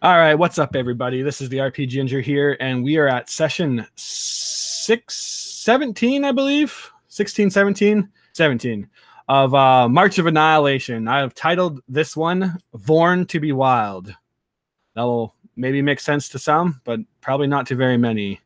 All right, what's up, everybody? This is the RP Ginger here, and we are at session 17, I believe. 16, 17? 17 of March of Annihilation. I have titled this one Vorn to be Wild. That will maybe make sense to some, but probably not to very many.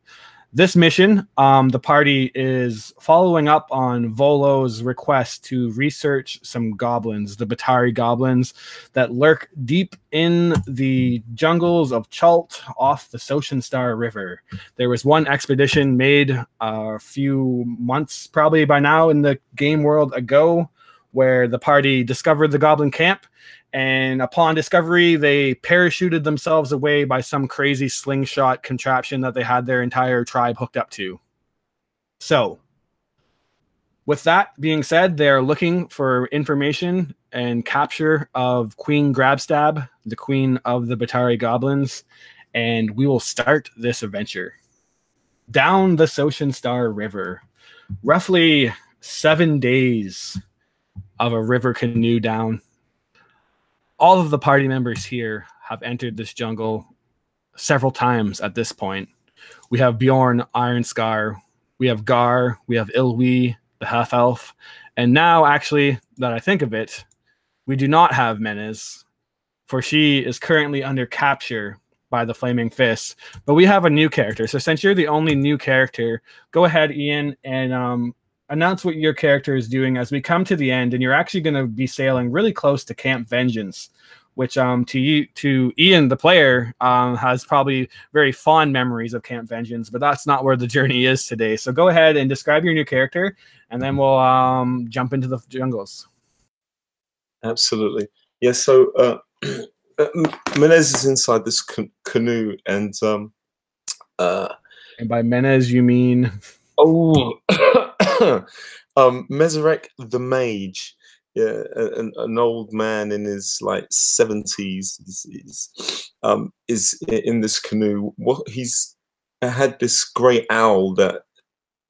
This mission, the party is following up on Volo's request to research some goblins, the Batari goblins that lurk deep in the jungles of Chult off the Soshan Star River. There was one expedition made a few months, probably by now in the game world ago, where the party discovered the goblin camp. And upon discovery, they parachuted themselves away by some crazy slingshot contraption that they had their entire tribe hooked up to. So, with that being said, they're looking for information and capture of Queen Grabstab, the queen of the Batari goblins, and we will start this adventure. Down the Soshan Star River, roughly 7 days of a river canoe down. All of the party members here have entered this jungle several times at this point. We have Bjorn, Ironscar, we have Gar, we have Ilwi, the half-elf, and now, actually, that I think of it, we do not have Menez, for she is currently under capture by the Flaming Fist. But we have a new character. So since you're the only new character, go ahead, Ian, and announce what your character is doing as we come to the end, and you're actually going to be sailing really close to Camp Vengeance, which to Ian, the player, has probably very fond memories of Camp Vengeance, but that's not where the journey is today. So go ahead and describe your new character, and then we'll jump into the jungles. Absolutely. Yeah, so Menez is inside this canoe, and by Menez, you mean... Oh... Mezarek the Mage, yeah, an old man in his like 70s is in this canoe. What he's had this great owl that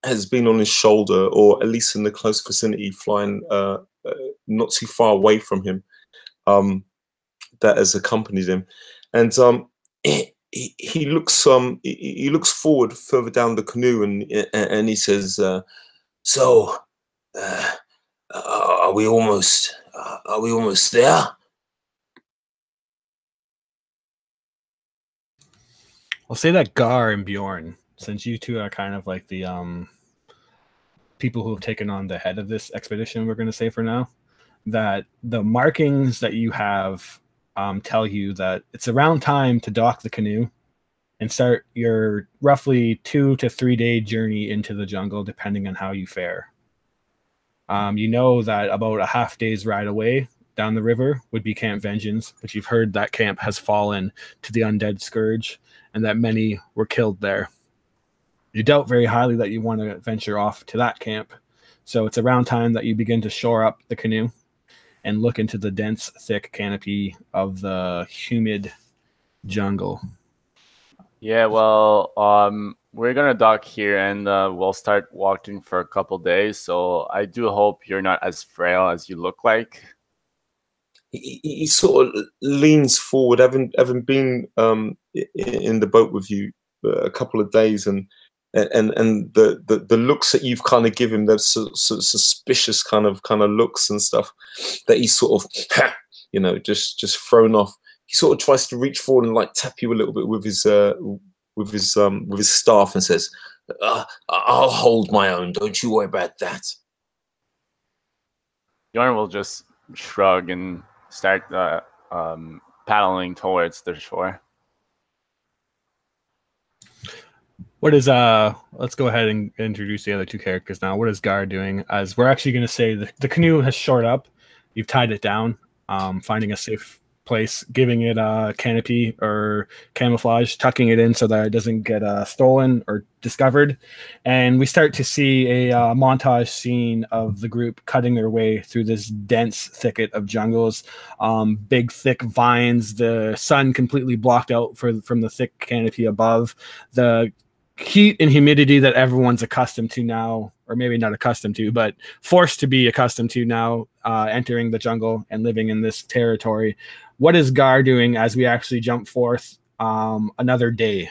has been on his shoulder, or at least in the close vicinity, flying not too far away from him, that has accompanied him, and he looks forward further down the canoe, and he says, "So, are we almost there?" I'll say that Gar and Bjorn, since you two are kind of like the people who have taken on the head of this expedition, we're going to say for now, that the markings that you have tell you that it's around time to dock the canoe and start your roughly 2 to 3 day journey into the jungle, depending on how you fare. You know that about a half day's ride away down the river would be Camp Vengeance, but you've heard that camp has fallen to the undead scourge and that many were killed there. You doubt very highly that you want to venture off to that camp, so it's around time that you begin to shore up the canoe and look into the dense, thick canopy of the humid jungle. Yeah, well, we're gonna dock here, and we'll start walking for a couple days. So I do hope you're not as frail as you look like. He sort of leans forward, having been in the boat with you a couple of days, and the looks that you've kind of given him, those sort of suspicious kind of looks and stuff that he's sort of just thrown off. He sort of tries to reach forward and like tap you a little bit with his staff and says, "I'll hold my own. Don't you worry about that." Bjorn will just shrug and start paddling towards the shore. What is let's go ahead and introduce the other two characters now. What is Gar doing? As we're actually going to say the canoe has shored up. You've tied it down, finding a safe place, giving it a canopy or camouflage, tucking it in so that it doesn't get stolen or discovered. And we start to see a montage scene of the group cutting their way through this dense thicket of jungles, big thick vines, the sun completely blocked out from the thick canopy above, the heat and humidity that everyone's accustomed to now, or maybe not accustomed to, but forced to be accustomed to now, entering the jungle and living in this territory. what is Gar doing as we actually jump forth another day?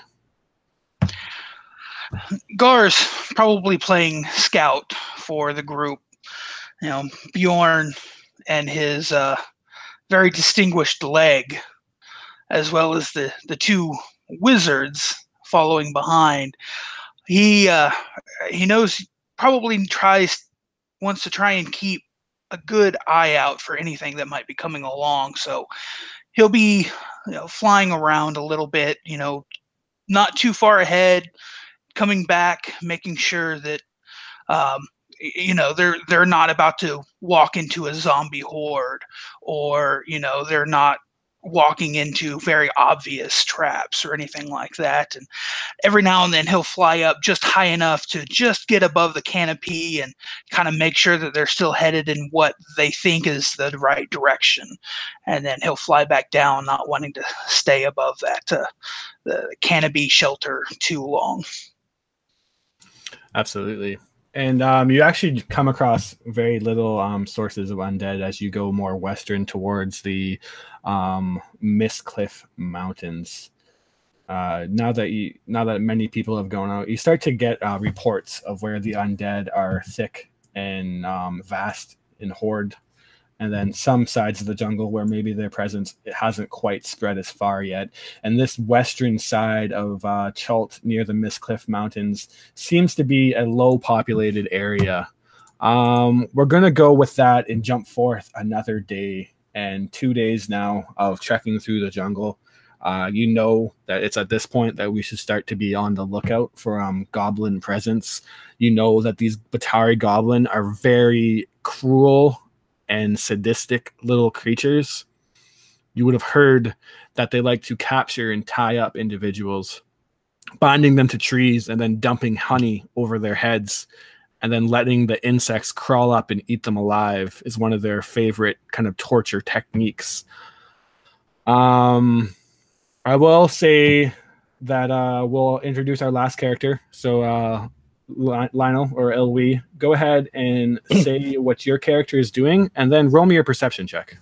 Gar's probably playing scout for the group. You know, Bjorn and his very distinguished leg, as well as the two wizards following behind. He knows, probably wants to try and keep a good eye out for anything that might be coming along. So he'll be, flying around a little bit, not too far ahead, coming back, making sure that they're not about to walk into a zombie horde, or they're not walking into very obvious traps or anything like that. And every now and then he'll fly up just high enough to just get above the canopy and kind of make sure that they're still headed in what they think is the right direction. And then he'll fly back down, not wanting to stay above that the canopy shelter too long. Absolutely. And you actually come across very little sources of undead as you go more western towards the Mistcliff Mountains. Now that many people have gone out, you start to get reports of where the undead are thick and vast in horde, and then some sides of the jungle where maybe their presence hasn't quite spread as far yet. And this western side of Chult near the Mistcliff Mountains seems to be a low populated area. We're going to go with that and jump forth another day and 2 days now of trekking through the jungle. You know that it's at this point that we should start to be on the lookout for goblin presence. You know that these Batari goblin are very cruel and sadistic little creatures. You would have heard that they like to capture and tie up individuals, binding them to trees and then dumping honey over their heads, and then letting the insects crawl up and eat them alive is one of their favorite kind of torture techniques. I will say that we'll introduce our last character. So Lionel or Elwie, go ahead and say what your character is doing, and then roll me your perception check.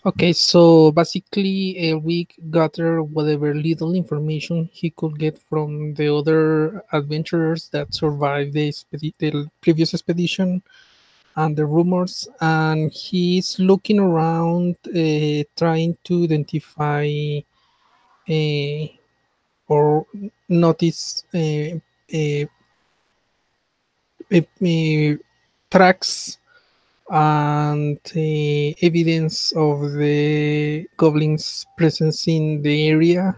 Okay, so basically Elwie gathered whatever little information he could get from the other adventurers that survived the previous expedition and the rumors, and he's looking around, trying to identify or notice tracks and evidence of the goblins' presence in the area.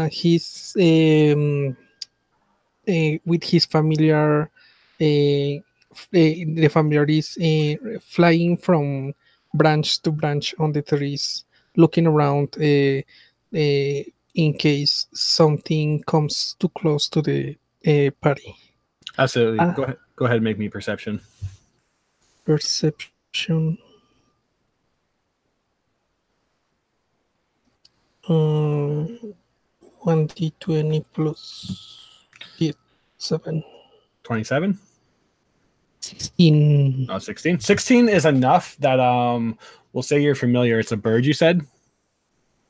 He's with his familiar. The familiar is flying from branch to branch on the trees, looking around in case something comes too close to the party. Absolutely. Go ahead and make me perception. Perception. 1d20 plus 7. 27? 16. Oh, 16. 16 is enough that we'll say you're familiar. It's a bird, you said?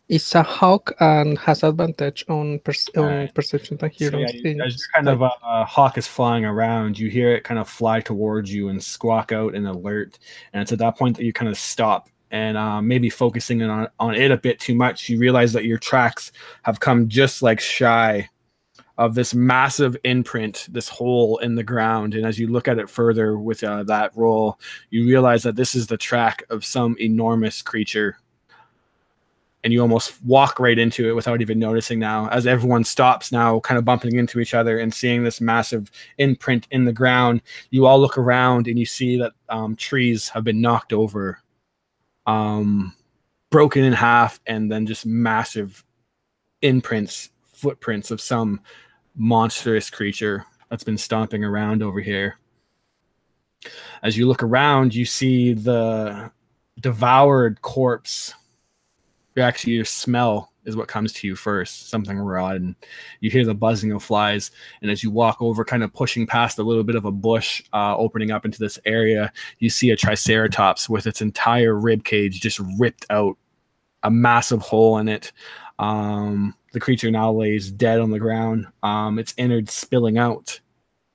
It's a hawk and has advantage on perception. So yeah, as kind of a hawk is flying around, you hear it kind of fly towards you and squawk out an alert. And it's at that point that you kind of stop and maybe focusing on it a bit too much. You realize that your tracks have come just like shy of this massive imprint, this hole in the ground. And as you look at it further with that roll, you realize that this is the track of some enormous creature. And you almost walk right into it without even noticing now, as everyone stops now, kind of bumping into each other and seeing this massive imprint in the ground. You all look around and you see that trees have been knocked over, broken in half, and then just massive footprints of some monstrous creature that's been stomping around over here. As you look around, you see the devoured corpse. You smell is what comes to you first, something raw, and you hear the buzzing of flies. And as you walk over, kind of pushing past a little bit of a bush, opening up into this area, you see a triceratops with its entire rib cage just ripped out, a massive hole in it. The creature now lays dead on the ground, its innards spilling out.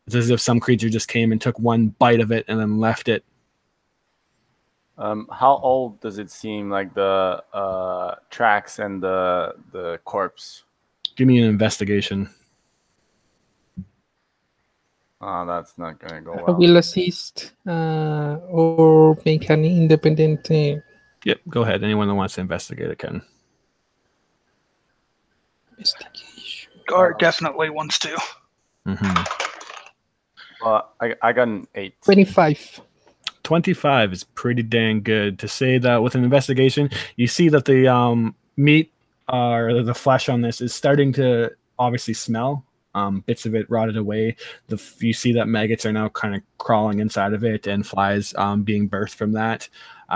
It's as if some creature just came and took one bite of it and then left it. How old does it seem, like the tracks and the corpse? Give me an investigation. Oh, that's not gonna go I well. will assist or make an independent. Yep, go ahead. Anyone that wants to investigate it can. Investigation. Guard definitely wants to. Mm-hmm. Well, I got an 8. 25. 25 is pretty dang good. To say that with an investigation, you see that the meat or the flesh on this is starting to obviously smell. Bits of it rotted away. You see that maggots are now kind of crawling inside of it, and flies being birthed from that.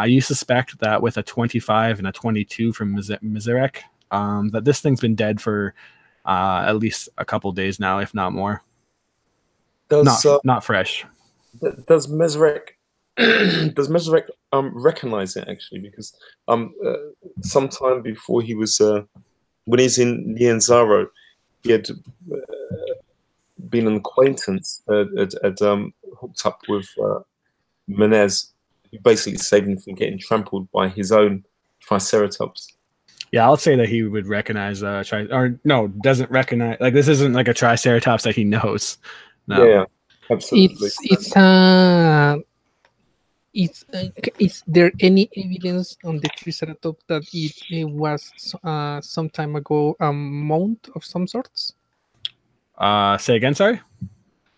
You suspect that with a 25 and a 22 from Mizerek, that this thing's been dead for at least a couple days now, if not more. Not fresh. Does Mezrek recognize it, actually? Because sometime before he was when he's in Nianzaro, he had been an acquaintance, had hooked up with Menez, who basically saved him from getting trampled by his own Triceratops. Yeah, I'll say that he would recognize doesn't recognize. Like, this isn't like a Triceratops that he knows. No. Yeah, absolutely. Is there any evidence on the Triceratops that it was some time ago a mount of some sorts? Say again, sorry?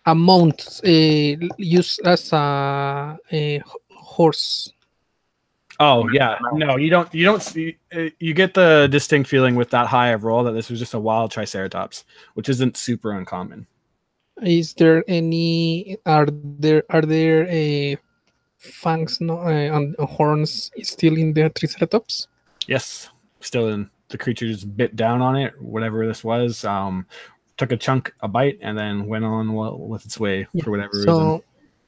A mount used as a horse. Oh yeah, no, you don't see. You get the distinct feeling with that high of roll that this was just a wild Triceratops, which isn't super uncommon. Is there any? Are there fangs on horns still in the Triceratops? Yes, still in. The creature just bit down on it, whatever this was. Took a bite, and then went on with its way for whatever reason. So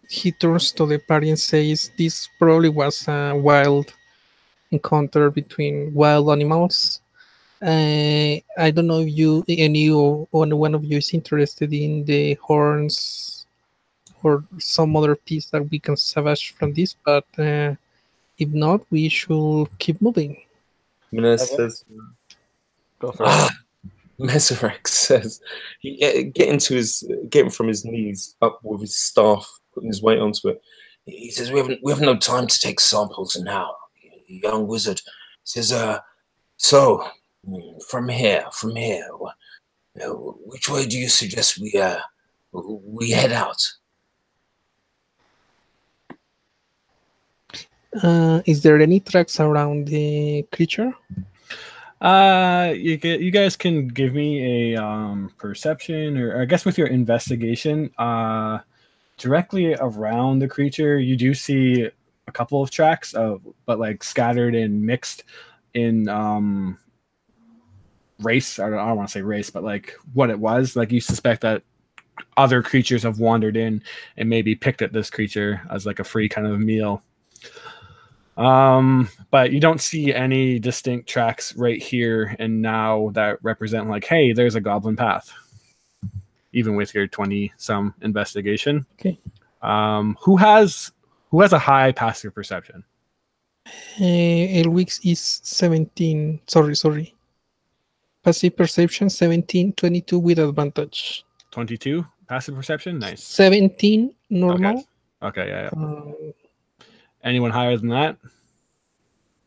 he turns to the party and says, "This probably was a wild encounter between wild animals. I don't know if one of you is interested in the horns or some other piece that we can salvage from this, but if not, we should keep moving." Menez says, Go for it. Mezrek says, get him from his knees up with his staff, putting his weight onto it. He says, we have no time to take samples now. The young wizard says, so from here, which way do you suggest we head out? Is there any tracks around the creature? You guys can give me a perception, or I guess with your investigation. Directly around the creature, you do see a couple of tracks but like scattered and mixed in race. I don't want to say race, but like what it was. Like, you suspect that other creatures have wandered in and maybe picked at this creature as like a free kind of meal. But you don't see any distinct tracks right here and now that represent like, hey, there's a goblin path, even with your 20-some investigation. Okay. Who has a high passive perception? Elwix is 17. Sorry. Passive perception 17, 22 with advantage. 22 passive perception? Nice. 17 normal. Okay, yeah. Anyone higher than that?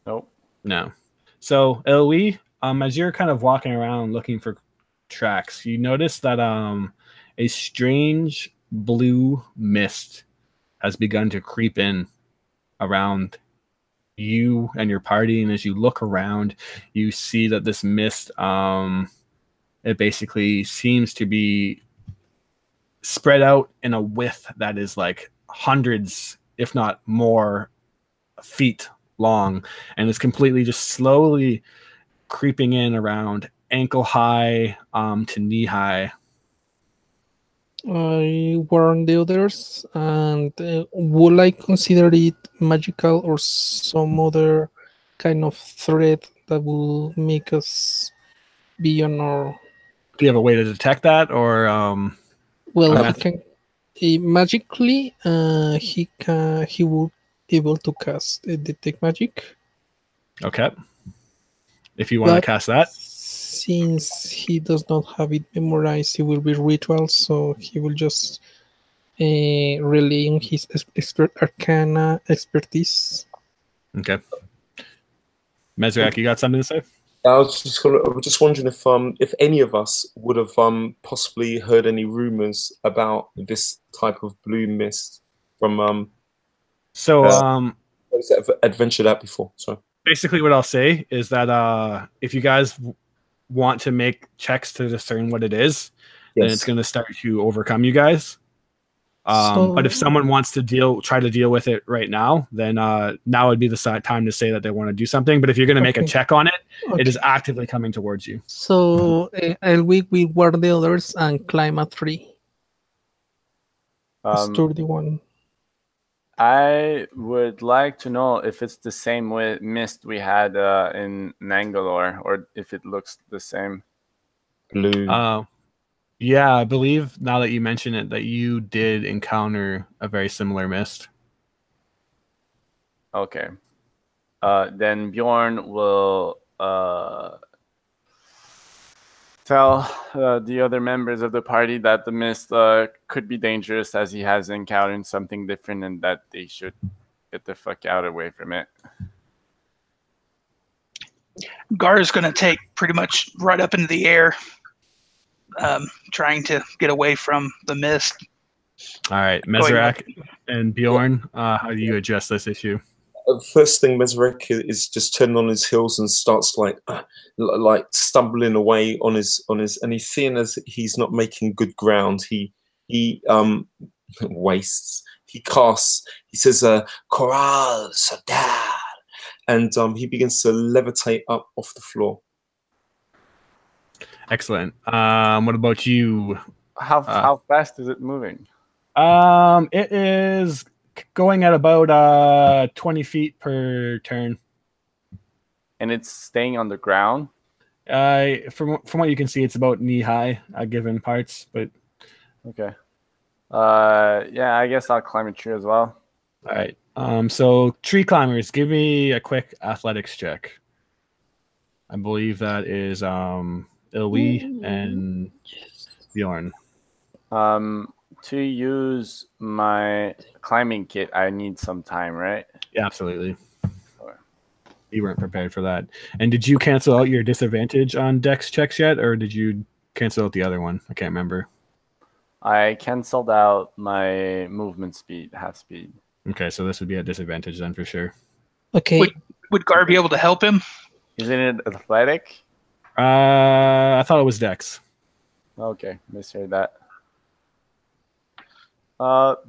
Nope. No. So, Elwi, as you're kind of walking around looking for tracks, you notice that a strange blue mist has begun to creep in around you and your party. And as you look around, you see that this mist, it basically seems to be spread out in a width that is like hundreds, if not more, feet long, and it's completely just slowly creeping in around ankle high to knee high. I warn the others, and would I consider it magical or some other kind of threat that will make us be on our... Do you have a way to detect that, or Well, Okay. he can magically. He will able to cast detect magic, okay? If you want to but cast that, since he does not have it memorized, it will be ritual, so he will just rely on his arcana expertise. okay. Mezrak, you got something to say? I was just wondering if any of us would have possibly heard any rumors about this type of blue mist from So adventured out before. Sorry. basically, what I'll say is that if you guys want to make checks to discern what it is, then it's going to start to overcome you guys. But if someone wants to try to deal with it right now, then now would be the time to say that they want to do something. But if you're going to make a check on it, it is actively coming towards you. So Elwick will warn the others and climb a tree. A sturdy one. I would like to know if it's the same mist we had in Nangalore, or if it looks the same. Blue. Yeah, I believe now that you mention it, that you did encounter a very similar mist. Okay. Then Bjorn will tell the other members of the party that the mist could be dangerous, as he has encountered something different, and that they should get the fuck out away from it. Gar is going to take pretty much right up into the air, trying to get away from the mist. All right, Mezrak and Bjorn, how do you address this issue? First thing, Mezrak is just turning on his heels and starts like stumbling away on his, and he's seeing as he's not making good ground. He wastes. He casts. He says, "Coral Sadar," and he begins to levitate up off the floor. Excellent. What about you? How fast is it moving? It is going at about 20 feet per turn. And it's staying on the ground? From what you can see, it's about knee high, given parts, but okay. Yeah, I guess I'll climb a tree as well. All right. So tree climbers, give me a quick athletics check. I believe that is Ilwi and Bjorn. To use my climbing kit, I need some time, right? Yeah, absolutely. You weren't prepared for that. And did you cancel out your disadvantage on dex checks yet, or did you cancel out the other one? I can't remember. I canceled out my movement speed, half speed. Okay, so this would be a disadvantage then for sure. Okay. Would Gar be able to help him? Isn't it athletic? I thought it was dex. Okay, misheard that.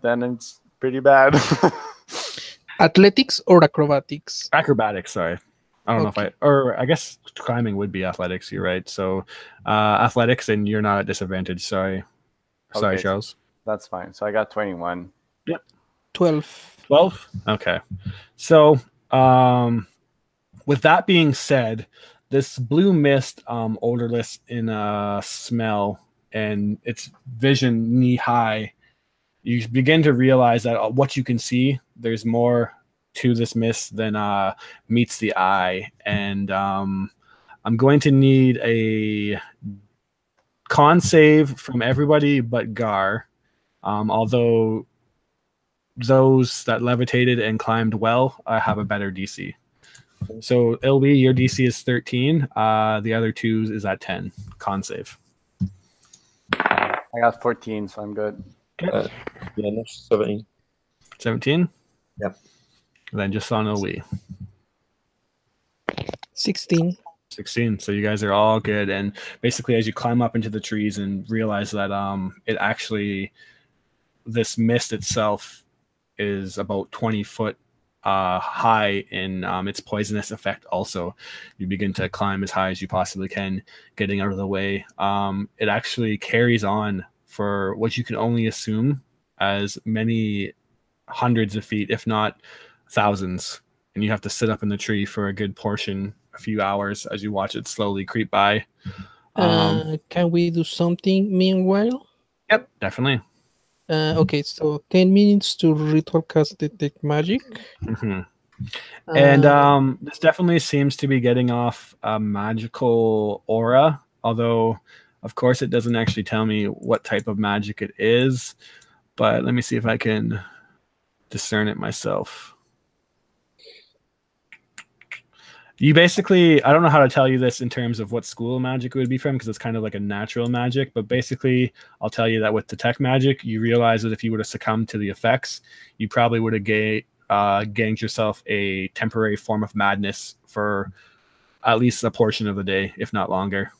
Then it's pretty bad. Athletics or acrobatics? Acrobatics, sorry. I don't know if I guess climbing would be athletics, you're right. So athletics, and you're not at disadvantage, sorry. Sorry, Charles. That's fine. So I got 21. Yep. 12. 12? Okay. So with that being said, this blue mist, odorless in smell, and its vision knee high, you begin to realize that what you can see, there's more to this mist than meets the eye. And I'm going to need a con save from everybody but Gar, although those that levitated and climbed well have a better DC. So LB, your DC is 13. The other two is at 10. Con save. I got 14, so I'm good. Yeah, no, 17. 17? Yep. And then just on LB. 16. 16. So you guys are all good. And basically, as you climb up into the trees and realize that it actually, this mist itself is about 20 foot high in its poisonous effect. Also, you begin to climb as high as you possibly can, getting out of the way. It actually carries on for what you can only assume as many hundreds of feet, if not thousands, and you have to sit up in the tree for a good portion, a few hours, as you watch it slowly creep by. Can we do something meanwhile? Yep, definitely. Okay, so 10 minutes to ritual cast detect magic. Mm-hmm. And this definitely seems to be getting off a magical aura, although, of course, it doesn't actually tell me what type of magic it is. But let me see if I can discern it myself. You basically, I don't know how to tell you this in terms of what school of magic it would be from, because it's kind of like a natural magic, but basically I'll tell you that with detect magic, you realize that if you would have succumbed to the effects, you probably would have gained yourself a temporary form of madness for at least a portion of the day, if not longer.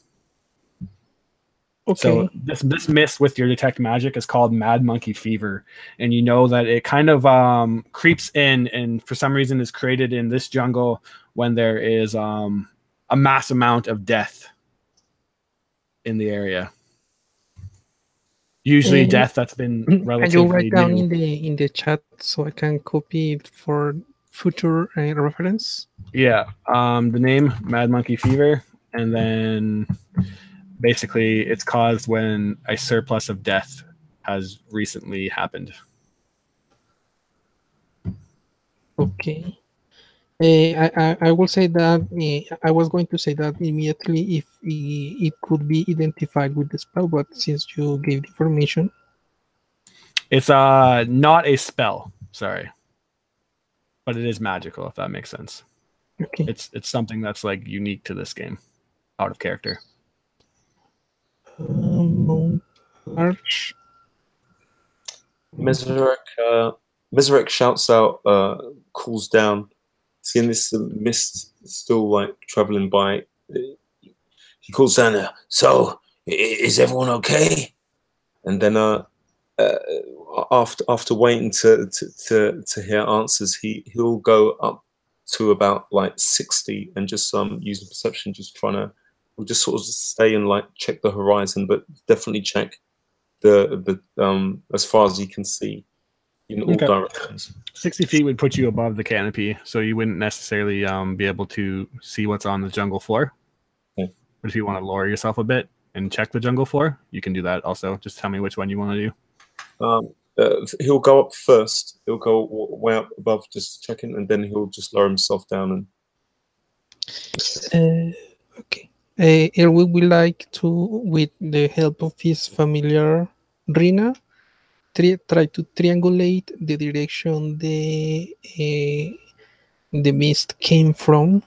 Okay. So this mist with your detect magic is called Mad Monkey Fever, and you know that it kind of creeps in, and for some reason is created in this jungle when there is a mass amount of death in the area. Usually, death that's been relatively Can you write down new. in the chat so I can copy it for future reference? Yeah, the name Mad Monkey Fever, and then basically it's caused when a surplus of death has recently happened. Okay. I will say that I was going to say that immediately if it could be identified with the spell, but since you gave the information, it's not a spell, sorry, but it is magical, if that makes sense. Okay. It's something that's like unique to this game, out of character. Arch. Mesrek shouts out, calls down, seeing this mist still like traveling by. He calls down, so is everyone okay? And then after waiting to hear answers, he'll go up to about like 60 and just using perception, just trying to, we'll just sort of stay and like check the horizon, but definitely check the as far as you can see in all directions. 60 feet would put you above the canopy, so you wouldn't necessarily be able to see what's on the jungle floor. Okay. But if you want to lower yourself a bit and check the jungle floor, you can do that also. Just tell me which one you want to do. He'll go up first. He'll go way up above, just checking, and then he'll just lower himself down. And okay. Erwin would like to, with the help of his familiar Rina, try to triangulate the direction the mist came from.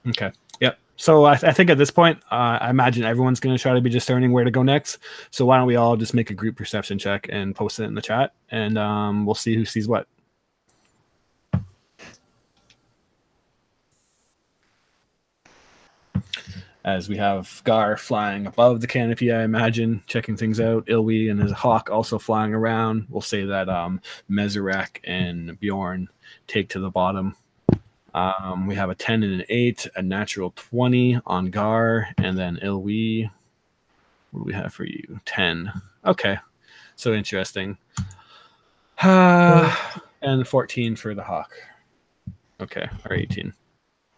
Okay. Yep. So I think at this point, I imagine everyone's going to try to be discerning where to go next. So why don't we all just make a group perception check and post it in the chat, and we'll see who sees what. As we have Gar flying above the canopy, I imagine, checking things out. Ilwi and his hawk also flying around. We'll say that Mesrek and Bjorn take to the bottom. We have a 10 and an 8, a natural 20 on Gar, and then Ilwi. What do we have for you? 10. Okay. So interesting. And 14 for the hawk. Okay. Or 18.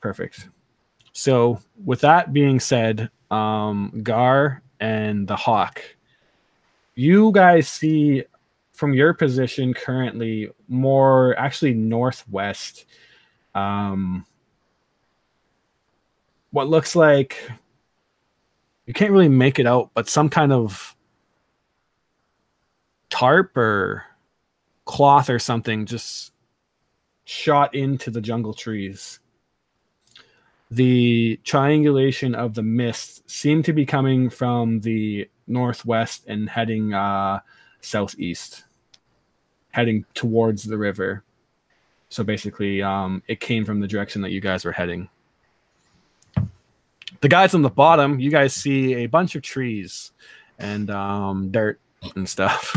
Perfect. So with that being said, Gar and the hawk, you guys see from your position currently more actually northwest, what looks like, you can't really make it out, but some kind of tarp or cloth or something just shot into the jungle trees. The triangulation of the mist seemed to be coming from the northwest and heading southeast, heading towards the river. So basically, it came from the direction that you guys were heading. The guys on the bottom, you guys see a bunch of trees and dirt and stuff.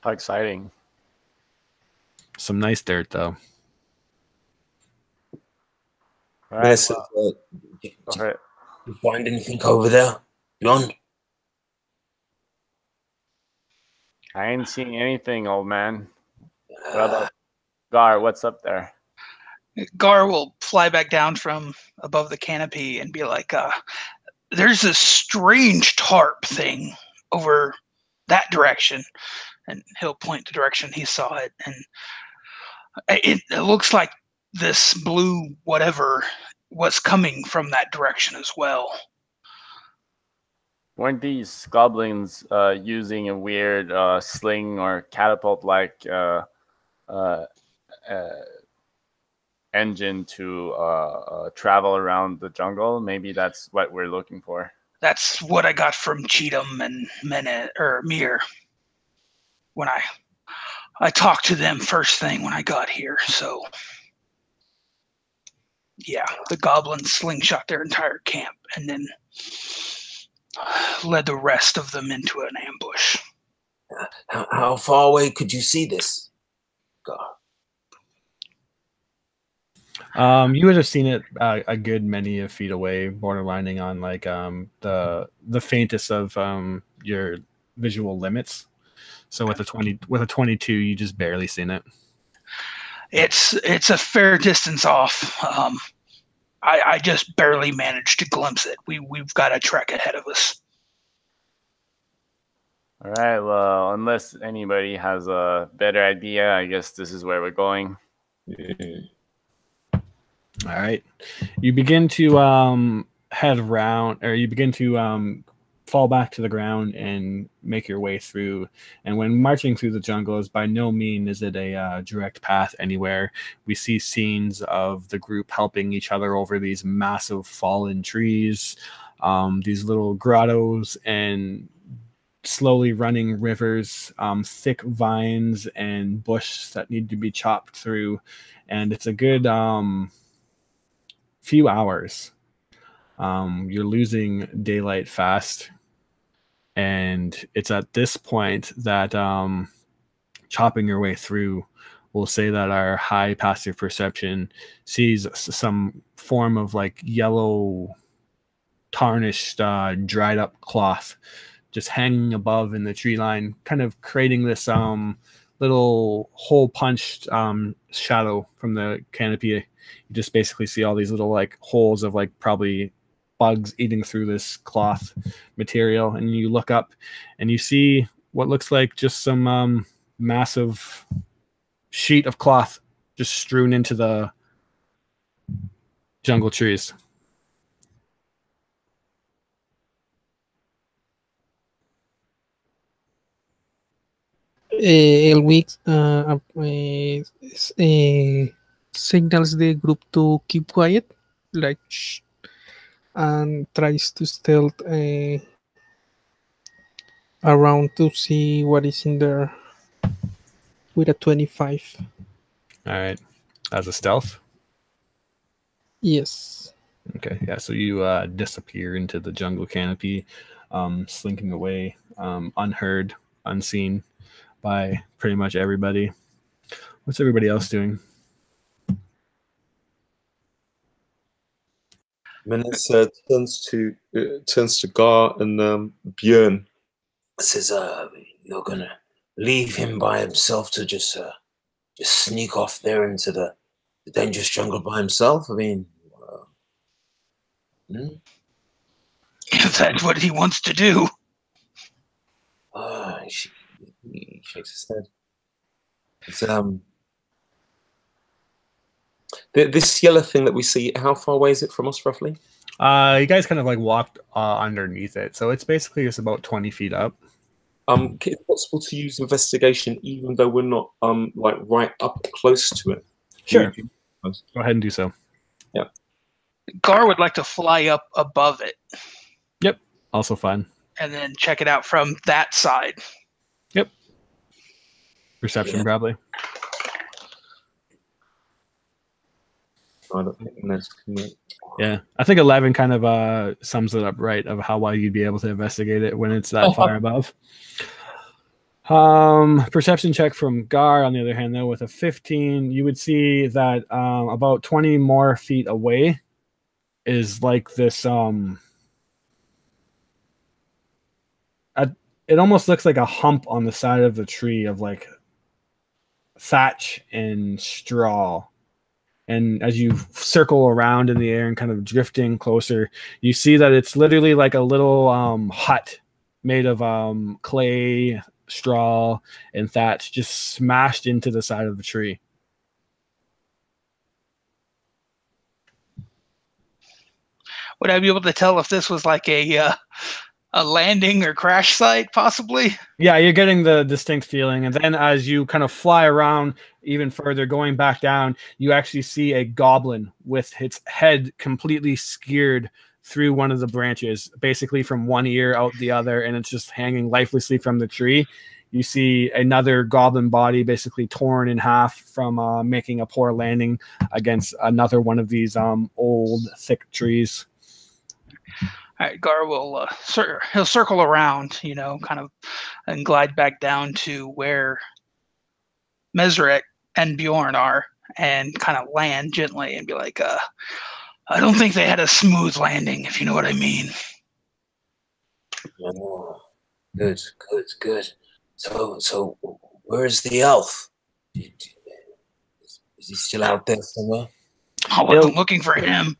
How exciting. Some nice dirt, though. All right. Says, Well, did go ahead. you find anything over there, John? I ain't seeing anything, old man. What about Gar? What's up there? Gar will fly back down from above the canopy and be like, there's this strange tarp thing over that direction. And he'll point the direction he saw it. And it looks like this blue whatever was coming from that direction as well. Weren't these goblins using a weird sling or catapult-like engine to travel around the jungle? Maybe that's what we're looking for. That's what I got from Cheatham and Mir when I talked to them first thing when I got here. So yeah, the goblins slingshot their entire camp and then led the rest of them into an ambush. How far away could you see this? You would have seen it a good many feet away, borderlining on like the faintest of your visual limits. So with a 22, you just barely seen it. It's a fair distance off. I just barely managed to glimpse it. We've got a trek ahead of us. All right. Well, unless anybody has a better idea, I guess this is where we're going. All right. You begin to head around, or you begin to fall back to the ground and make your way through. And when marching through the jungle, is by no means is it a direct path anywhere. We see scenes of the group helping each other over these massive fallen trees, these little grottos, and slowly running rivers, thick vines and bush that need to be chopped through. And it's a good few hours. You're losing daylight fast, and it's at this point that chopping your way through, we'll say that our high passive perception sees some form of like yellow tarnished dried up cloth just hanging above in the tree line, kind of creating this little hole punched shadow from the canopy. You just basically see all these little like holes of like probably bugs eating through this cloth material, and you look up and you see what looks like just some massive sheet of cloth just strewn into the jungle trees. Elwick signals the group to keep quiet, like shh, and tries to stealth around to see what is in there with a 25. All right. As a stealth? Yes. Okay. Yeah. So you disappear into the jungle canopy, slinking away, unheard, unseen by pretty much everybody. What's everybody else doing? Menace turns to Gar and Björn. Says, "You're gonna leave him by himself to just sneak off there into the dangerous jungle by himself? I mean, If that's what he wants to do." He shakes his head. It's, this yellow thing that we see, how far away is it from us, roughly? You guys kind of like walked underneath it, so it's basically just about 20 feet up. Is it possible to use investigation even though we're not like right up close to it? Sure. Go ahead and do so. Yeah. Gar would like to fly up above it. Yep. Also fine. And then check it out from that side. Yep. Perception, probably. I don't think that's Yeah, I think 11 kind of sums it up right of how well you'd be able to investigate it when it's that far above. Perception check from Gar, on the other hand, though, with a 15, you would see that about 20 more feet away, is like this. It almost looks like a hump on the side of the tree of like thatch and straw. And as you circle around in the air and kind of drifting closer, you see that it's literally like a little hut made of clay, straw, and thatch just smashed into the side of the tree. Would I be able to tell if this was like a landing or crash site, possibly? Yeah, you're getting the distinct feeling. And then as you kind of fly around even further, going back down, you actually see a goblin with its head completely skewered through one of the branches, basically from one ear out the other, and it's just hanging lifelessly from the tree. You see another goblin body basically torn in half from making a poor landing against another one of these old, thick trees. All right, Gar will he'll circle around, kind of, and glide back down to where Mesrek and Bjorn are, and kind of land gently and be like, I don't think they had a smooth landing, if you know what I mean. Oh, good. So where's the elf? Is he still out there somewhere? I wasn't looking for him.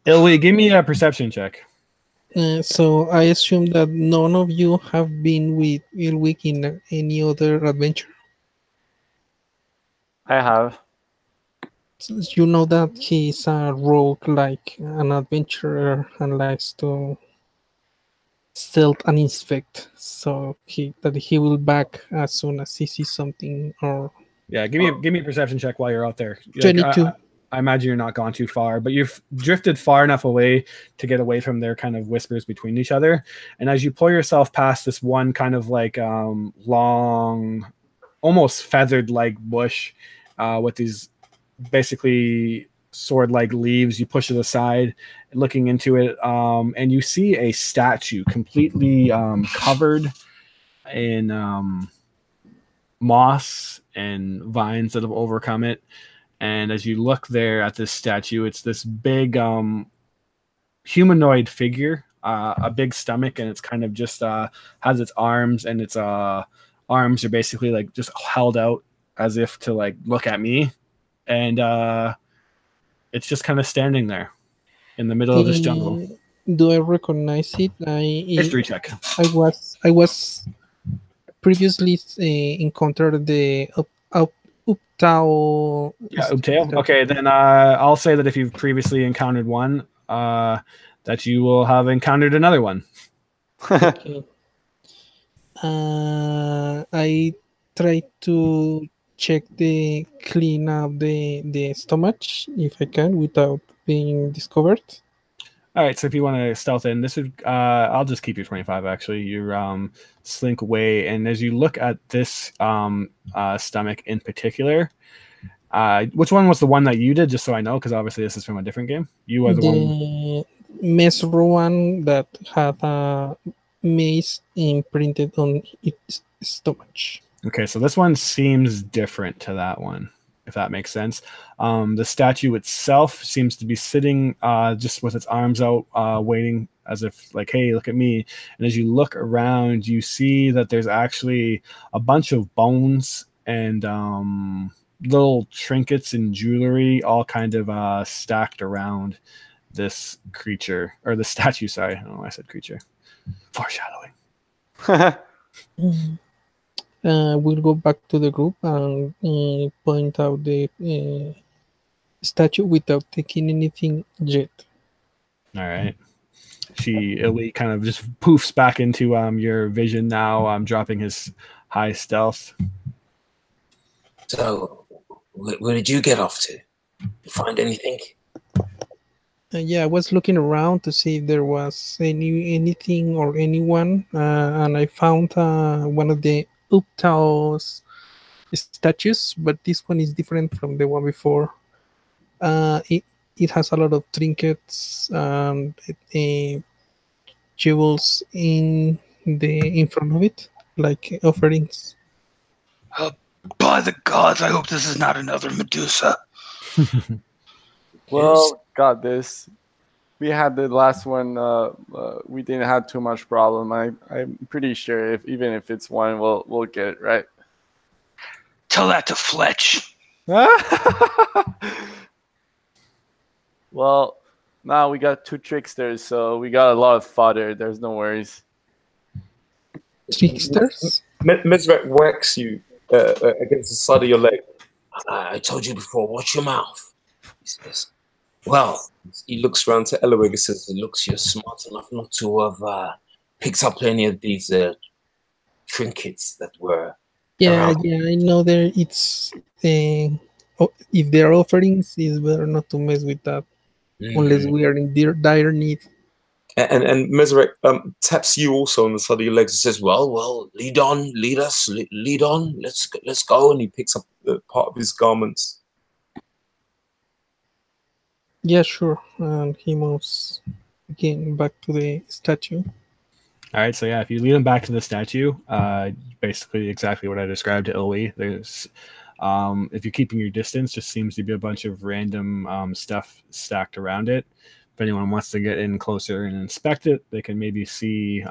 Ilwy, give me a perception check. So I assume that none of you have been with Ilwick in any other adventure. I have. You know that he's a rogue, like an adventurer, and likes to stealth and inspect. So he will back as soon as he sees something. Or yeah, give me a perception check while you're out there. 22. I imagine you're not gone too far, but you've drifted far enough away to get away from their kind of whispers between each other. And as you pull yourself past this one kind of like long, almost feathered-like bush with these basically sword-like leaves, you push it aside, looking into it, and you see a statue completely covered in moss and vines that have overcome it. And as you look there at this statue, it's this big humanoid figure, a big stomach, and it's kind of just has its arms, and its arms are basically like just held out as if to like look at me. And it's just kind of standing there in the middle of this jungle. Do I recognize it? History check. I was previously encountered the Uptao. Yeah, Uptao. Okay, then I'll say that if you've previously encountered one, that you will have encountered another one. Okay. I try to check the clean up the stomach if I can without being discovered. All right, so if you want to stealth in, this would I'll just keep you 25. Actually, you slink away, and as you look at this stomach in particular, which one was the one that you did? Just so I know, because obviously this is from a different game. You are the one. Mesro one that had a mace imprinted on its stomach. Okay, so this one seems different to that one, if that makes sense. The statue itself seems to be sitting just with its arms out, waiting as if like, hey, look at me. And as you look around, you see that there's actually a bunch of bones and little trinkets and jewelry all kind of stacked around this creature, or the statue, sorry. I don't know why I said creature. Foreshadowing. We'll go back to the group and point out the statue without taking anything yet. All right. Illy kind of just poofs back into your vision now, dropping his high stealth. So, where did you get off to? Find anything? Yeah, I was looking around to see if there was anything or anyone, and I found one of the Uptao's statues, but this one is different from the one before. It has a lot of trinkets and jewels in front of it, like offerings. By the gods, I hope this is not another Medusa. Well, got this. we had the last one. We didn't have too much problem. I'm pretty sure even if it's one, we'll get it right. Tell that to Fletch. Well, now we got 2 tricksters, so we got a lot of fodder. There's no worries. Tricksters? Mesrek whacks you against the side of your leg. I told you before, watch your mouth. He says, Well, he looks round to Eloig and says, it looks you're smart enough not to have picked up any of these trinkets that were Yeah, around. yeah, I know there it's if they're offerings, it's better not to mess with that unless we are in dire need. and Mesrek taps you also on the side of your legs and says, well, lead on, lead us, lead on, let's go. And he picks up part of his garments. Yeah, sure. And he moves again back to the statue. All right, so yeah, if you lead him back to the statue, basically exactly what I described to Ilwy. There's, if you're keeping your distance, just seems to be a bunch of random stuff stacked around it. If anyone wants to get in closer and inspect it, they can maybe see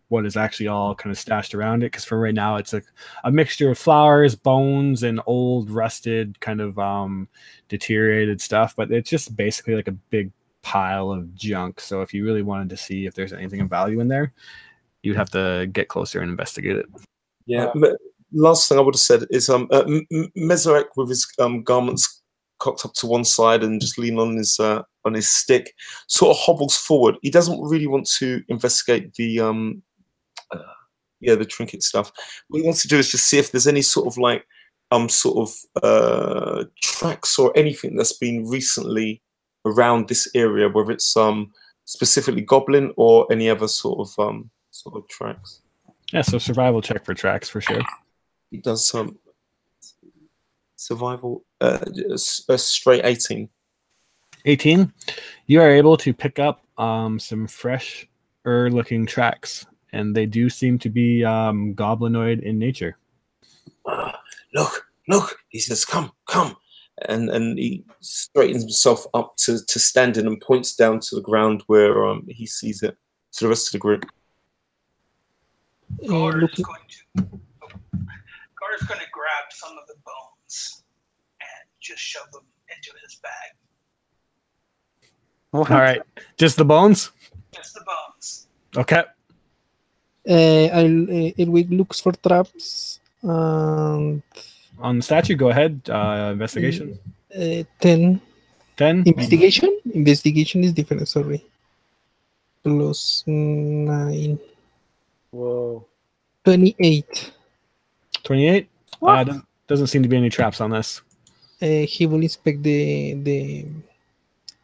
what is actually all kind of stashed around it. Because for right now, it's a mixture of flowers, bones, and old, rusted, kind of deteriorated stuff. But it's just basically like a big pile of junk. So if you really wanted to see if there's anything of value in there, you'd have to get closer and investigate it. Yeah. Last thing I would have said is Mesrek with his garments cocked up to one side and just leaning on his stick, sort of hobbles forward. He doesn't really want to investigate the trinket stuff. What he wants to do is just see if there's any sort of like tracks or anything that's been recently around this area, whether it's specifically goblin or any other sort of tracks. Yeah, so survival check for tracks for sure. He does some survival, a straight 18. 18. You are able to pick up some fresh looking tracks, and they do seem to be goblinoid in nature. Look, he says, come. And he straightens himself up to standing and points down to the ground where he sees it to the rest of the group. Carter's going to grab some of the bones and just shove them into his bag. All right, just the bones? Just the bones. Okay. It looks for traps. On the statue, go ahead. Investigation. 10. 10? Investigation? Investigation is different, sorry. Plus 9. Whoa. 28. 28? Doesn't seem to be any traps on this. He will inspect the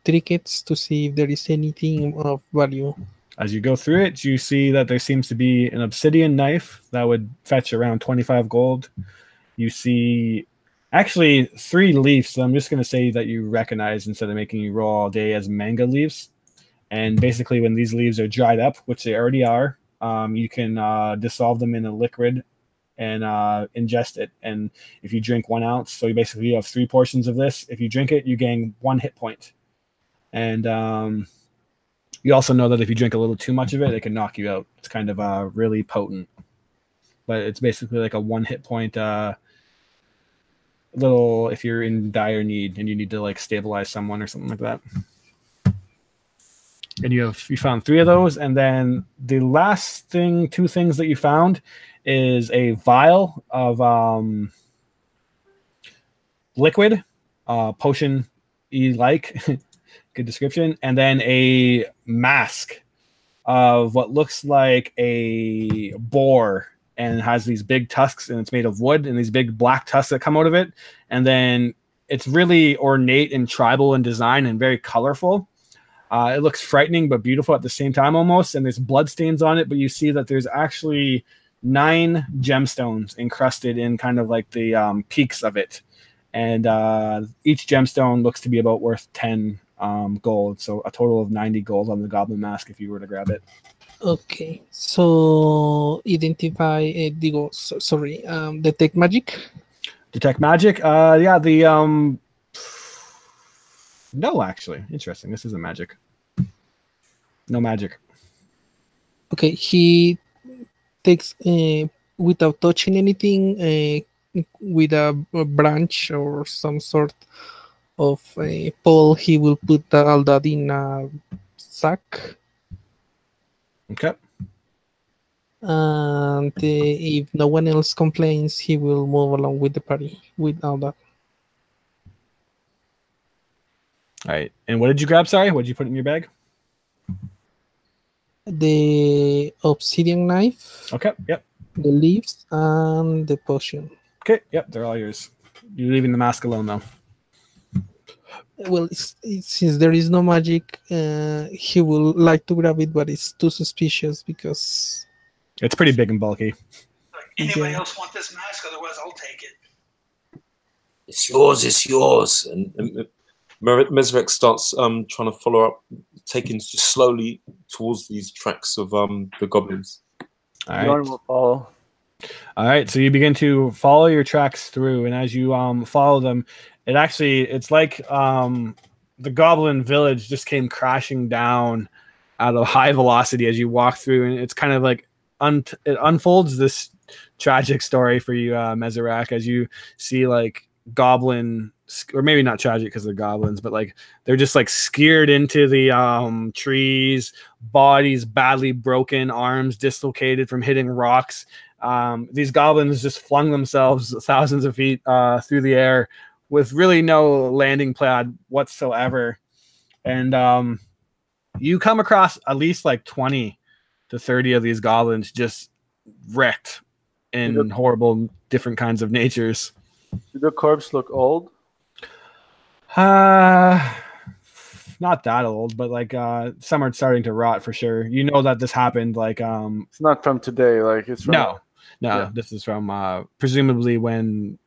trinkets to see if there is anything of value. As you go through it, you see that there seems to be an obsidian knife that would fetch around 25 gold. You see actually 3 leaves. So I'm just going to say that you recognize instead of making you roll all day as manga leaves. And basically when these leaves are dried up, which they already are, you can dissolve them in a liquid and ingest it. And if you drink 1 ounce, so you basically have 3 portions of this. If you drink it, you gain 1 hit point. And you also know that if you drink a little too much of it, it can knock you out. It's kind of really potent. But it's basically like a 1 hit point little if you're in dire need and you need to like stabilize someone or something like that. And you found 3 of those, and then the last 2 things that you found is a vial of liquid, potion-y like, good description, and then a mask of what looks like a boar, and it has these big tusks, and it's made of wood, and these big black tusks that come out of it, and then it's really ornate and tribal in design and very colorful. It looks frightening but beautiful at the same time almost, and there's blood stains on it, but you see that there's actually 9 gemstones encrusted in kind of like the peaks of it. And each gemstone looks to be about worth 10 gold, so a total of 90 gold on the goblin mask if you were to grab it. Okay, so identify, detect magic? Detect magic? Yeah, the... No, actually. Interesting. This isn't magic. No magic. Okay, he takes without touching anything with a branch or some sort of a pole. He will put all that in a sack, Okay. and if no one else complains, he will move along with the party with all that. All right. And what did you grab? Sorry, what did you put in your bag? The obsidian knife, Okay. Yep. the leaves, and the potion. Okay. Yep. They're all yours. You're leaving the mask alone though. Well, since there is no magic, he will like to grab it, but it's too suspicious because It's pretty big and bulky. Anybody Yeah. else want this mask? Otherwise, I'll take it. It's yours. It's yours. And Mesrek starts trying to follow up, taking just slowly towards these tracks of the goblins. All right. Bjorn will follow. All right, so you begin to follow your tracks through, and as you follow them, it's like the goblin village just came crashing down at a high velocity as you walk through, and it's kind of like it unfolds this tragic story for you, Mezerak, as you see like goblin, or maybe not tragic because they're goblins, but like they're just like skewered into the trees, bodies badly broken, arms dislocated from hitting rocks. These goblins just flung themselves thousands of feet through the air with really no landing pad whatsoever. And you come across at least like 20 to 30 of these goblins just wrecked in horrible different kinds of natures. Do the corpse look old? Not that old, but like some are starting to rot for sure. You know that this happened like It's not from today. Like it's from no. Yeah. This is from presumably when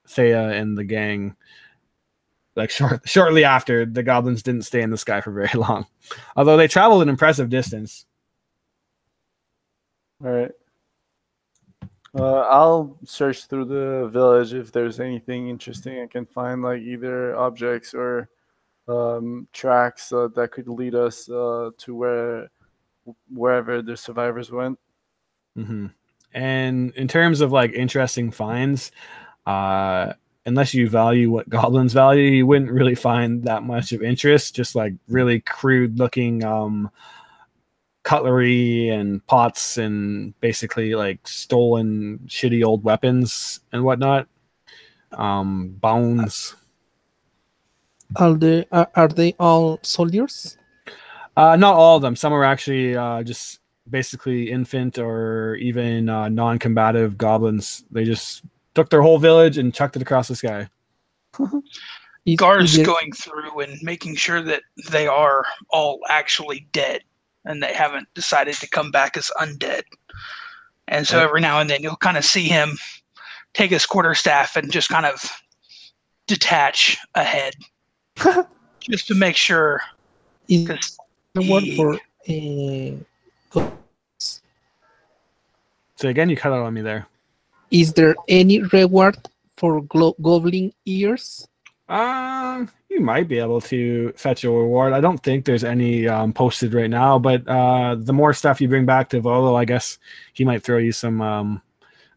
Thea and the gang, like shortly after, the goblins didn't stay in the sky for very long, although they traveled an impressive distance. All right. I'll search through the village if there's anything interesting I can find, like either objects or tracks that could lead us to wherever the survivors went. Mm-hmm. And in terms of like interesting finds, unless you value what goblins value, you wouldn't really find that much of interest. Just like really crude looking cutlery and pots and basically like stolen shitty old weapons and whatnot. Bones. are they all soldiers? Not all of them. Some are actually just basically infant or even non-combative goblins. They just took their whole village and chucked it across the sky. Gar's going through and making sure that they are all actually dead and they haven't decided to come back as undead. And so every now and then you'll kind of see him take his quarterstaff and just kind of detach a head just to make sure. Is there a word for So again, you cut out on me there. is there any reward for goblin ears? You might be able to fetch a reward. I don't think there's any posted right now, but the more stuff you bring back to Volo, I guess he might throw you some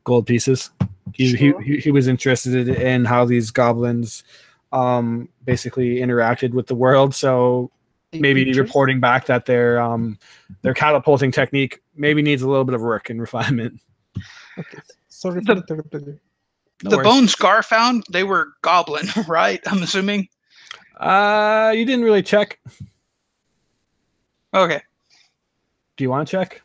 gold pieces. He was interested in how these goblins basically interacted with the world, so maybe reporting back that their catapulting technique maybe needs a little bit of work and refinement. Okay. Sorry for the interruption. The bones Gar found, they were goblin, right? I'm assuming. You didn't really check. Okay. Do you want to check?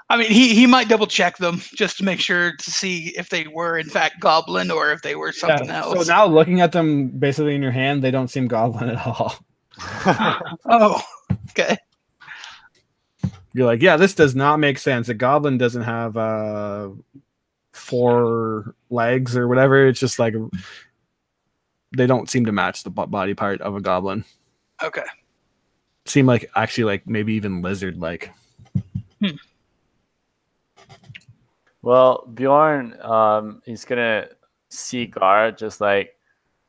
I mean, he might double check them just to make sure to see if they were in fact goblin or if they were something else. So now looking at them basically in your hand, they don't seem goblin at all. Oh, okay. You're like, yeah, this does not make sense. A goblin doesn't have 4 legs or whatever. It's just like they don't seem to match the body part of a goblin. Okay. Seem like actually like maybe even lizard like. Well, Bjorn, he's gonna see Gar just like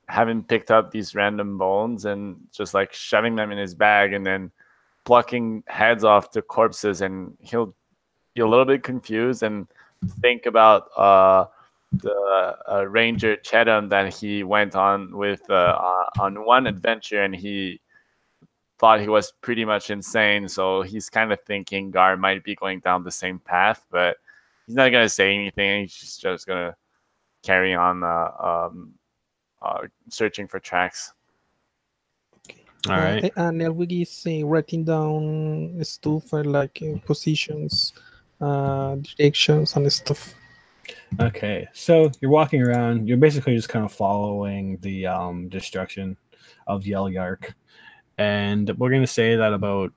having picked up these random bones and just like shoving them in his bag and then plucking heads off the corpses, and he'll be a little bit confused and think about the Ranger Chetham that he went on with on one adventure, and he thought he was pretty much insane. So he's kind of thinking Gar might be going down the same path, but he's not going to say anything. He's just going to carry on searching for tracks. All right. And Elwig is writing down stuff like positions, directions, and stuff. Okay, so you're walking around. You're basically just kind of following the destruction of Yelyark. And we're going to say that about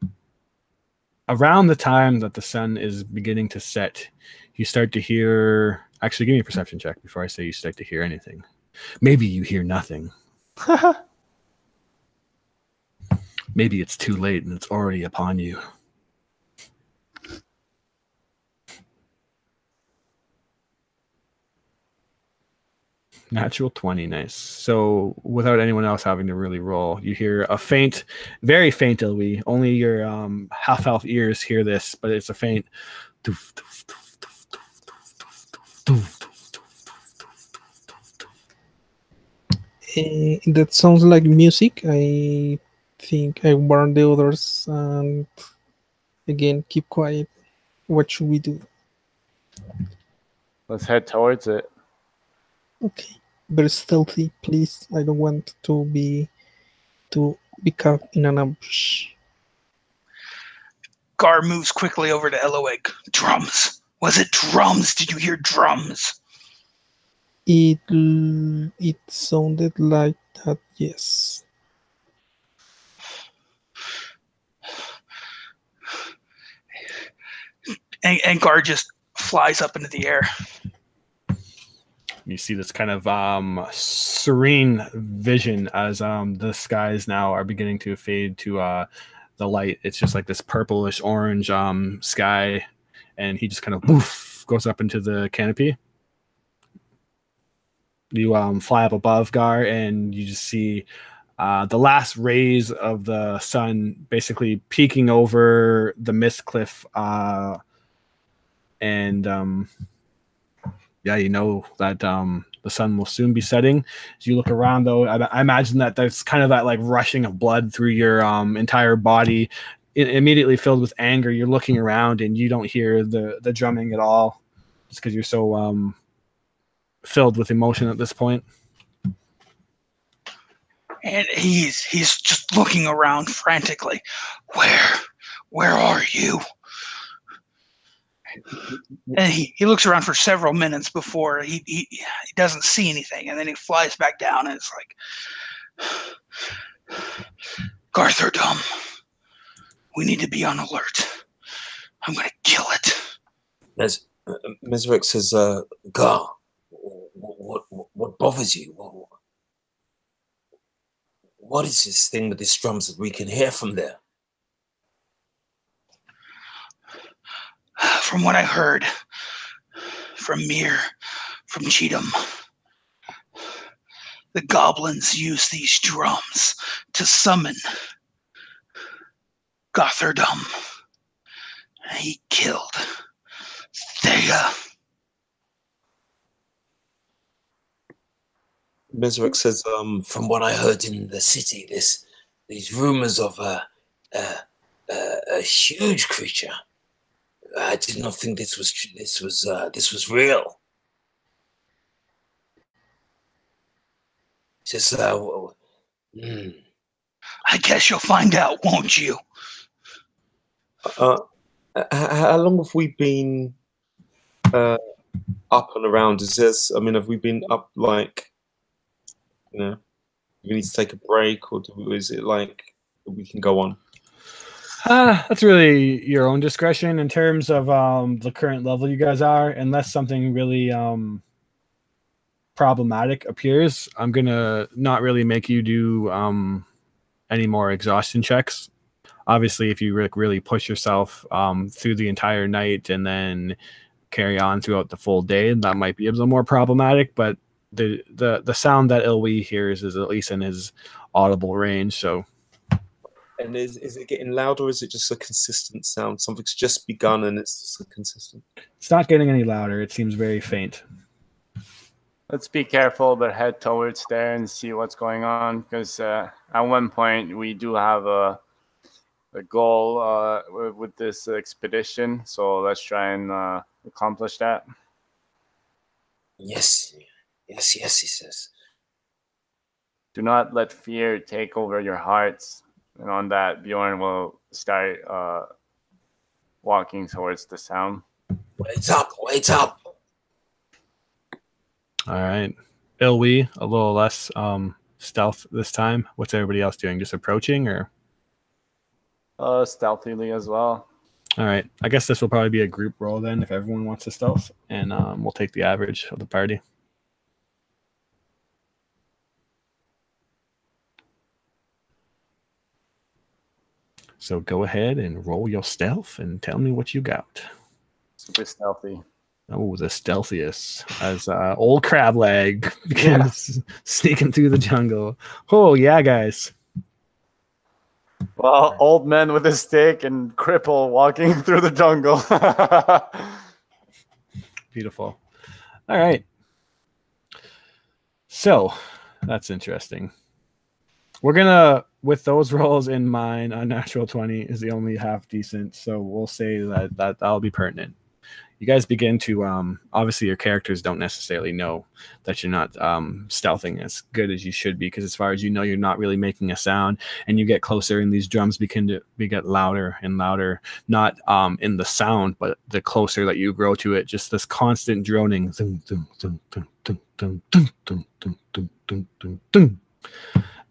around the time that the sun is beginning to set, you start to hear... Actually, give me a perception check before I say you start to hear anything. Maybe you hear nothing. Maybe it's too late and it's already upon you. Natural 20, nice. So without anyone else having to really roll, you hear a faint, very faint Ilwi. Only your half-elf ears hear this, but it's a faint. That sounds like music. I think I warn the others and again keep quiet. What should we do? Let's head towards it. Okay, very stealthy, please. I don't want to be caught in an ambush. Gar moves quickly over to Eloig. Drums. Was it drums? Did you hear drums? It sounded like that, yes. And Gar just flies up into the air. You see this kind of serene vision as the skies now are beginning to fade to the light. It's just like this purplish orange sky, and he just kind of poof goes up into the canopy. You fly up above Gar, and you just see the last rays of the sun basically peeking over the mist cliff, and yeah, you know that the sun will soon be setting. As you look around, though, I imagine that there's kind of that like rushing of blood through your entire body, immediately filled with anger. You're looking around and you don't hear the drumming at all, just because you're so filled with emotion at this point. And he's just looking around frantically. Where are you? And he looks around for several minutes before he doesn't see anything, and then he flies back down, and it's like, Gartherdom, we need to be on alert. I'm gonna kill it. Mesric says, Gar, what bothers you? What is this thing with these drums that we can hear from there? From what I heard from Mir, from Cheatham, the goblins use these drums to summon Gothardum. He killed Thea. Mesric says, from what I heard in the city, these rumors of a huge creature. I did not think this was real. Just I guess you'll find out, won't you? How long have we been up and around? Is this? I mean, have we been up like, do we need to take a break, or is it like we can go on? That's really your own discretion in terms of the current level you guys are. Unless something really problematic appears, I'm gonna not really make you do any more exhaustion checks. Obviously, if you really push yourself through the entire night and then carry on throughout the full day, that might be a little more problematic. But the sound that Ilwi hears is at least in his audible range. So. And is it getting louder, or is it just a consistent sound? Something's just begun and it's just a consistent. It's not getting any louder. It seems very faint. Let's be careful, but head towards there and see what's going on. Because at one point we do have a goal with this expedition. So let's try and accomplish that. Yes, he says. Do not let fear take over your hearts. And on that, Bjorn will start walking towards the sound. Wait up. All right. Ilwi, a little less stealth this time. What's everybody else doing? Just approaching or? Stealthily as well. All right. I guess this will probably be a group roll then if everyone wants to stealth. And we'll take the average of the party. So go ahead and roll your stealth and tell me what you got. Super stealthy. Oh, the stealthiest as old crab leg begins sneaking through the jungle. Oh, yeah, guys. Well, old man with a stick and cripple walking through the jungle. Beautiful. All right. So that's interesting. We're going to, with those rolls in mind, a natural 20 is the only half decent. So we'll say that'll be pertinent. You guys begin to, obviously your characters don't necessarily know that you're not stealthing as good as you should be, because as far as you know, you're not really making a sound, and you get closer and these drums begin to get louder and louder, not in the sound, but the closer that you grow to it, just this constant droning.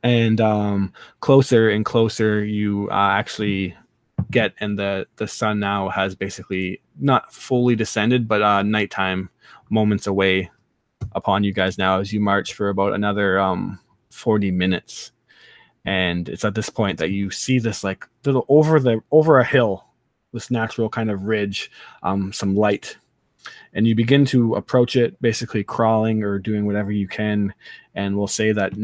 And closer and closer you actually get, and the sun now has basically not fully descended, but nighttime moments away upon you guys now as you march for about another 40 minutes. And it's at this point that you see this like little over a hill, this natural kind of ridge, some light, and you begin to approach it, basically crawling or doing whatever you can. And we'll say that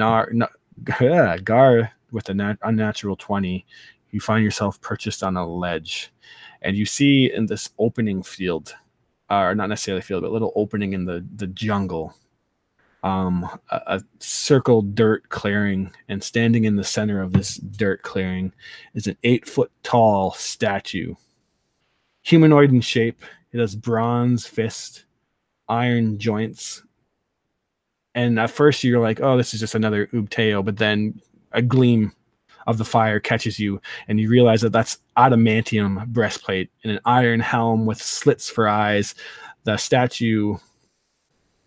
Gar, with an unnatural 20, you find yourself perched on a ledge, and you see in this opening field, or not necessarily field, but little opening in the jungle, a circled dirt clearing, and standing in the center of this dirt clearing is an 8-foot tall statue, humanoid in shape. It has bronze fist, iron joints, and at first you're like, oh, this is just another Ubteo, but then a gleam of the fire catches you, and you realize that that's adamantium breastplate and an iron helm with slits for eyes. The statue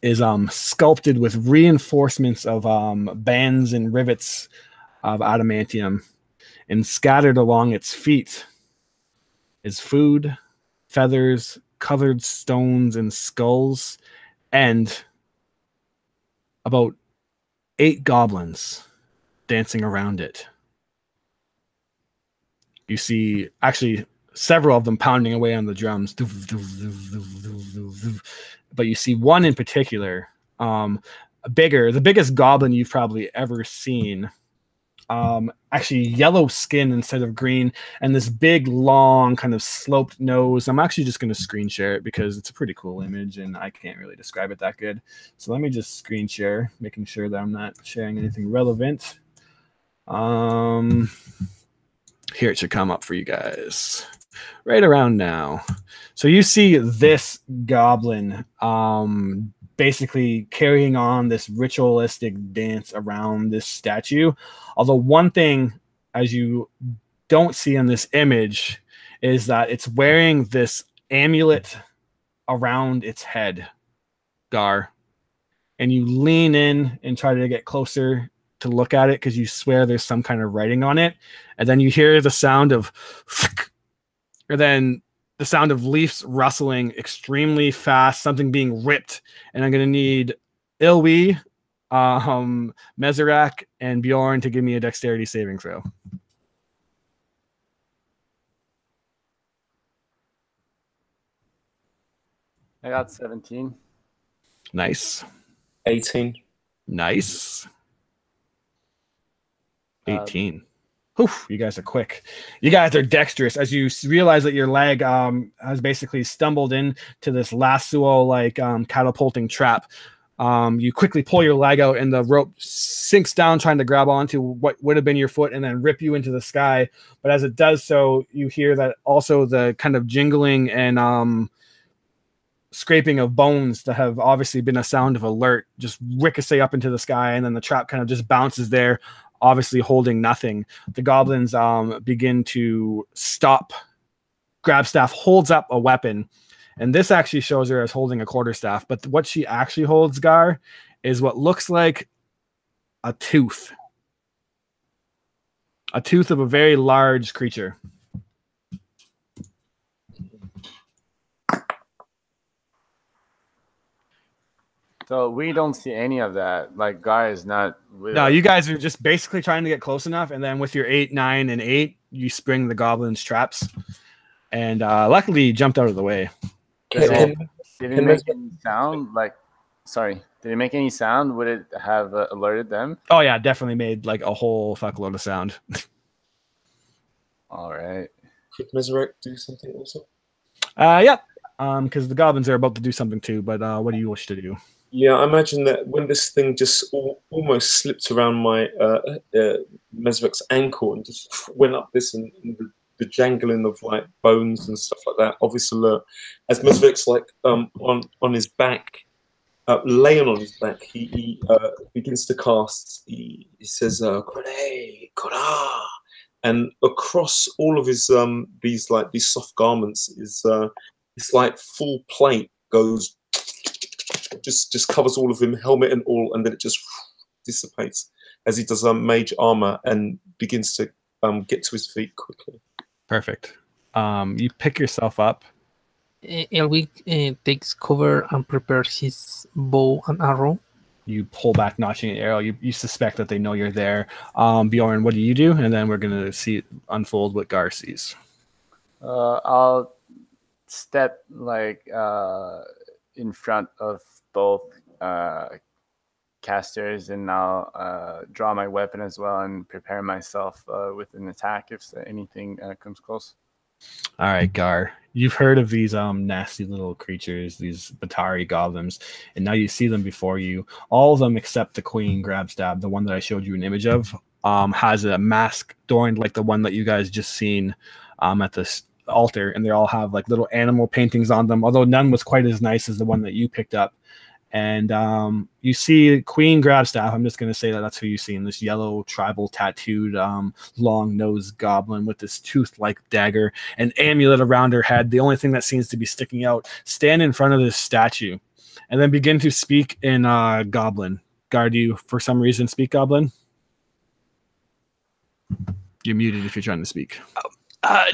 is sculpted with reinforcements of bands and rivets of adamantium, and scattered along its feet is food, feathers, colored stones, and skulls, and about 8 goblins dancing around it. You see actually several of them pounding away on the drums. But you see one in particular, the biggest goblin you've probably ever seen. Actually yellow skin instead of green, and this big, long, kind of sloped nose. I'm actually just going to screen share it because it's a pretty cool image, and I can't really describe it that good. So let me just screen share, making sure that I'm not sharing anything relevant. Here, it should come up for you guys right around now. So you see this goblin basically carrying on this ritualistic dance around this statue. Although one thing, as you don't see in this image, is that it's wearing this amulet around its head, Gar. And you lean in and try to get closer to look at it because you swear there's some kind of writing on it. And then you hear the sound of, or then the sound of leaves rustling extremely fast, something being ripped. And I'm going to need Ilwi, Mezerak, and Bjorn to give me a dexterity saving throw. I got 17. Nice. 18. Nice. 18. Oof, you guys are quick. You guys are dexterous as you realize that your leg has basically stumbled into this lasso like catapulting trap. You quickly pull your leg out and the rope sinks down trying to grab onto what would have been your foot and then rip you into the sky. But as it does so, you hear that also the kind of jingling and scraping of bones that have obviously been a sound of alert just ricochet up into the sky, and then the trap kind of just bounces there, obviously holding nothing. The goblins begin to stop. Grabstaff holds up a weapon, and this actually shows her as holding a quarterstaff, but what she actually holds, Gar, is what looks like a tooth. A tooth of a very large creature. So we don't see any of that. Like, Gar is not with No, us. you guys are just basically trying to get close enough, and then with your 8, 9, and 8, you spring the goblins' traps. And luckily, you jumped out of the way. Did it make any sound? Like, sorry, did it make any sound? Would it have alerted them? Oh, yeah, definitely made like a whole fuckload of sound. All right. Could Mesrek do something also? Yeah, because the goblins are about to do something too, but what do you wish to do? Yeah, I imagine that when this thing just almost slipped around my Mesrek's ankle and just went up this and the jangling of like bones and stuff like that. Obvious alert. As Mesrek's like on his back, laying on his back, he begins to cast. He says, "Kore, Kora," and across all of his these soft garments is this like full plate goes. Just covers all of him, helmet and all, and then it just dissipates as he does mage armor and begins to get to his feet quickly. Perfect. You pick yourself up. Elwick takes cover and prepares his bow and arrow. You pull back, notching an arrow. You suspect that they know you're there. Bjorn, what do you do? And then we're gonna see it unfold what Gar sees. I'll step like in front of both casters, and I'll draw my weapon as well and prepare myself with an attack if anything comes close. All right, Gar. You've heard of these nasty little creatures, these Batari goblins, and now you see them before you. All of them except the Queen Grabstab, the one that I showed you an image of, has a mask adorned like the one that you guys just seen at this altar, and they all have like little animal paintings on them, although none was quite as nice as the one that you picked up. And you see Queen Grabstaff. I'm just going to say that that's who you see in this yellow tribal tattooed long-nosed goblin with this tooth-like dagger, an amulet around her head. The only thing that seems to be sticking out. Stand in front of this statue and then begin to speak in Goblin. Guard, you for some reason speak Goblin? You're muted if you're trying to speak.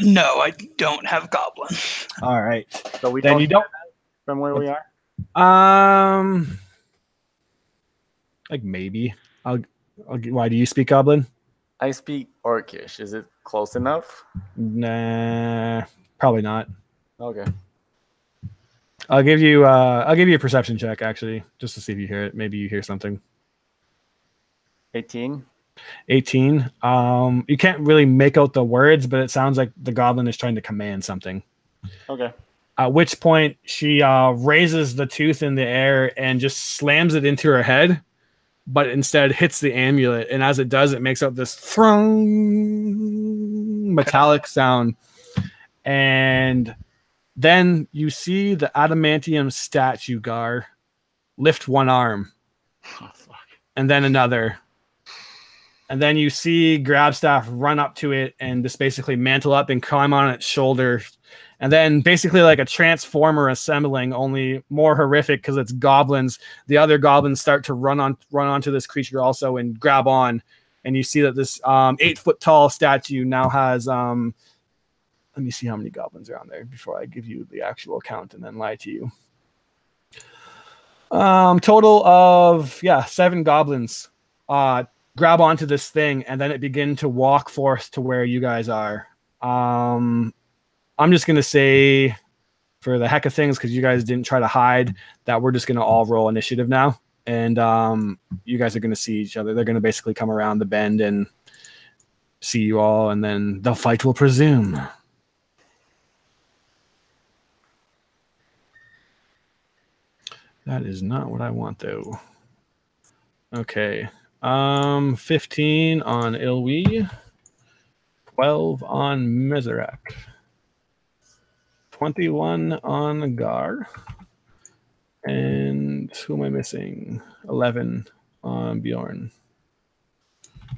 No, I don't have Goblin. All right. So we Then you don't from where we are. Like maybe. Why do you speak Goblin? I speak Orcish. Is it close enough? Nah, probably not. Okay. I'll give you a perception check actually, just to see if you hear it. Maybe you hear something. 18. 18. You can't really make out the words, but it sounds like the goblin is trying to command something. Okay. At which point she raises the tooth in the air and just slams it into her head, but instead hits the amulet. And as it does, it makes out this throng metallic sound. And then you see the adamantium statue, Gar, lift one arm. Oh, fuck. And then another. And then you see Grabstaff run up to it and just basically mantle up and climb on its shoulder. And then basically like a transformer assembling, only more horrific because it's goblins. The other goblins start to run onto this creature also and grab on. And you see that this 8-foot tall statue now has let me see how many goblins are on there before I give you the actual count and then lie to you. Total of 7 goblins grab onto this thing, and then it begin to walk forth to where you guys are. I'm just gonna say, for the heck of things, because you guys didn't try to hide, that we're just gonna all roll initiative now, and you guys are gonna see each other. They're gonna basically come around the bend and see you all, and then the fight will presume. That is not what I want, though. Okay. 15 on Ilwi, 12 on Miserak, 21 on Gar, and who am I missing? 11 on Bjorn.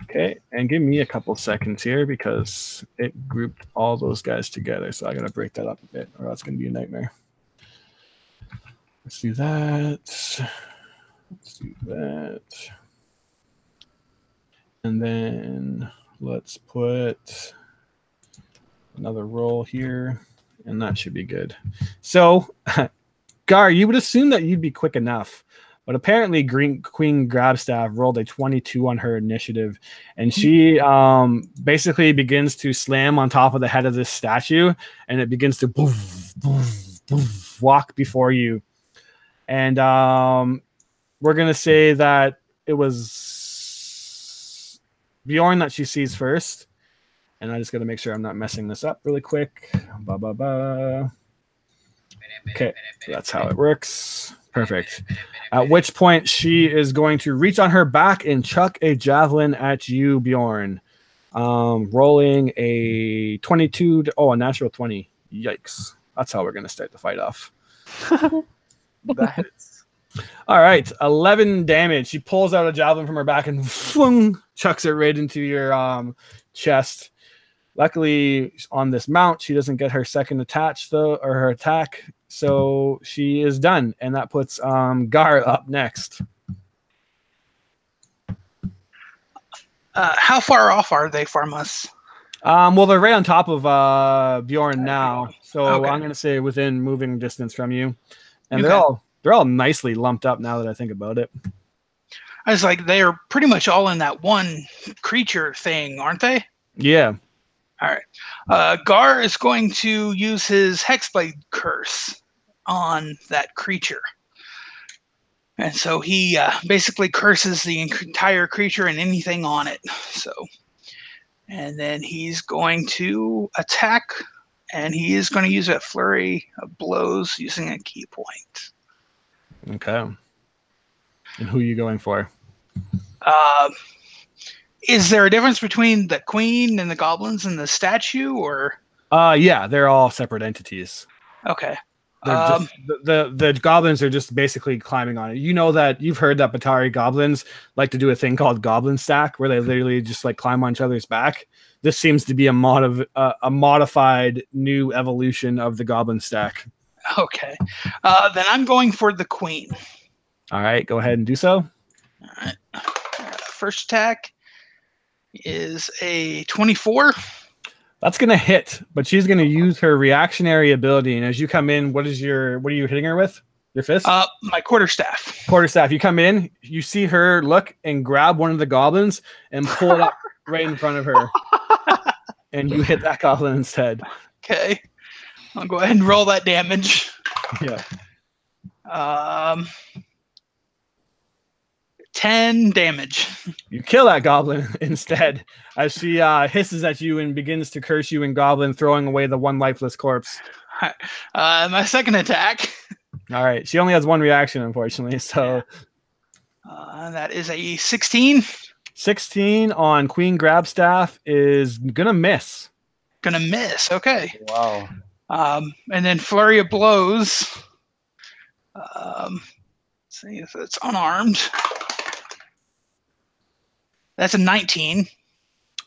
Okay, and give me a couple seconds here because it grouped all those guys together, so I gotta break that up a bit, or that's gonna be a nightmare. Let's do that. Let's do that. And then let's put another roll here, and that should be good. So, Gar, you would assume that you'd be quick enough, but apparently Queen Grabstaff rolled a 22 on her initiative, and she basically begins to slam on top of the head of this statue, and it begins to boof, boof, boof, walk before you. And we're going to say that it was Bjorn that she sees first. And I just got to make sure I'm not messing this up really quick. Okay, that's how it works. Perfect. At which point she is going to reach on her back and chuck a javelin at you, Bjorn. Rolling a 22. A natural 20. Yikes. That's how we're going to start the fight off. That hits. All right, 11 damage. She pulls out a javelin from her back and flung, chucks it right into your chest. Luckily, on this mount, she doesn't get her second attach though, or her attack, so she is done, and that puts Gar up next. How far off are they from us? Well, they're right on top of Bjorn now, so Okay. I'm going to say within moving distance from you, and Okay. they're all nicely lumped up now that I think about it. I was like, they are pretty much all in that one creature thing, aren't they? Yeah. All right. Gar is going to use his Hexblade curse on that creature. And so he basically curses the entire creature and anything on it. So, and then he's going to attack, and he is going to use a flurry of blows using a key point. Okay. And who are you going for? Is there a difference between the queen and the goblins and the statue, or? Yeah, they're all separate entities. Okay. They're just, the goblins are just basically climbing on it. You know that you've heard that Batari goblins like to do a thing called goblin stack, where they literally just like climb on each other's back. This seems to be a modified new evolution of the goblin stack. Okay. Then I'm going for the queen. All right, go ahead and do so. All right. First attack is a 24. That's gonna hit, but she's gonna use her reactionary ability. And as you come in, what are you hitting her with? Your fist? My quarterstaff. Quarterstaff. You come in, you see her look and grab one of the goblins and pull it up right in front of her, and you hit that goblin instead. Okay. I'll go ahead and roll that damage. Yeah. 10 damage. You kill that goblin instead as she hisses at you and begins to curse you in goblin, throwing away the one lifeless corpse. My second attack. All right. She only has one reaction, unfortunately. So that is a 16. 16 on Queen Grabstaff is going to miss. Gonna miss. Okay. Wow. And then flurry of blows. Let's see if it's unarmed. That's a 19.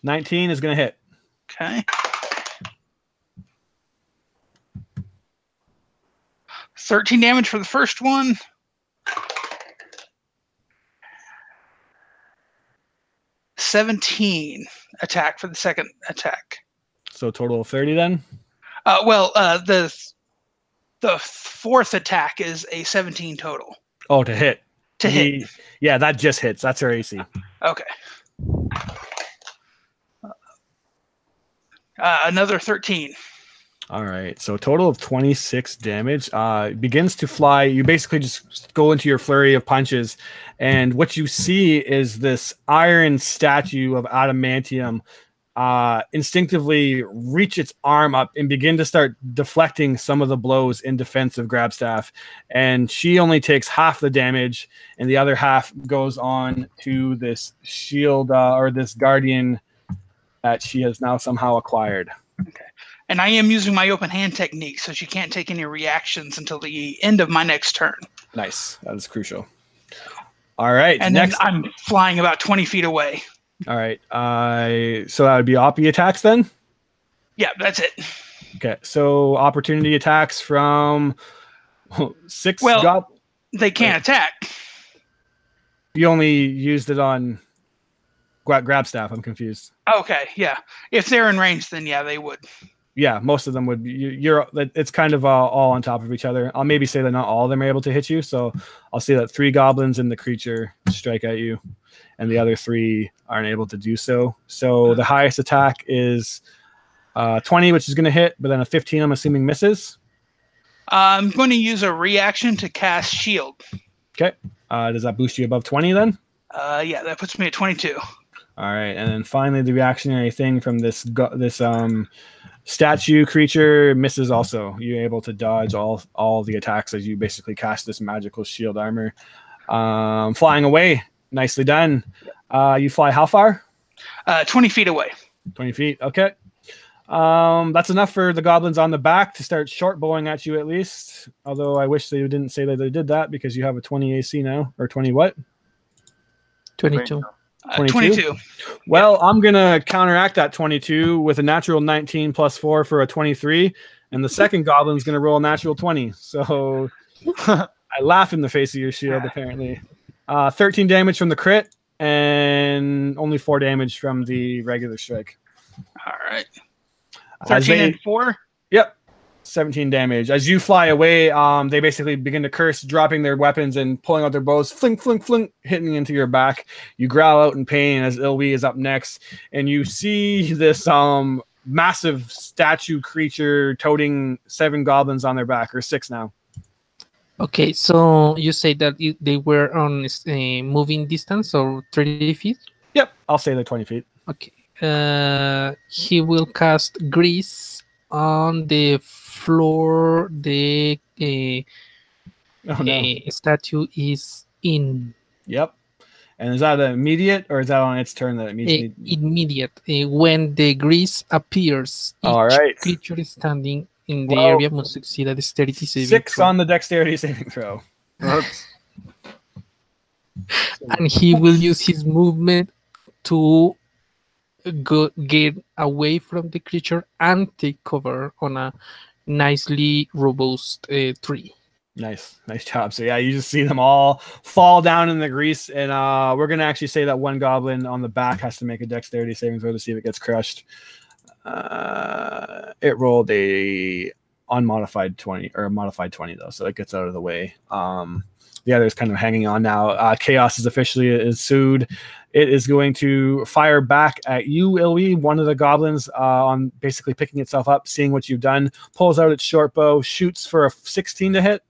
19 is going to hit. Okay. 13 damage for the first one. 17 attack for the second attack. So total of 30 then? The fourth attack is a 17 total. Oh, to hit. Hit. Yeah, that just hits. That's her AC. Okay. Another 13. All right. So total of 26 damage. Begins to fly. You basically just go into your flurry of punches. And what you see is this iron statue of adamantium instinctively reach its arm up and begin to start deflecting some of the blows in defense of Grabstaff. And she only takes half the damage, and the other half goes on to this shield or this guardian that she has now somehow acquired. Okay. And I am using my open hand technique, so she can't take any reactions until the end of my next turn. Nice. That is crucial. All right. And next, then I'm flying about 20 feet away. all right. So that would be Oppie attacks then? Yeah, that's it. Okay. So opportunity attacks from 6 Well, they can't attack. You only used it on Grabstaff. I'm confused. Okay, yeah. If they're in range, then yeah, they would. Yeah, most of them would. It's kind of all on top of each other. I'll maybe say that not all of them are able to hit you. So I'll say that 3 goblins and the creature strike at you, and the other 3 aren't able to do so. So the highest attack is 20, which is going to hit, but then a 15, I'm assuming, misses. I'm going to use a reaction to cast Shield. Okay. Does that boost you above 20 then? Yeah, that puts me at 22. All right, and then finally the reactionary thing from this statue creature misses also. You're able to dodge all the attacks as you basically cast this magical shield armor. Flying away, nicely done. You fly how far? 20 feet away. 20 feet, okay. That's enough for the goblins on the back to start short bowing at you at least. Although I wish they didn't say that they did that, because you have a 20 AC now. Or 20 what? 22. 22. Well, I'm going to counteract that 22 with a natural 19 plus 4 for a 23. And the second goblin's going to roll a natural 20. So I laugh in the face of your shield, apparently. 13 damage from the crit and only 4 damage from the regular strike. All right. 13 and 4? Yep. 17 damage. As you fly away, they basically begin to curse, dropping their weapons and pulling out their bows, fling, fling, fling, hitting into your back. You growl out in pain as Ilwi is up next, and you see this massive statue creature toting 7 goblins on their back, or 6 now. Okay, so you say that they were on moving distance, or 30 feet? Yep, I'll say they're 20 feet. Okay. He will cast grease on the floor the statue is in. Yep. And is that immediate, or is that on its turn that it meets? Immediate. When the grease appears, each creature standing in the area must succeed a dexterity saving 6 throw. on the dexterity saving throw. And he will use his movement to get away from the creature and take cover on a nicely robust tree. Nice job. So yeah, you just see them all fall down in the grease, and we're gonna actually say that one goblin on the back has to make a dexterity saving throw to see if it gets crushed. It rolled a unmodified 20 or a modified 20 though, so it gets out of the way. The other is kind of hanging on now. Chaos is officially ensued. It is going to fire back at you, Ilwi. One of the goblins, on basically picking itself up, seeing what you've done, pulls out its short bow, shoots for a 16 to hit.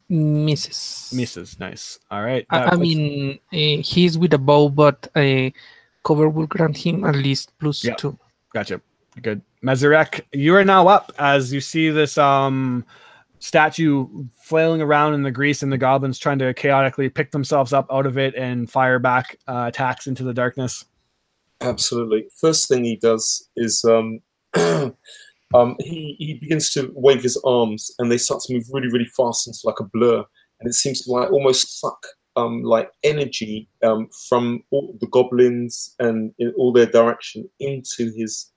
Misses. Nice. All right. He's with a bow, but cover will grant him at least +2. Gotcha. Good. Mezarek, you are now up as you see this statue flailing around in the grease, and the goblins trying to chaotically pick themselves up out of it and fire back attacks into the darkness. Absolutely. First thing he does is he begins to wave his arms, and they start to move really, really fast into like a blur, and it seems to like almost suck like energy from all the goblins and in all their direction into his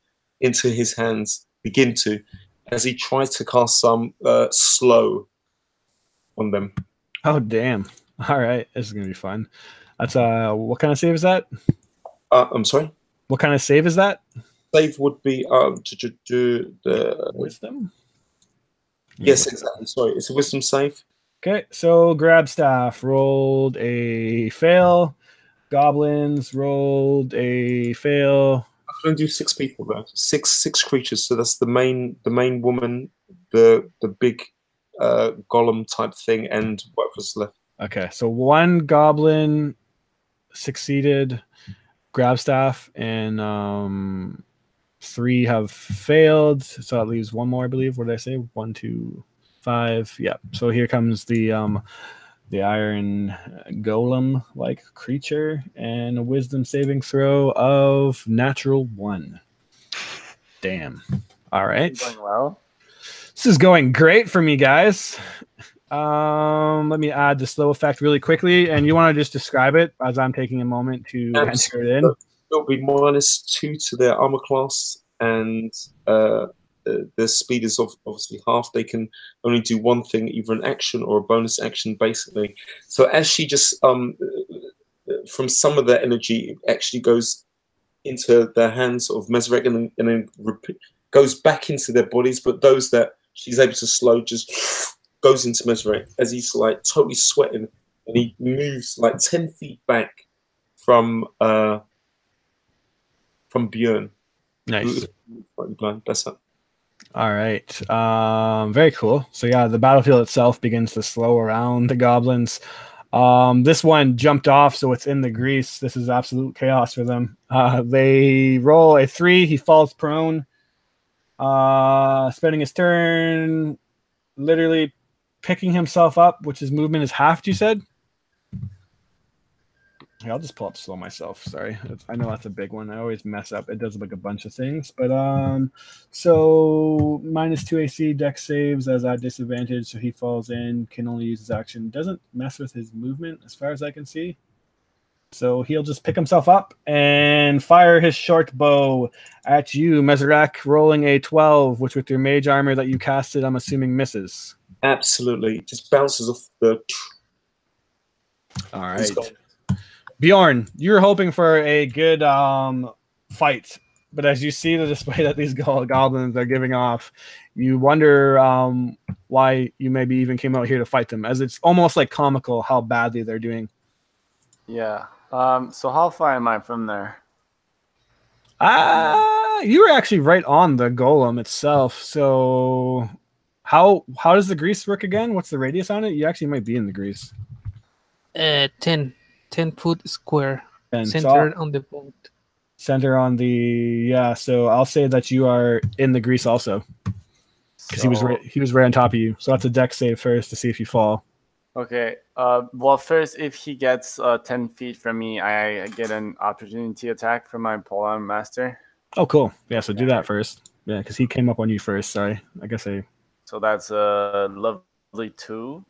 hands. Begin to, as he tries to cast some slow on them. Oh damn! All right, this is gonna be fun. That's what kind of save is that? I'm sorry. What kind of save is that? Save would be the wisdom. Yes, exactly. Sorry, it's a wisdom save. Okay, so Grabstaff rolled a fail. Goblins rolled a fail. I'm going to do 6 people though. Six creatures. So that's the main woman, the big golem type thing, and what was left. Okay, so 1 goblin succeeded. grab staff, and 3 have failed. So that leaves 1 more, I believe. What did I say? 1, 2, 5. Yeah. So here comes the iron golem-like creature, and a wisdom saving throw of natural 1. Damn. All right. Going well. This is going great for me, guys. Let me add the slow effect really quickly, and you want to just describe it as I'm taking a moment to enter it in. It'll be -2 to their armor class, and their speed is obviously half. They can only do one thing, either an action or a bonus action, basically. So as she just from some of their energy, it actually goes into their hands of Mesrek, and then goes back into their bodies. But those that she's able to slow just goes into Mesrek as he's like totally sweating, and he moves like 10 feet back from Bjorn. Nice. That's up. All right. Very cool. So yeah, the battlefield itself begins to slow around the goblins. This one jumped off, so it's in the grease. This is absolute chaos for them. They roll a 3. He falls prone. Spending his turn, literally picking himself up, which his movement is halved, you said? Here, I'll just pull up slow myself. Sorry. I know that's a big one. I always mess up. It does like a bunch of things. But so -2 AC dex saves as at disadvantage, so he falls in, can only use his action. Doesn't mess with his movement as far as I can see. So he'll just pick himself up and fire his short bow at you, Mesrek, rolling a 12, which with your mage armor that you casted, I'm assuming misses. Absolutely. Just bounces off the... All right. Bjorn, you're hoping for a good fight, but as you see the display that these goblins are giving off, you wonder why you maybe even came out here to fight them, as it's almost like comical how badly they're doing. Yeah. So how far am I from there? You were actually right on the golem itself. So how does the grease work again? What's the radius on it? You actually might be in the grease. 10-foot square, 10. centered on the boat. Center on the So I'll say that you are in the grease also, because he was right on top of you. So that's a dex save first to see if you fall. Okay. Well, first, if he gets 10 feet from me, I get an opportunity attack from my polearm master. Oh, cool. Yeah, so do that first. Yeah, because he came up on you first. Sorry, I guess I. So that's a lovely 2.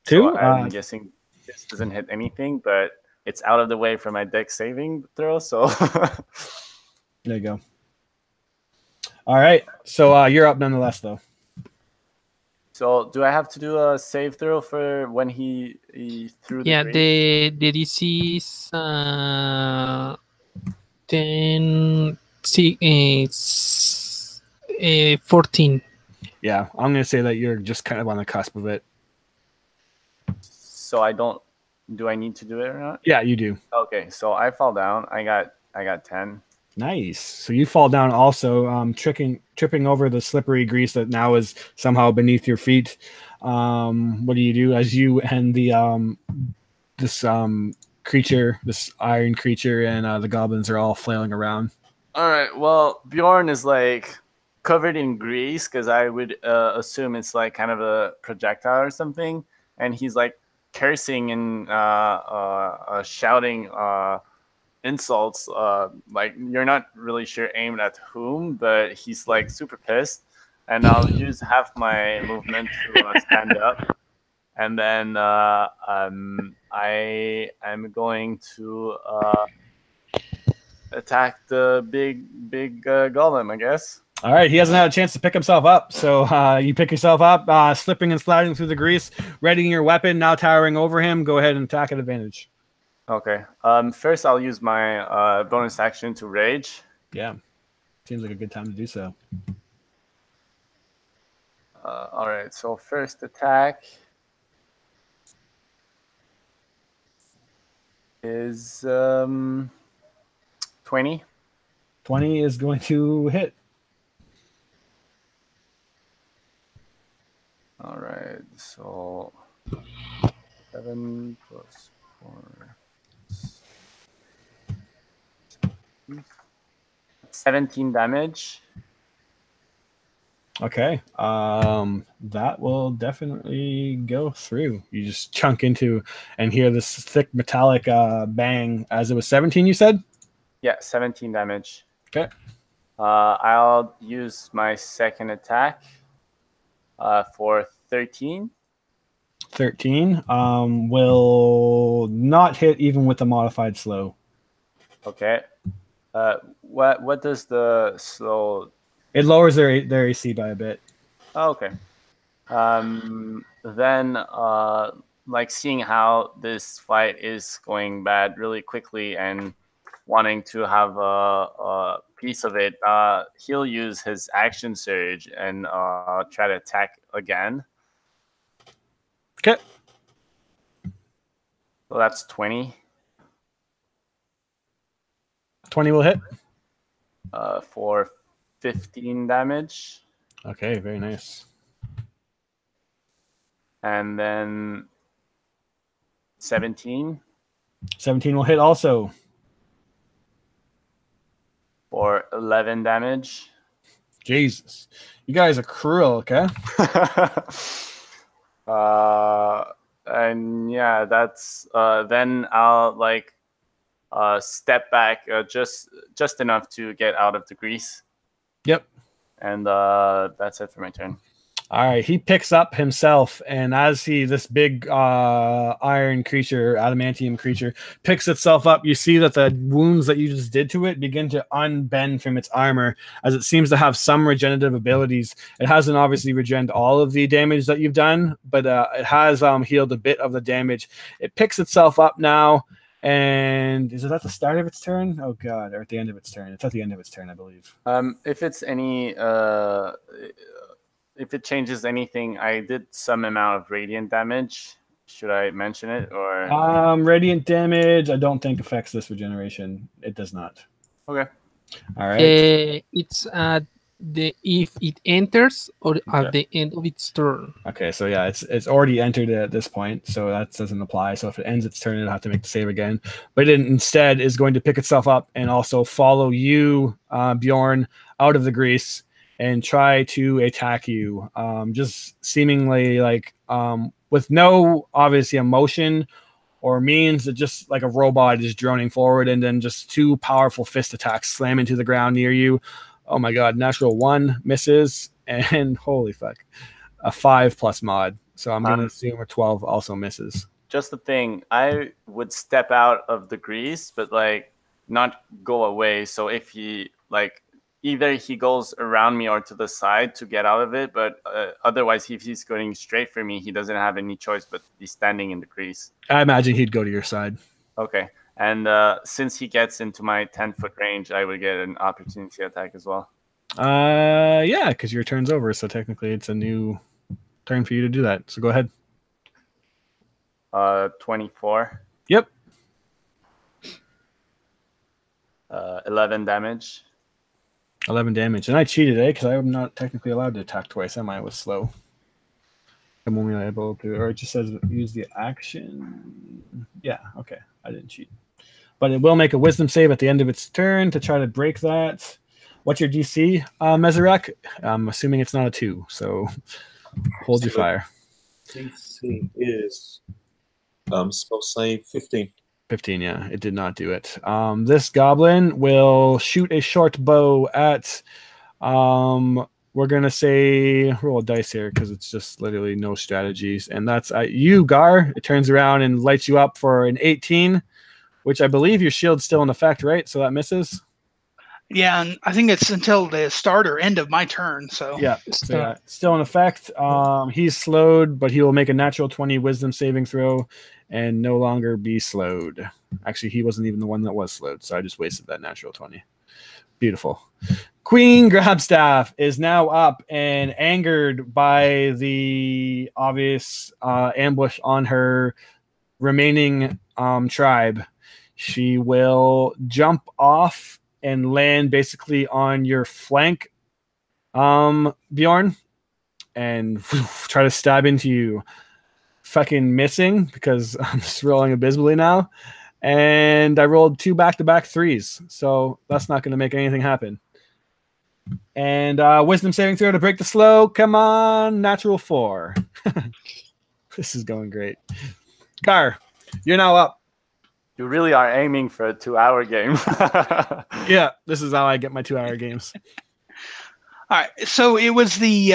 2. So I'm guessing this doesn't hit anything, but it's out of the way for my dex saving throw. So there you go. All right. So you're up nonetheless, though. So do I have to do a save throw for when he threw the Yeah, grease? the DC is 10, 14. Yeah, I'm gonna say that you're just kind of on the cusp of it. So do I need to do it or not? Yeah, you do. Okay, so I fall down. I got 10. Nice. So you fall down also, tripping over the slippery grease that now is somehow beneath your feet. What do you do as you and the this creature, this iron creature, and the goblins are all flailing around? All right. Well, Bjorn is like covered in grease because I would assume it's like kind of a projectile or something, and he's like cursing and shouting insults. Like you're not really sure aimed at whom, but he's like super pissed. And I'll use half my movement to stand up, and then I am going to attack the big golem, I guess. All right, he hasn't had a chance to pick himself up, so you pick yourself up, slipping and sliding through the grease, readying your weapon, now towering over him. Go ahead and attack at advantage. Okay. First, I'll use my bonus action to rage. Yeah, seems like a good time to do so. All right, so first attack is 20. 20 is going to hit. All right, so 7 plus 4. 17 damage. Okay. That will definitely go through. You just chunk into and hear this thick metallic bang as it was 17, you said? Yeah, 17 damage. Okay. I'll use my second attack for 13. 13 will not hit even with the modified slow. Okay. What does the slow? It lowers their AC by a bit. Oh, okay. Then, like seeing how this fight is going bad really quickly and wanting to have a piece of it, he'll use his action surge and try to attack again. Okay. So that's 20. 20 will hit. For 15 damage. Okay, very nice. And then 17. 17 will hit also. For 11 damage. Jesus. You guys are cruel, okay? And yeah, that's then I'll like step back just enough to get out of the grease. Yep. And that's it for my turn. All right, he picks up himself, and as this big iron creature, adamantium creature, picks itself up, you see that the wounds that you just did to it begin to unbend from its armor, as it seems to have some regenerative abilities. It hasn't obviously regened all of the damage that you've done, but it has healed a bit of the damage. It picks itself up now, and is it at the start of its turn? Oh god, or at the end of its turn? It's at the end of its turn, I believe. If it's any if it changes anything, I did some amount of radiant damage. Should I mention it or? Radiant damage, I don't think affects this regeneration. It does not. Okay. All right. It's at if it enters or at the end of its turn. Okay, so yeah, it's already entered at this point, so that doesn't apply. So if it ends its turn, it'll have to make the save again. But it instead is going to pick itself up and also follow you, Bjorn, out of the grease and try to attack you. Just seemingly like with no obviously emotion or means, that just like a robot is droning forward, and then just two powerful fist attacks slam into the ground near you. Oh my god, natural 1 misses, and holy fuck, a 5+ mod. So I'm gonna assume a 12 also misses. Just the thing, I would step out of the grease, but like not go away. So if he like either he goes around me or to the side to get out of it, but otherwise if he's going straight for me, he doesn't have any choice but to be standing in the grease. I imagine he'd go to your side. Okay. And since he gets into my 10-foot range, I would get an opportunity attack as well. Yeah, because your turn's over, so technically it's a new turn for you to do that. So go ahead. 24. Yep. 11 damage. 11 damage. And I cheated, because I'm not technically allowed to attack twice, am I, with slow? I'm only able to, or it just says use the action. Yeah, okay. I didn't cheat. But it will make a wisdom save at the end of its turn to try to break that. What's your DC, Mezarek? I'm assuming it's not a 2, so hold your fire. DC is spell save 15. 15, yeah, it did not do it. This goblin will shoot a short bow at, we're going to say, roll a dice here because it's just literally no strategies. And that's at you, Gar. It turns around and lights you up for an 18, which I believe your shield's still in effect, right? So that misses? Yeah, and I think it's until the start or end of my turn. So yeah, still in effect. He's slowed, but he will make a natural 20 wisdom saving throw and no longer be slowed. Actually, he wasn't even the one that was slowed, so I just wasted that natural 20. Beautiful. Queen Grabstaff is now up and angered by the obvious ambush on her remaining tribe. She will jump off and land basically on your flank, Bjorn, and try to stab into you. Fucking missing because I'm just rolling abysmally now. And I rolled 2 back-to-back 3s, so that's not going to make anything happen. And wisdom saving throw to break the slow. Come on, natural 4. This is going great. Car, you're now up. You really are aiming for a 2-hour game. Yeah, this is how I get my 2-hour games. All right, so it was the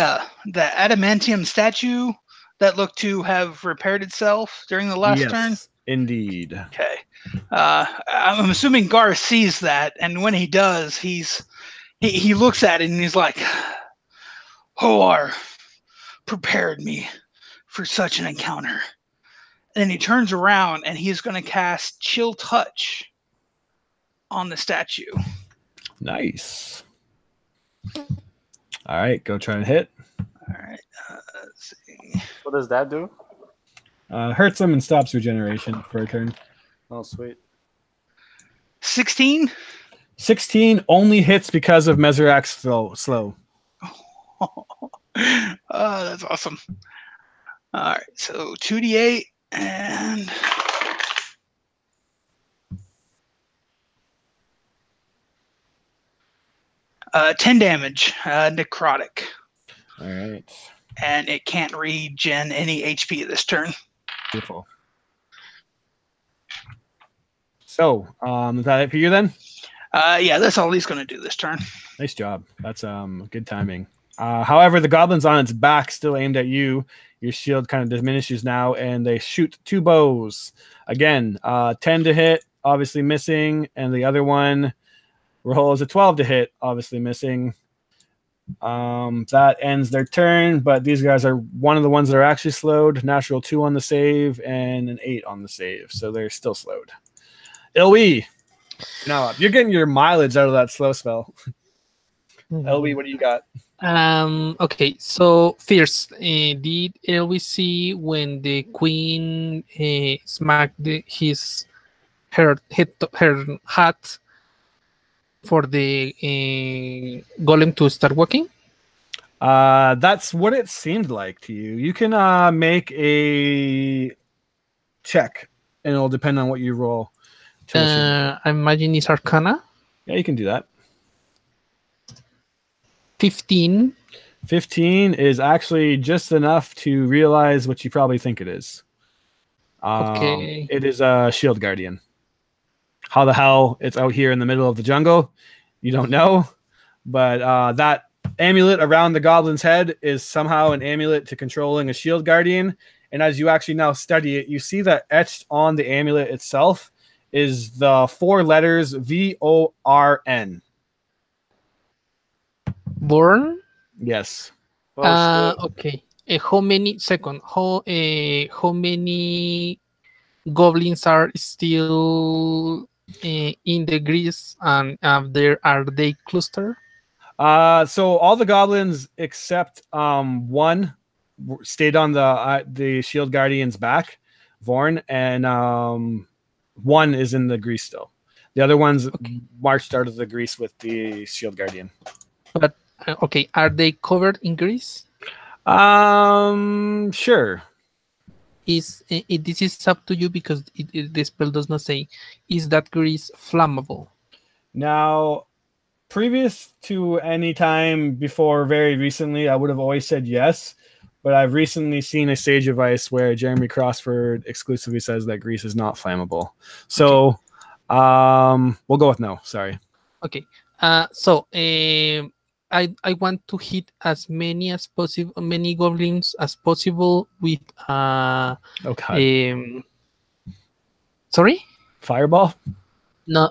adamantium statue that looked to have repaired itself during the last turn? Indeed. Okay. I'm assuming Gar sees that, and when he does, he looks at it and he's like, Hoar prepared me for such an encounter. And then he turns around and he's going to cast Chill Touch on the statue. Nice. All right, go try and hit. All right. Let's see. What does that do? Hurts them and stops regeneration for a turn. Oh, sweet. 16? 16 only hits because of Mesorak's slow. Oh, that's awesome. All right, so 2d8 and... 10 damage, necrotic. All right. And it can't regen any HP this turn. Beautiful. So, is that it for you then? Yeah, that's all he's going to do this turn. Nice job. That's good timing. However, the goblin's on its back, still aimed at you. Your shield kind of diminishes now, and they shoot 2 bows. Again, 10 to hit, obviously missing, and the other one rolls a 12 to hit, obviously missing. That ends their turn, but these guys are one of the ones that are actually slowed. Natural 2 on the save and an 8 on the save, so they're still slowed. Ilwi, now you're getting your mileage out of that slow spell. Ilwi, what do you got? Okay, so first, did Elwi see when the queen smacked her hat for the golem to start walking? That's what it seemed like to you. You can make a check, and it'll depend on what you roll. I imagine it's Arcana. Yeah, you can do that. 15. 15 is actually just enough to realize what you probably think it is. Okay. It is a shield guardian. How the hell it's out here in the middle of the jungle, you don't know. But that amulet around the goblin's head is somehow an amulet to controlling a shield guardian. And as you actually now study it, you see that etched on the amulet itself is the 4 letters VORN. Vorn? Yes. Okay. How many goblins are still in the grease, and are they clustered? So all the goblins except one stayed on the shield guardian's back, Vorn, and one is in the grease still. The other ones marched out of the grease with the shield guardian. But okay, are they covered in grease? Sure. This is up to you, because the spell does not say. Is that grease flammable? Now, previous to any time before very recently, I would have always said yes, but I've recently seen a Sage of Ice where Jeremy Crossford exclusively says that grease is not flammable. So, we'll go with no. Sorry. Okay. So I want to hit as many as possible, many goblins as possible with sorry? Fireball? No,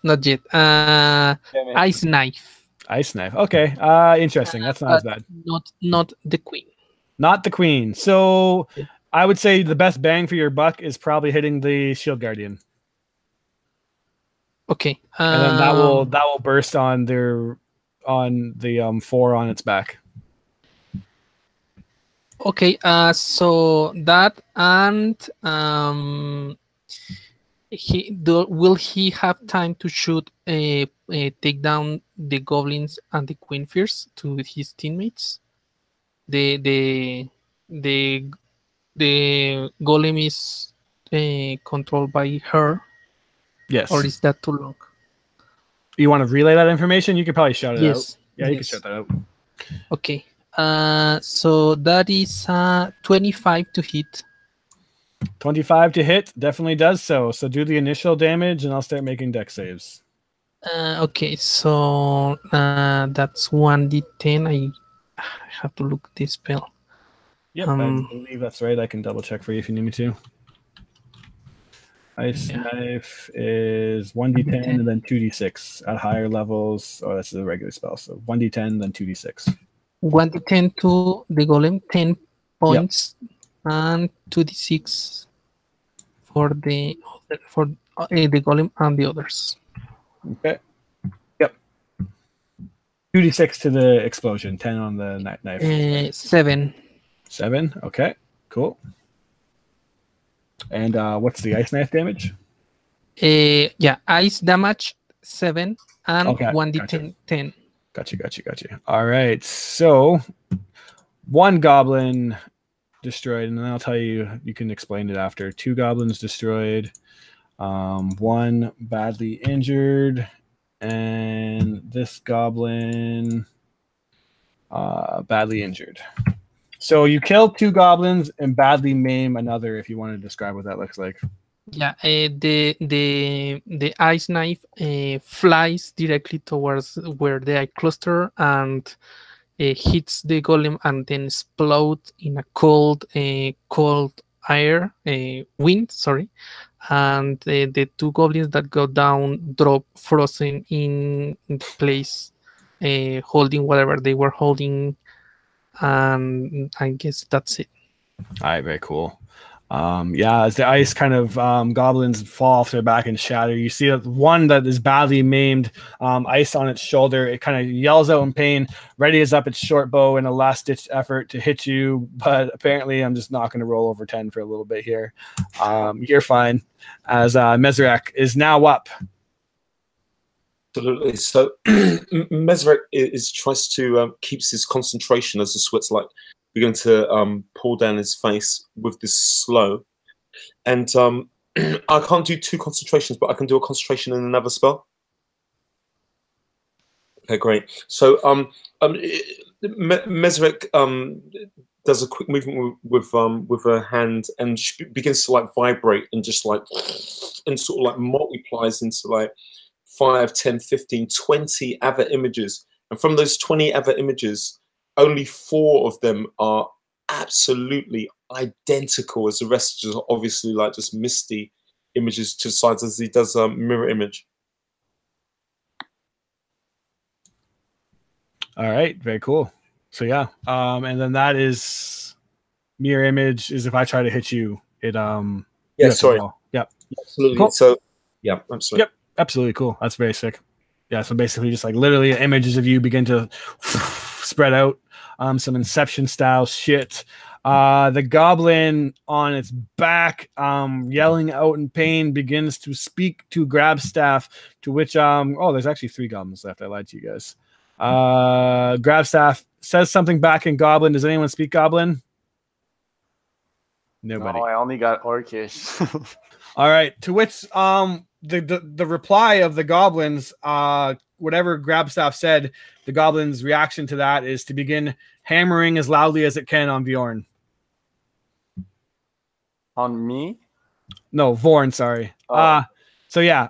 not yet. Ice knife. Ice knife. Okay. Interesting. That's not as bad. Not the queen. Not the queen. So I would say the best bang for your buck is probably hitting the shield guardian. Okay. And then that will burst on the 4 on its back. Okay. So that, and will he have time to shoot take down the goblins and the queen first to his teammates? The golem is controlled by her, Yes. or is that too long? You want to relay that information? You could probably shout it out. Yes. Yeah, you can yes. shout that out. Okay. So that is 25 to hit. 25 to hit definitely does so. So do the initial damage, and I'll start making deck saves. Okay, so that's 1d10. I have to look this spell. Yep, I believe that's right. I can double check for you if you need me to. Ice Knife is 1d10 and then 2d6 at higher levels. Oh, that's a regular spell. So 1d10, then 2d6. 1d10 to the golem, 10 points, and 2d6 for the golem and the others. Okay. Yep. 2d6 to the explosion, 10 on the knife. 7. 7. Okay. Cool. And what's the ice knife damage? Yeah, ice damage 7 and Okay, 1d10 gotcha. 10. Gotcha. All right. So one goblin destroyed, and then I'll tell you, you can explain it after. 2 goblins destroyed, 1 badly injured, and this goblin badly injured. So you kill 2 goblins and badly maim another, if you want to describe what that looks like. Yeah, the ice knife flies directly towards where the eye cluster and hits the golem and then explodes in a cold wind. Sorry, and the 2 goblins that go down drop frozen in place, holding whatever they were holding, and I guess that's it. All right, very cool. As the ice kind of goblins fall off their back and shatter, you see that one that is badly maimed, ice on its shoulder. It kind of yells out in pain, readies up its short bow in a last-ditch effort to hit you, but apparently I'm just not going to roll over 10 for a little bit here. You're fine, as Mesrek is now up. Absolutely. So Mesrek tries to keeps his concentration as the sweat's like begin to pour down his face with this slow. And I can't do 2 concentrations, but I can do a concentration in another spell. Okay, great. So Mesrek does a quick movement with her hand and she begins to like vibrate and just like and sort of like multiplies into like 5, 10, 15, 20 other images. And from those 20 other images, only 4 of them are absolutely identical as the rest, just obviously like just misty images to the sides as he does a mirror image. All right, very cool. So yeah, and then that is mirror image is if I try to hit you, it yeah, sorry. Yep. Absolutely. Cool. So yeah, absolutely. Yep, absolutely cool. That's very sick. Yeah, so basically just like literally images of you begin to spread out. Some Inception style shit. The goblin on its back, yelling out in pain, begins to speak to Grabstaff, to which there's actually 3 goblins left. I lied to you guys. Grabstaff says something back in Goblin. Does anyone speak Goblin? Nobody. No, I only got Orcish. All right. To which the reply of the goblins, whatever Grabstaff said, the goblin's reaction to that is to begin hammering as loudly as it can on Bjorn. On me? No, Vorn, sorry. Oh. So yeah,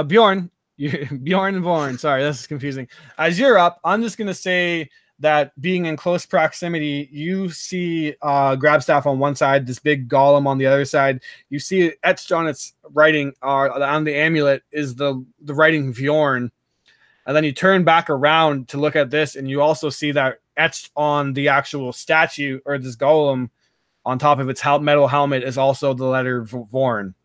Bjorn, Bjorn and Vorn, sorry, this is confusing. As you're up, I'm just going to say that being in close proximity, you see Grabstaff on one side, this big golem on the other side. You see it etched on its writing, on the amulet, is the writing Bjorn. And then you turn back around to look at this, and you also see that etched on the actual statue, or this golem, on top of its metal helmet, is also the letter Vorn.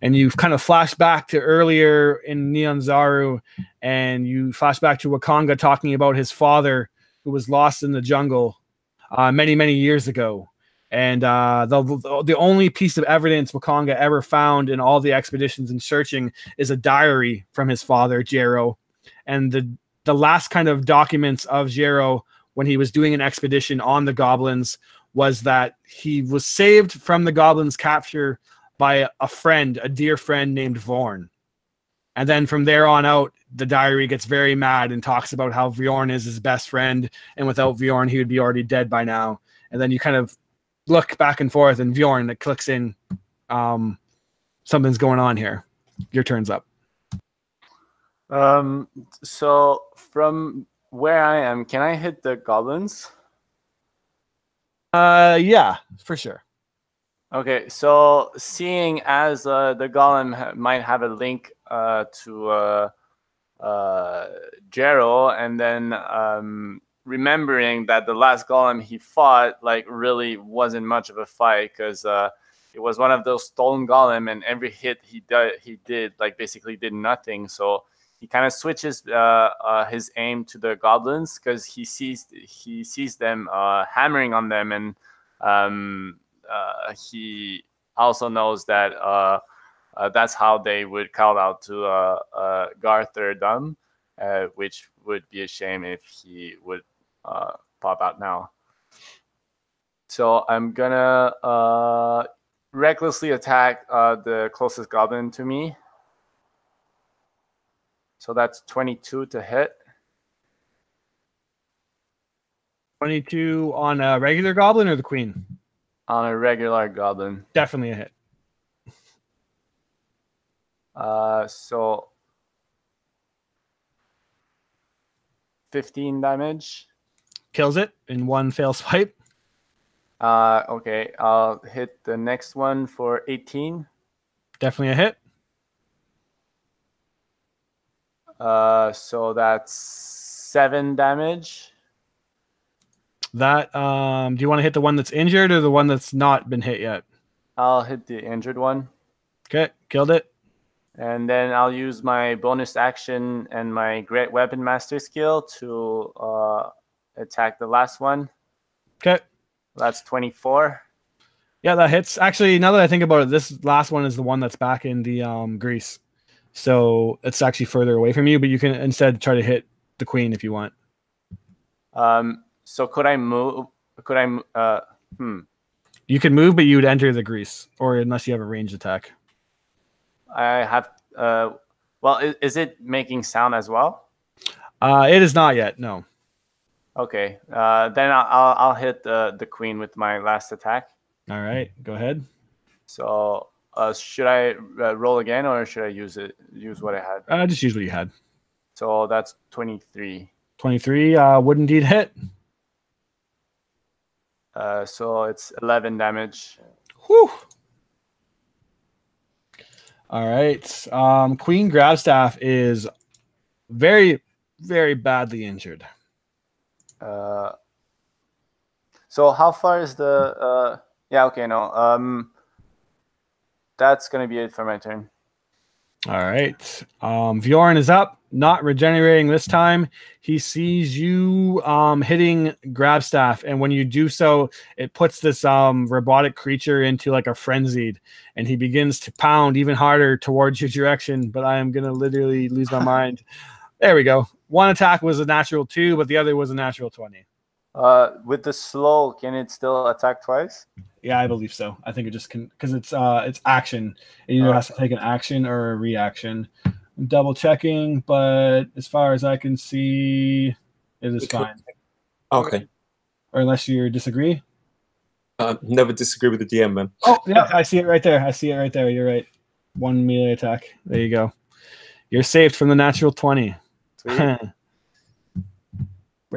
And you've kind of flashed back to earlier in Neon Zaru, and you flash back to Wakanga talking about his father who was lost in the jungle many, many years ago. And the only piece of evidence Wakanga ever found in all the expeditions and searching is a diary from his father, Jero. And the last kind of documents of Jero when he was doing an expedition on the goblins was that he was saved from the goblins' capture by a friend, a dear friend named Vorn. And then from there on out, the diary gets very mad and talks about how Vorn is his best friend, and without Vorn, he would be already dead by now. And then you kind of look back and forth, and Vorn, it clicks in, something's going on here. Your turn's up. So from where I am, can I hit the goblins? Yeah, for sure. Okay, so seeing as the golem might have a link to Gerald, and then remembering that the last golem he fought like really wasn't much of a fight, because it was one of those stone golem, and every hit he did like basically did nothing. So he kind of switches his aim to the goblins, because he sees them hammering on them, and he also knows that that's how they would call out to Garther Dumb, which would be a shame if he would pop out now. So I'm gonna recklessly attack the closest goblin to me. So that's 22 to hit. 22 on a regular goblin or the queen? On a regular goblin. Definitely a hit. So 15 damage. Kills it in one fail swipe. Okay, I'll hit the next one for 18. Definitely a hit. So that's 7 damage. That do you want to hit the one that's injured or the one that's not been hit yet? I'll hit the injured one. Okay, killed it. And then I'll use my bonus action and my Great Weapon Master skill to attack the last one. Okay. That's 24. Yeah, that hits. Actually, now that I think about it, this last one is the one that's back in the grease. So it's actually further away from you, but you can instead try to hit the queen if you want. So could I move? Could I? You can move, but you would enter the grease, or unless you have a ranged attack. I have. Well, is it making sound as well? It is not yet. No. Okay. Then I'll hit the queen with my last attack. All right. Go ahead. So should I roll again, or should I use what I had? Just use what you had. So that's 23. 23 would indeed hit. So it's 11 damage. Whew. All right. Queen Grabstaff is very, very badly injured. So how far is the? Yeah. Okay. No. That's gonna be it for my turn. All right. Vorn is up, not regenerating this time. He sees you hitting Grabstaff, and when you do so, it puts this robotic creature into like a frenzied, and he begins to pound even harder towards your direction. But I am gonna literally lose my mind. There we go. One attack was a natural 2, but the other was a natural 20. With the slow, can it still attack twice? Yeah, I believe so. I think it just can, because it's action. It either has to take an action or a reaction. I'm double checking, but as far as I can see, it is fine. Okay. Or unless you disagree. Never disagree with the DM, man. Oh, yeah, I see it right there. I see it right there. You're right. 1 melee attack. There you go. You're saved from the natural 20. Right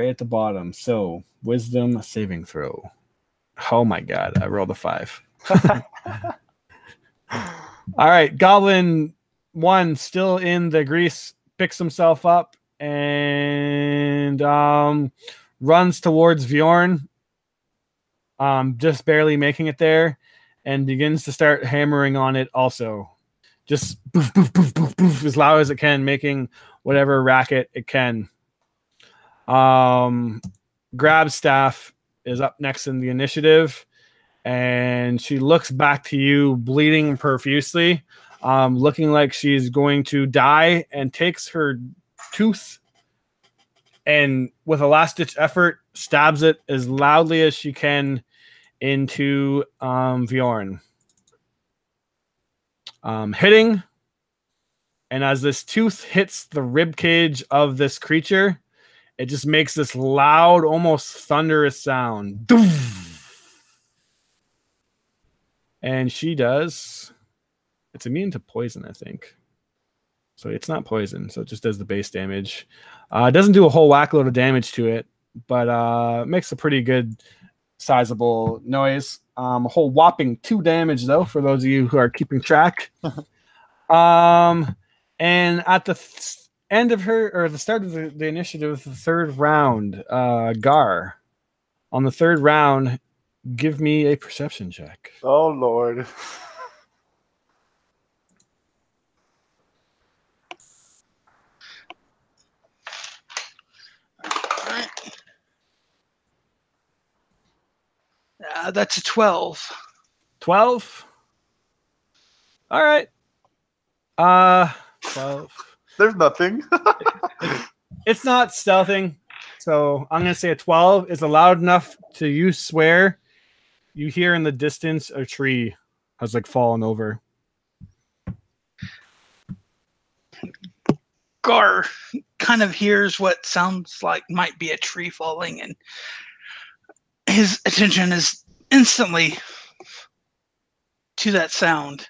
at the bottom. So, wisdom saving throw. Oh my god, I rolled a 5. All right, Goblin 1 still in the grease, picks himself up and runs towards Vorn, just barely making it there, and begins to start hammering on it also. Just boof, boof, boof, boof, boof, as loud as it can, making whatever racket it can. Grabstaff is up next in the initiative, and she looks back to you, bleeding profusely, looking like she's going to die, and takes her tooth and with a last-ditch effort stabs it as loudly as she can into Vorn. Hitting, and as this tooth hits the rib cage of this creature, it just makes this loud, almost thunderous sound. And she does. It's immune to poison, I think. So it's not poison, so it just does the base damage. It doesn't do a whole whackload of damage to it, but makes a pretty good, sizable noise. A whole whopping 2 damage, though, for those of you who are keeping track. And at the end of the start of the initiative, the third round, Gar, on the third round, give me a perception check. Oh, Lord. That's a 12. 12? All right. 12. There's nothing. It's not stealthing, so I'm going to say a 12 is loud enough to you swear you hear in the distance a tree has like fallen over. Gar kind of hears what sounds like might be a tree falling, and his attention is instantly to that sound.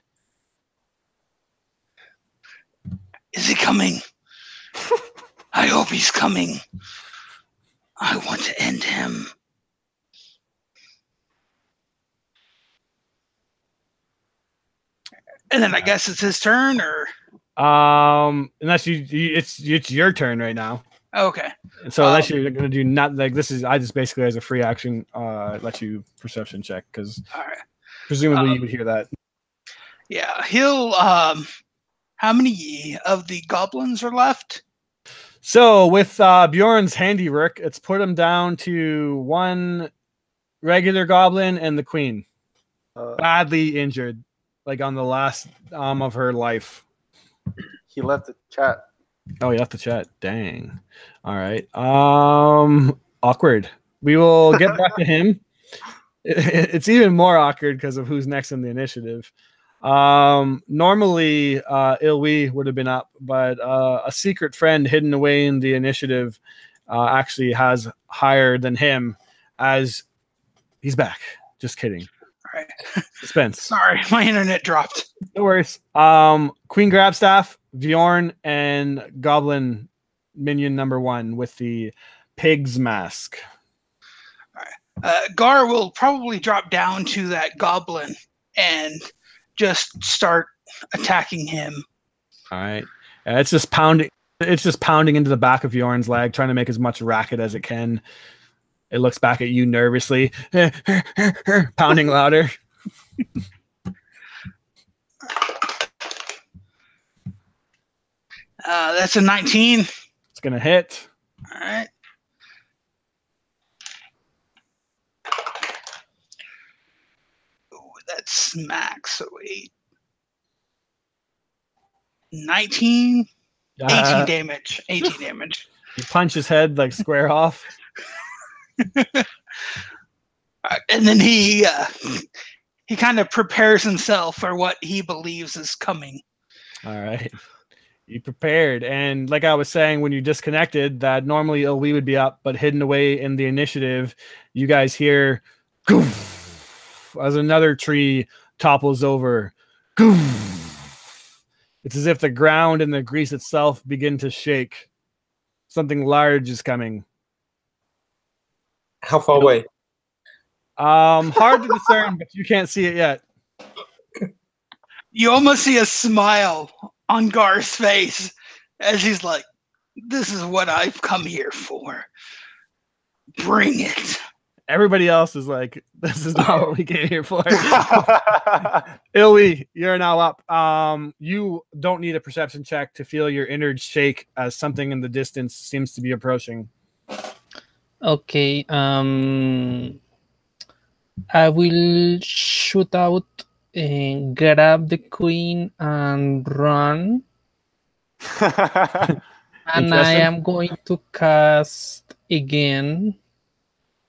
Is he coming? I hope he's coming. I want to end him. And then I guess it's his turn, or unless it's your turn right now. Okay. So unless you're gonna do not like this is, I just basically as a free action let you perception check because presumably you would hear that. Yeah, he'll. How many of the goblins are left? So with Bjorn's handiwork, it's put him down to 1 regular goblin and the queen, badly injured, like on the last of her life. He left the chat. Oh, he left the chat. Dang. All right. Awkward. We will get back to him. It's even more awkward because of who's next in the initiative. Normally, Ilwi would have been up, but a secret friend hidden away in the initiative actually has higher than him as he's back. Just kidding. All right. Suspense. Sorry, my internet dropped. No worries. Queen Grabstaff, Bjorn, and Goblin minion number 1 with the pig's mask. All right. Gar will probably drop down to that goblin and just start attacking him. All right. It's just pounding. It's just pounding into the back of Bjorn's leg, trying to make as much racket as it can. It looks back at you nervously, pounding louder. That's a 19. It's gonna hit. All right. Ooh, that's max. So 8, 19, 18 damage. 18 damage. You punch his head like square off. And then he kind of prepares himself for what he believes is coming. All right. You prepared. And like I was saying, when you disconnected, that normally we would be up, but hidden away in the initiative, you guys hear goof as another tree topples over. Goof. It's as if the ground and the grease itself begin to shake. Something large is coming. How far away? Hard to discern, but you can't see it yet. You almost see a smile on Gar's face as he's like, "This is what I've come here for. Bring it." Everybody else is like, "This is not what we came here for." Ilwi, you're now up. You don't need a perception check to feel your innards shake as something in the distance seems to be approaching. Okay. I will shoot out and grab the queen and run. And I am going to cast again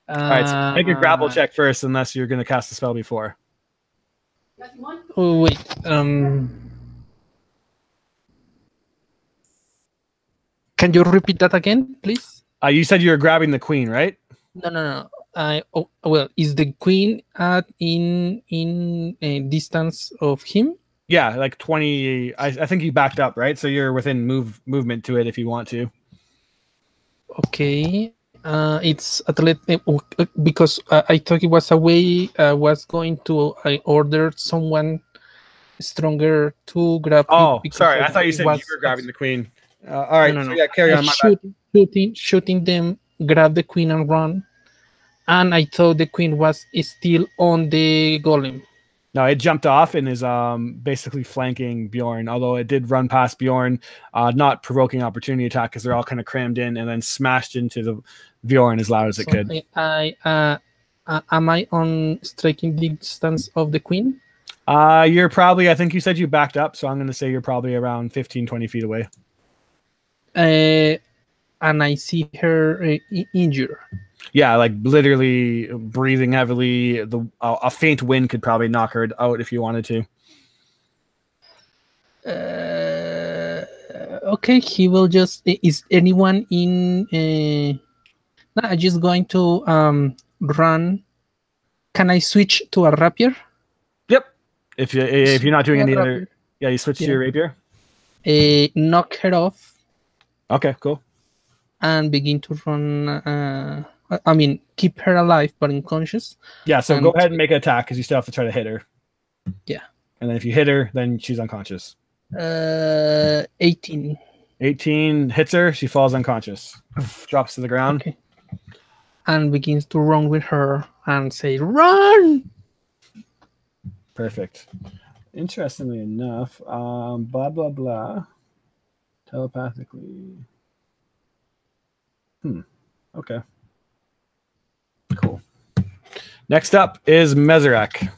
All right, so make a grapple check first, unless you're going to cast the spell before. Oh wait. Can you repeat that again, please? You said you were grabbing the queen, right? No. Well, is the queen in a distance of him? Yeah, like 20. I think you backed up, right? So you're within movement to it if you want to. Okay. It's because I thought it was a way. I was going to order someone stronger to grab it. Oh, Because sorry. I thought you said you were grabbing the queen. All right. No. So yeah, carry on. My bad. Shooting them, grab the queen and run. And I thought the queen was still on the golem. No, it jumped off and is basically flanking Bjorn, although it did run past Bjorn, not provoking opportunity attack because they're all kind of crammed in, and then smashed into the Bjorn as loud as it could. Am I on striking distance of the queen? You're probably, I think you said you backed up, so I'm going to say you're probably around 15, 20 feet away. And I see her injured. Yeah, like literally breathing heavily. A faint wind could probably knock her out if you wanted to. Okay, he will just. Is anyone in? No, I'm just going to run. Can I switch to a rapier? Yep. If you're not doing any other, yeah, you switch to your rapier. Knock her off. Okay, cool. And begin to run. Keep her alive but unconscious. Yeah, so go ahead and make an attack because you still have to try to hit her. Yeah. And then if you hit her, then she's unconscious. 18. 18 hits her. She falls unconscious. Drops to the ground. Okay. And begins to run with her and say, "Run!" Perfect. Interestingly enough, blah, blah, blah. Telepathically. Okay. Cool. Next up is Mezarek.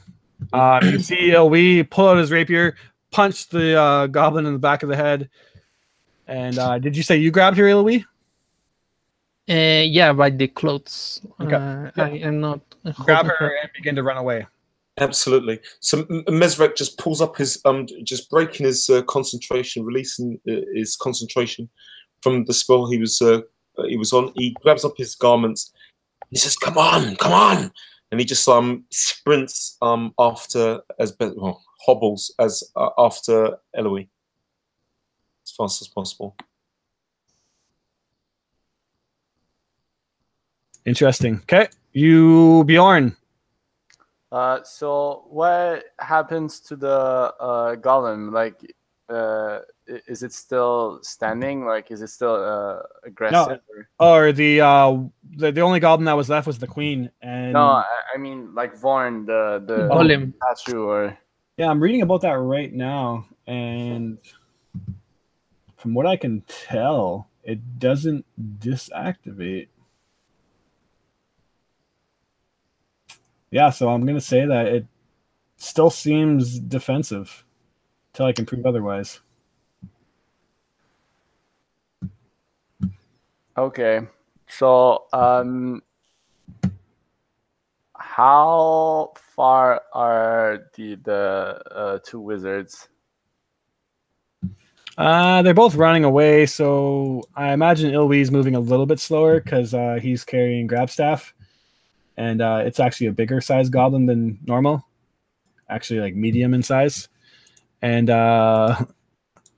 You see Elwee pull out his rapier, punch the goblin in the back of the head. And did you say you grabbed her, Elwee? Yeah, by the clothes. Okay. I am not. Grab her and begin to run away. Absolutely. So Mezarek just pulls up his, just breaking his concentration, releasing his concentration from the spell he was on. He grabs up his garments. He says, "Come on, come on!" And he just sprints after hobbles after Elwee as fast as possible. Interesting. Okay, you Bjorn. So what happens to the golem? Like, is it still standing? Like, is it still aggressive? No. Or the only goblin that was left was the queen. And no, I mean like Vorn, the golem statue. Or yeah, I'm reading about that right now, and from what I can tell, it doesn't disactivate. Yeah, so I'm gonna say that it still seems defensive until I can prove otherwise. Okay, so how far are the two wizards? They're both running away, so I imagine Ilwee's moving a little bit slower because he's carrying Grabstaff, and it's actually a bigger size goblin than normal, actually like medium in size, and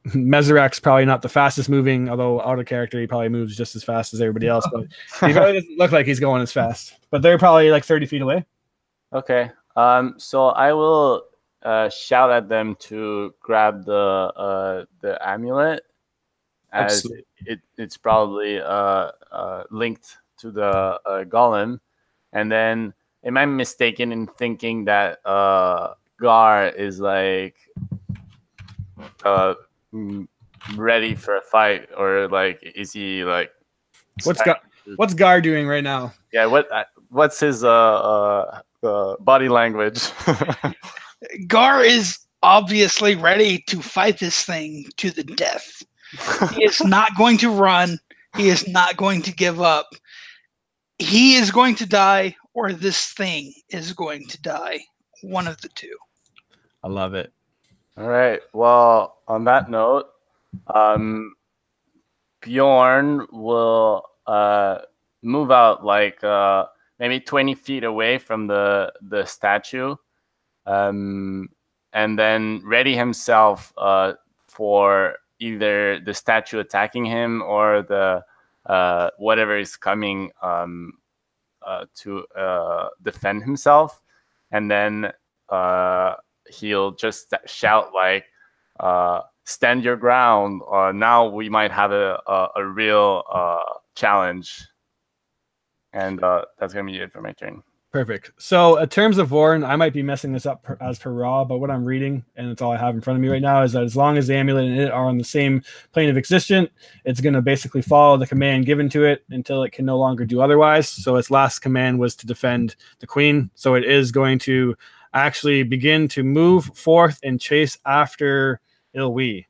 Mezarek's probably not the fastest moving, although out of character he probably moves just as fast as everybody else, but he probably doesn't look like he's going as fast. But they're probably like 30 feet away. Okay. So I will shout at them to grab the amulet, as it's probably linked to the golem, and then am I mistaken in thinking that Gar is like ready for a fight, or like is he like what's Gar doing right now? Yeah, what's his body language? Gar is obviously ready to fight this thing to the death. He is not going to run. He is not going to give up. he is going to die or this thing is going to die. One of the two. I love it. All right. Well, on that note, Bjorn will move out like maybe 20 feet away from the statue, and then ready himself for either the statue attacking him or the whatever is coming to defend himself. And then he'll just shout like, stand your ground. Now we might have a real challenge. And that's going to be it for my turn. Perfect. So in terms of Vorn, I might be messing this up as per raw, but what I'm reading, and it's all I have in front of me right now, is that as long as the amulet and it are on the same plane of existence, it's going to basically follow the command given to it until it can no longer do otherwise. So its last command was to defend the queen. So it is going to actually begin to move forth and chase after Ilwi.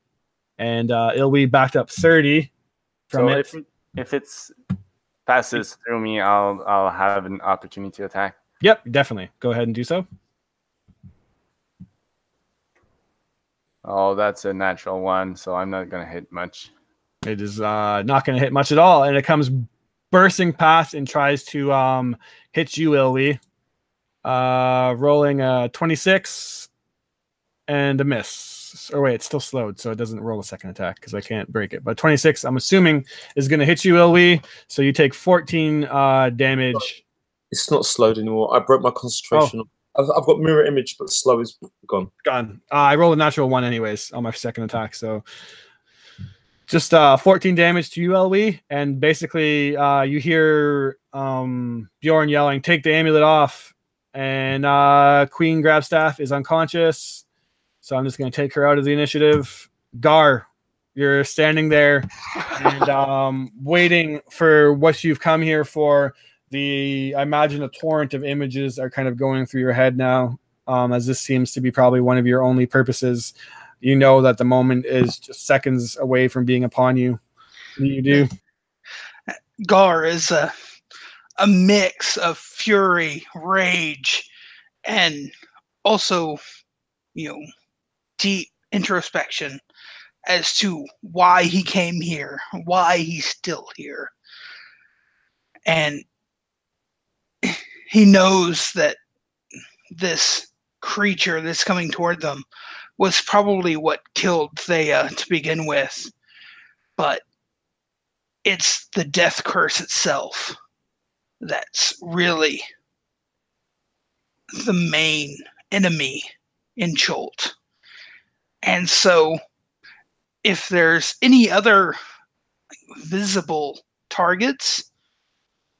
And Ilwi backed up 30 from So it. if it's passes through me, I'll have an opportunity to attack. Yep, definitely. Go ahead and do so. Oh, that's a natural one, so I'm not going to hit much. It is not going to hit much at all, and it comes bursting past and tries to hit you, Ilwi. Rolling a 26 and a miss. Or wait, it's still slowed, so it doesn't roll a second attack because I can't break it. But 26, I'm assuming, is going to hit you, Ilwi. So you take 14 damage. It's not slowed anymore. I broke my concentration. Oh. I've got mirror image, but slow is gone. Gone. I rolled a natural 1 anyways on my second attack. So just 14 damage to you, Ilwi. And basically, you hear Bjorn yelling, "Take the amulet off." And Queen Grabstaff is unconscious. So I'm just going to take her out of the initiative. Gar, you're standing there and waiting for what you've come here for. I imagine a torrent of images are kind of going through your head now, as this seems to be probably one of your only purposes. You know that the moment is just seconds away from being upon you. What do you do? Gar is a mix of fury, rage, and also, deep introspection as to why he came here, why he's still here. And he knows that this creature that's coming toward them was probably what killed Thea to begin with. But it's the death curse itself that's really the main enemy in Cholt. And so if there's any other visible targets,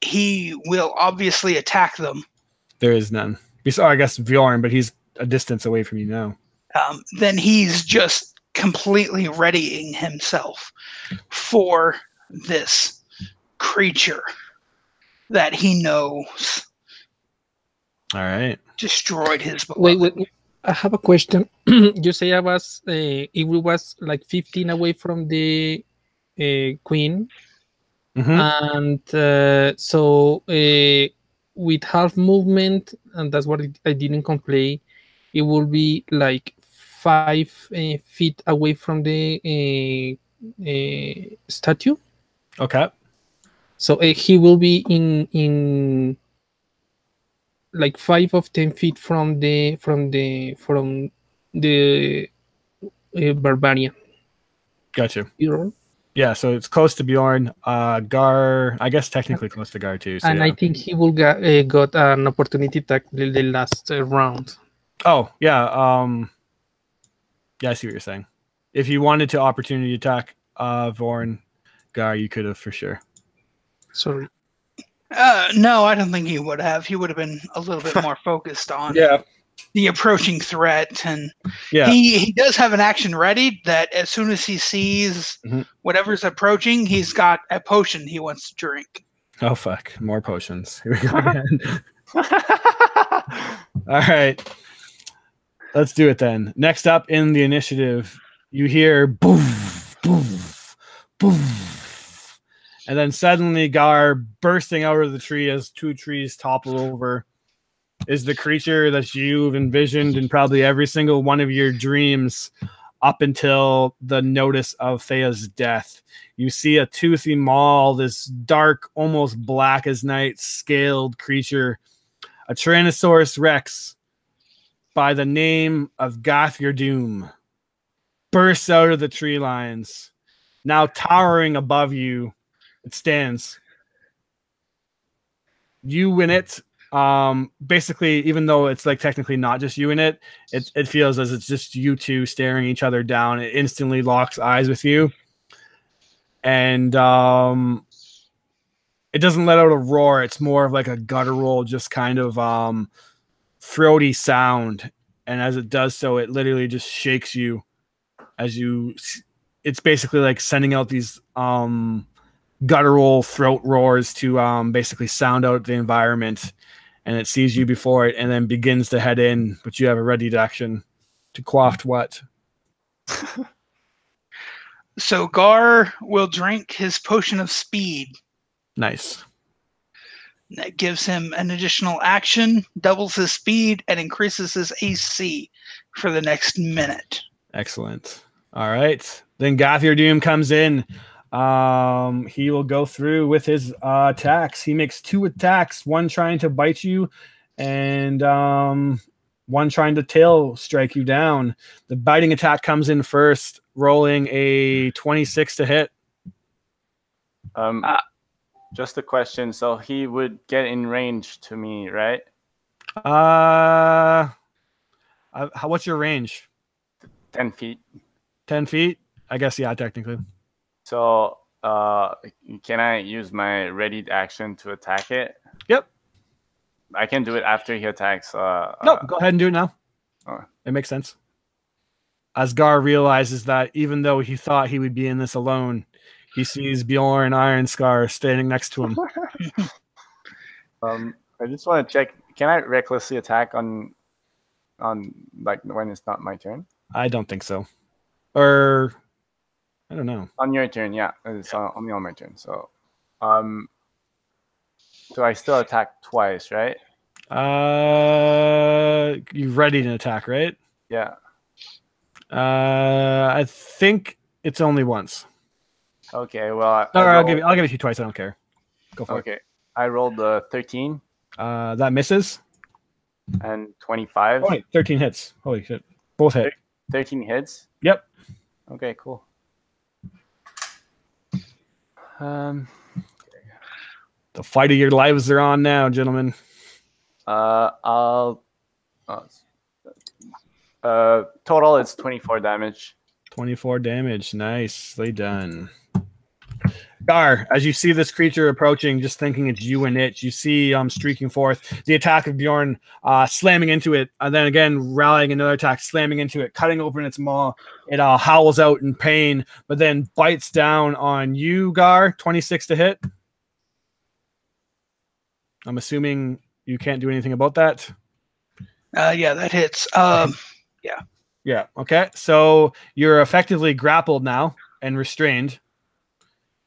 he will obviously attack them. There is none. I guess Bjorn, but he's a distance away from you now. Then he's just completely readying himself for this creature that he knows. All right. Destroyed his beloved. Wait. I have a question. You say it was like 15 away from the queen. Mm-hmm. And so with half movement, and that's what I didn't complete, it will be like 5 feet away from the statue. Okay. So he will be in like 5 of 10 feet from the barbarian. Gotcha. Bjorn. Yeah, so it's close to Bjorn. Gar, I guess technically close to Gar too. So and yeah. I think he will got an opportunity to attack the last round. Oh yeah, yeah, I see what you're saying. If you wanted to opportunity attack Vorn, Gar, you could have for sure. Sorry. No, I don't think he would have. He would have been a little bit more focused on the approaching threat. And he does have an action ready that as soon as he sees whatever's approaching, he's got a potion he wants to drink. Oh, fuck. More potions. Here we go again. All right. Let's do it then. Next up in the initiative, you hear boof, boof, boof. And then suddenly, Gar, bursting out of the tree as two trees topple over, is the creature that you've envisioned in probably every single one of your dreams up until the notice of Thea's death. You see a toothy maul, this dark, almost black as night, scaled creature, a Tyrannosaurus Rex by the name of Gathir Doom, bursts out of the tree lines. Now towering above you, it stands. You in it, basically, even though it's like technically not just you in it, it feels as it's just you two staring each other down. It instantly locks eyes with you. And it doesn't let out a roar. It's more of like a guttural, just kind of throaty sound. And as it does so, it literally just shakes you as you. It's basically like sending out these guttural throat roars to basically sound out the environment. And it sees you before it, and then begins to head in. But you have a ready action to quaff what? So Gar will drink his potion of speed. Nice. That gives him an additional action, doubles his speed, and increases his AC for the next minute. Excellent. All right. Then Gathir Doom comes in. He will go through with his attacks. He makes 2 attacks, one trying to bite you and one trying to tail strike you down. The biting attack comes in first, rolling a 26 to hit. Just a question. So he would get in range to me, right? What's your range? 10 feet. 10 feet? I guess, yeah, technically. So can I use my ready action to attack it? Yep. I can do it after he attacks. No, go ahead and do it now. It makes sense. Asgar realizes that even though he thought he would be in this alone, he sees Bjorn Ironscar standing next to him. I just want to check. Can I recklessly attack on like when it's not my turn? I don't think so. Or I don't know. On your turn, yeah. It's only on my turn. So, so I still attack twice, right? You ready to attack, right? Yeah. I think it's only once. Okay. Well, I'll give it to you twice. I don't care. Go for it. Okay. I rolled 13. That misses. And 25. Oh, wait, 13 hits. Holy shit! Both hit. 13 hits. Yep. Okay. Cool. The fight of your lives are on now, gentlemen. Total it's 24 damage. 24 damage. Nicely done. Gar, as you see this creature approaching, just thinking it's you and it, you see streaking forth the attack of Bjorn, slamming into it, and then again rallying another attack, slamming into it, cutting open its maw. It howls out in pain, but then bites down on you, Gar. 26 to hit. I'm assuming you can't do anything about that. Yeah, that hits. Yeah. Yeah. Okay. So you're effectively grappled now and restrained.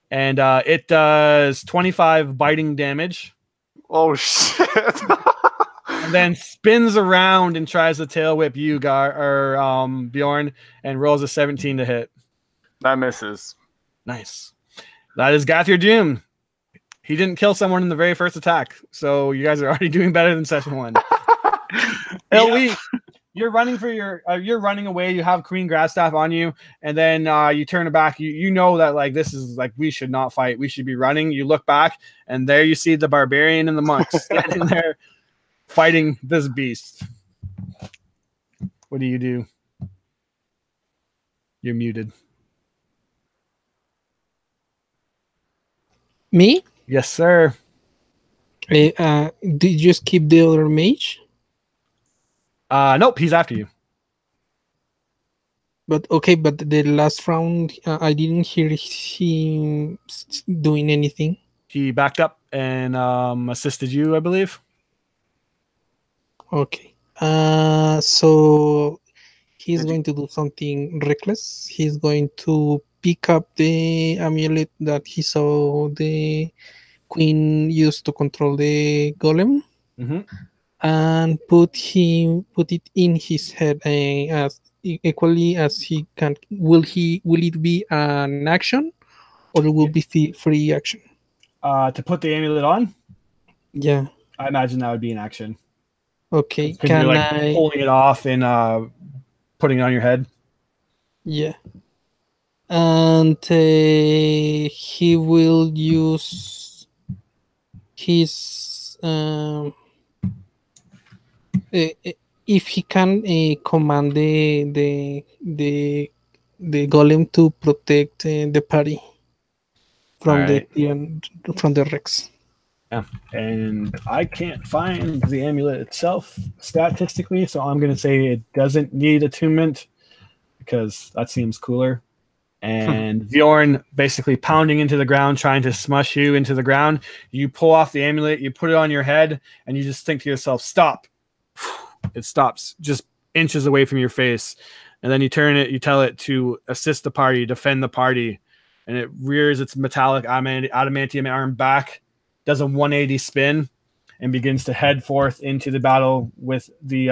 And it does 25 biting damage. Oh, shit. And then spins around and tries to tail whip you, Bjorn, and rolls a 17 to hit. That misses. Nice. That is Gathir Doom. He didn't kill someone in the very first attack, so you guys are already doing better than session 1. Elite. You're running for you're running away. You have Queen Grassstaff on you, and then you turn it back. You know that like this is like we should not fight. We should be running. You look back, and there you see the barbarian and the monk standing there fighting this beast. What do you do? You're muted. Me? Yes, sir. Did you just keep the other mage? Nope, he's after you. But okay, but the last round, I didn't hear him doing anything. He backed up and assisted you, I believe. Okay. So he's going to do something reckless. He's going to pick up the amulet that he saw the queen used to control the golem Mm-hmm. and put it in his head as equally as he can. Will it be an action or it will be free action? To put the amulet on, Yeah. I imagine that would be an action. Okay. Because you're Can like I? pulling it off and putting it on your head. Yeah. And he will use his if he can command the golem to protect the party from Alright. from the Rex. Yeah. And I can't find the amulet itself statistically, so I'm gonna say it doesn't need attunement because that seems cooler. And Vorn basically pounding into the ground, trying to smush you into the ground. You pull off the amulet, you put it on your head, and you just think to yourself, stop. It stops just inches away from your face. And then you turn it, you tell it to assist the party, defend the party. And it rears its metallic adamantium arm back, does a 180 spin, and begins to head forth into the battle with the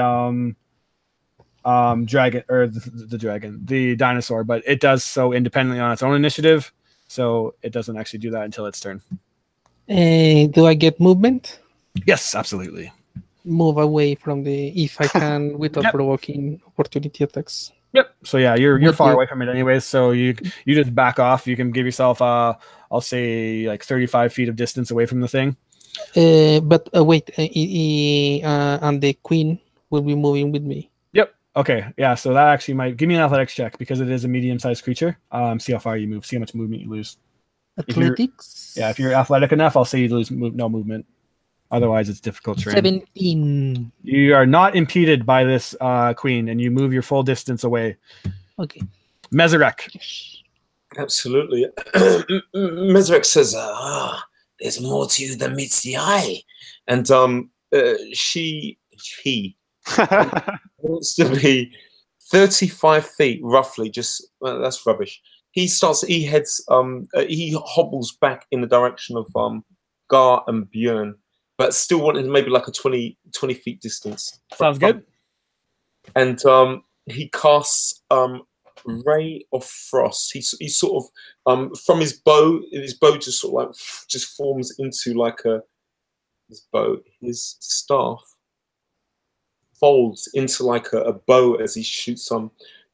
dragon, or the dinosaur, but it does so independently on its own initiative, so it doesn't actually do that until its turn. Do I get movement? Yes, absolutely. Move away from the if I can without Yep. provoking opportunity attacks. Yep. So yeah, you're Would far you- away from it anyways, so you just back off. You can give yourself I'll say like 35 feet of distance away from the thing. But wait, and the queen will be moving with me. Yep. Okay. Yeah. So that actually might give me an athletics check because it is a medium-sized creature. See how far you move. See how much movement you lose. Athletics. If you're athletic enough, I'll say you lose no movement. Otherwise, it's difficult terrain. 17. You are not impeded by this queen, and you move your full distance away. Okay. Mezarek. Absolutely. Mesrek says, there's more to you than meets the eye. And he wants to be 35 feet roughly, just that's rubbish. He hobbles back in the direction of Gar and Björn, but still wanting maybe like a 20 feet distance. Sounds good. And he casts Ray of Frost. He sort of from his bow just sort of like just forms into like his staff folds into like a bow as he shoots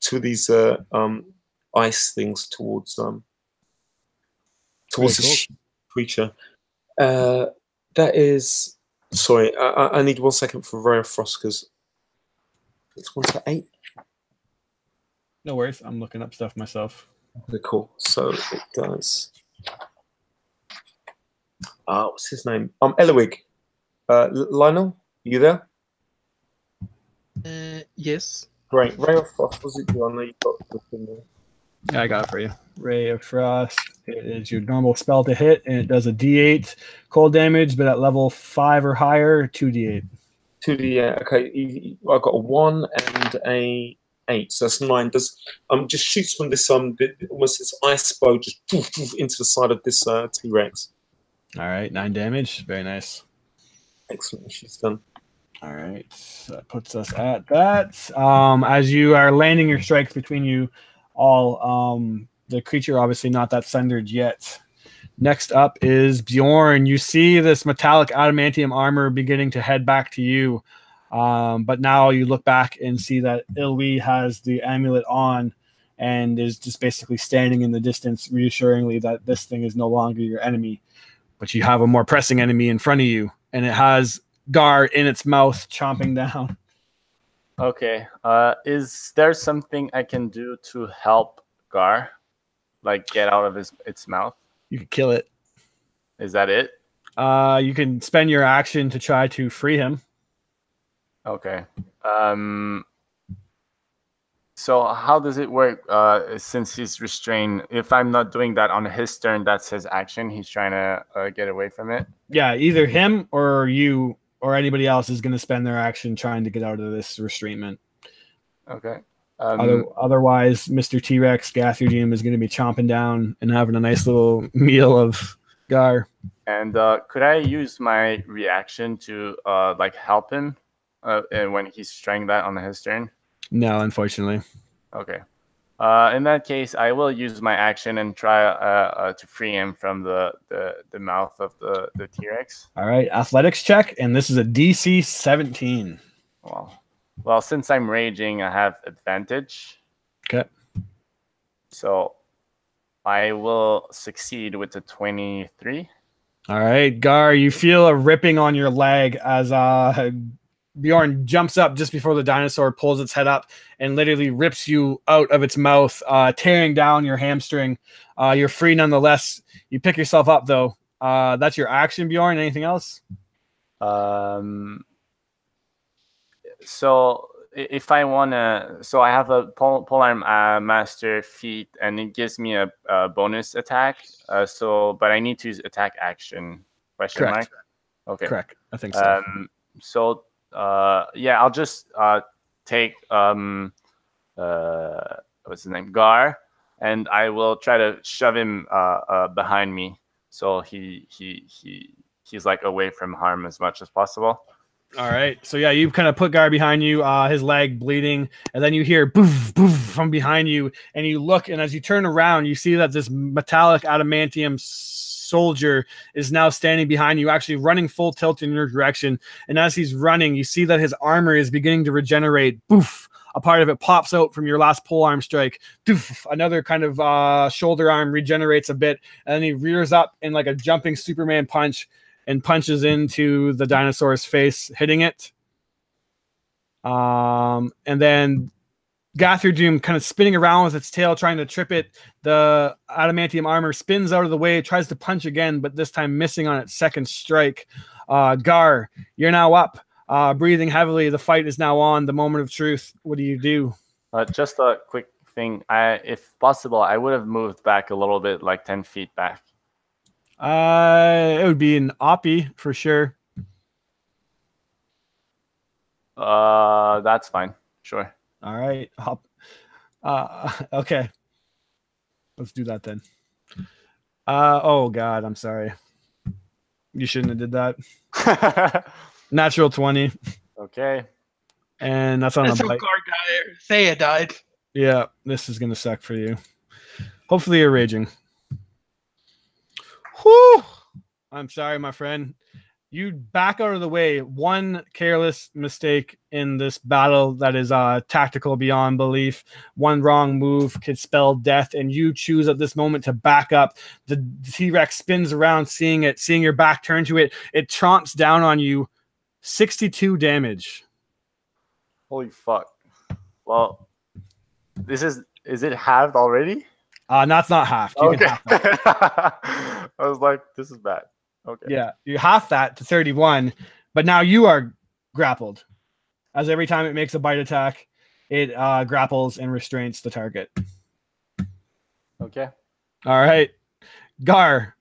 two of these ice things towards the creature. That is, sorry, I need 1 second for Ray of Frost because it's 1 to 8. No worries. I'm looking up stuff myself. Okay, cool. So it does. What's his name? Eloig. Lionel, you there? Yes. Great. Ray of Frost. What's it do? I know you've got the thing there. Yeah, I got it for you. Ray of Frost. It is your normal spell to hit, and it does a D8 cold damage, but at level 5 or higher, 2D8. 2D8. Okay, I've got a 1 and a 8, so that's 9. Does just shoots from this almost this ice bow just into the side of this T-Rex. All right, 9 damage. Very nice. Excellent. She's done. All right, that puts us at that. As you are landing your strikes between you all, the creature obviously not that sundered yet. Next up is Bjorn. You see this metallic adamantium armor beginning to head back to you. But now you look back and see that Ilwi has the amulet on and is just basically standing in the distance, reassuringly that this thing is no longer your enemy. But you have a more pressing enemy in front of you, and it has Gar in its mouth, chomping down. Okay. Is there something I can do to help Gar, like get out of its mouth? You can kill it. Is that it? You can spend your action to try to free him. Okay. So how does it work? Since he's restrained, if I'm not doing that on his turn, that's his action. He's trying to get away from it. Yeah, either him or you or anybody else is going to spend their action trying to get out of this restrainment. Okay. Otherwise, Mr. T-Rex Gathridium is going to be chomping down and having a nice little meal of Gar. And could I use my reaction to like help him and when he's trying that on his turn? No, unfortunately. Okay. In that case, I will use my action and try to free him from the mouth of the T-Rex. All right, athletics check, and this is a DC 17. Well, since I'm raging, I have advantage. Okay. So I will succeed with the 23. All right, Gar, you feel a ripping on your leg as Bjorn jumps up just before the dinosaur pulls its head up and literally rips you out of its mouth, tearing down your hamstring. You're free nonetheless. You pick yourself up, though. That's your action, Bjorn. Anything else? So if I want to... So I have a polearm master feat, and it gives me a bonus attack. But I need to use attack action. Question Correct. mark? Okay. Correct. I think so. So... yeah, I'll just take what's his name, Gar, and I will try to shove him behind me, so he's like away from harm as much as possible. All right, so yeah, you kind of put Gar behind you, his leg bleeding, and then you hear boof boof from behind you, and you look, and as you turn around, you see that this metallic adamantium soldier is now standing behind you, actually running full tilt in your direction. And as he's running, you see that his armor is beginning to regenerate. Boof! A part of it pops out from your last polearm strike. Doof! Another kind of shoulder arm regenerates a bit, and then he rears up in like a jumping Superman punch and punches into the dinosaur's face, hitting it. And then Gathridium kind of spinning around with its tail, trying to trip it. The adamantium armor spins out of the way, tries to punch again, but this time missing on its second strike. Gar, you're now up, breathing heavily. The fight is now on. The moment of truth. What do you do? Just a quick thing. If possible, I would have moved back a little bit, like 10 feet back. It would be an oppie for sure. That's fine. Sure. All right. Okay. Let's do that then. Oh God, I'm sorry. You shouldn't have did that. Natural 20. Okay. And that's on That's a how bite. Thea died. Yeah, this is gonna suck for you. Hopefully you're raging. Whew! I'm sorry, my friend. You back out of the way. One careless mistake in this battle that is tactical beyond belief. One wrong move could spell death, and you choose at this moment to back up. The T-Rex spins around, seeing your back turn to it. It chomps down on you. 62 damage. Holy fuck. Well, is it halved already? That's not half. You Okay. can half that. I was like, this is bad. Okay. Yeah, you half that to 31, but now you are grappled. As every time it makes a bite attack, it grapples and restrains the target. Okay. All right. Gar,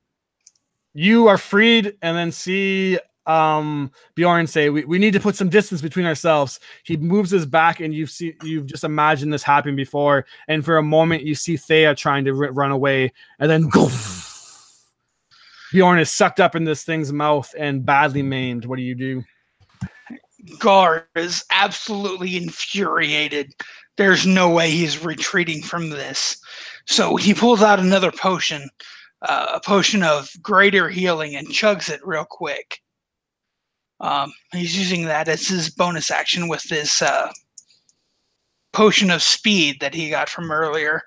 you are freed, and then see Bjorn say, we need to put some distance between ourselves. He moves his back, and you've just imagined this happen before, and for a moment you see Thea trying to run away, and then goof, Bjorn is sucked up in this thing's mouth and badly maimed. What do you do? Gar is absolutely infuriated. There's no way he's retreating from this. So he pulls out another potion, a potion of greater healing, and chugs it real quick. He's using that as his bonus action with this potion of speed that he got from earlier.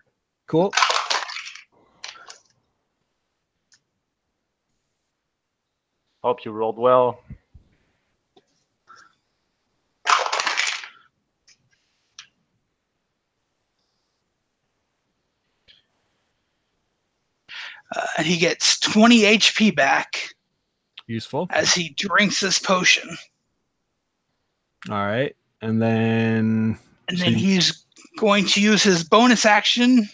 Cool. Hope you rolled well. And he gets 20 HP back. Useful. As he drinks this potion. All right. And then he's going to use his bonus action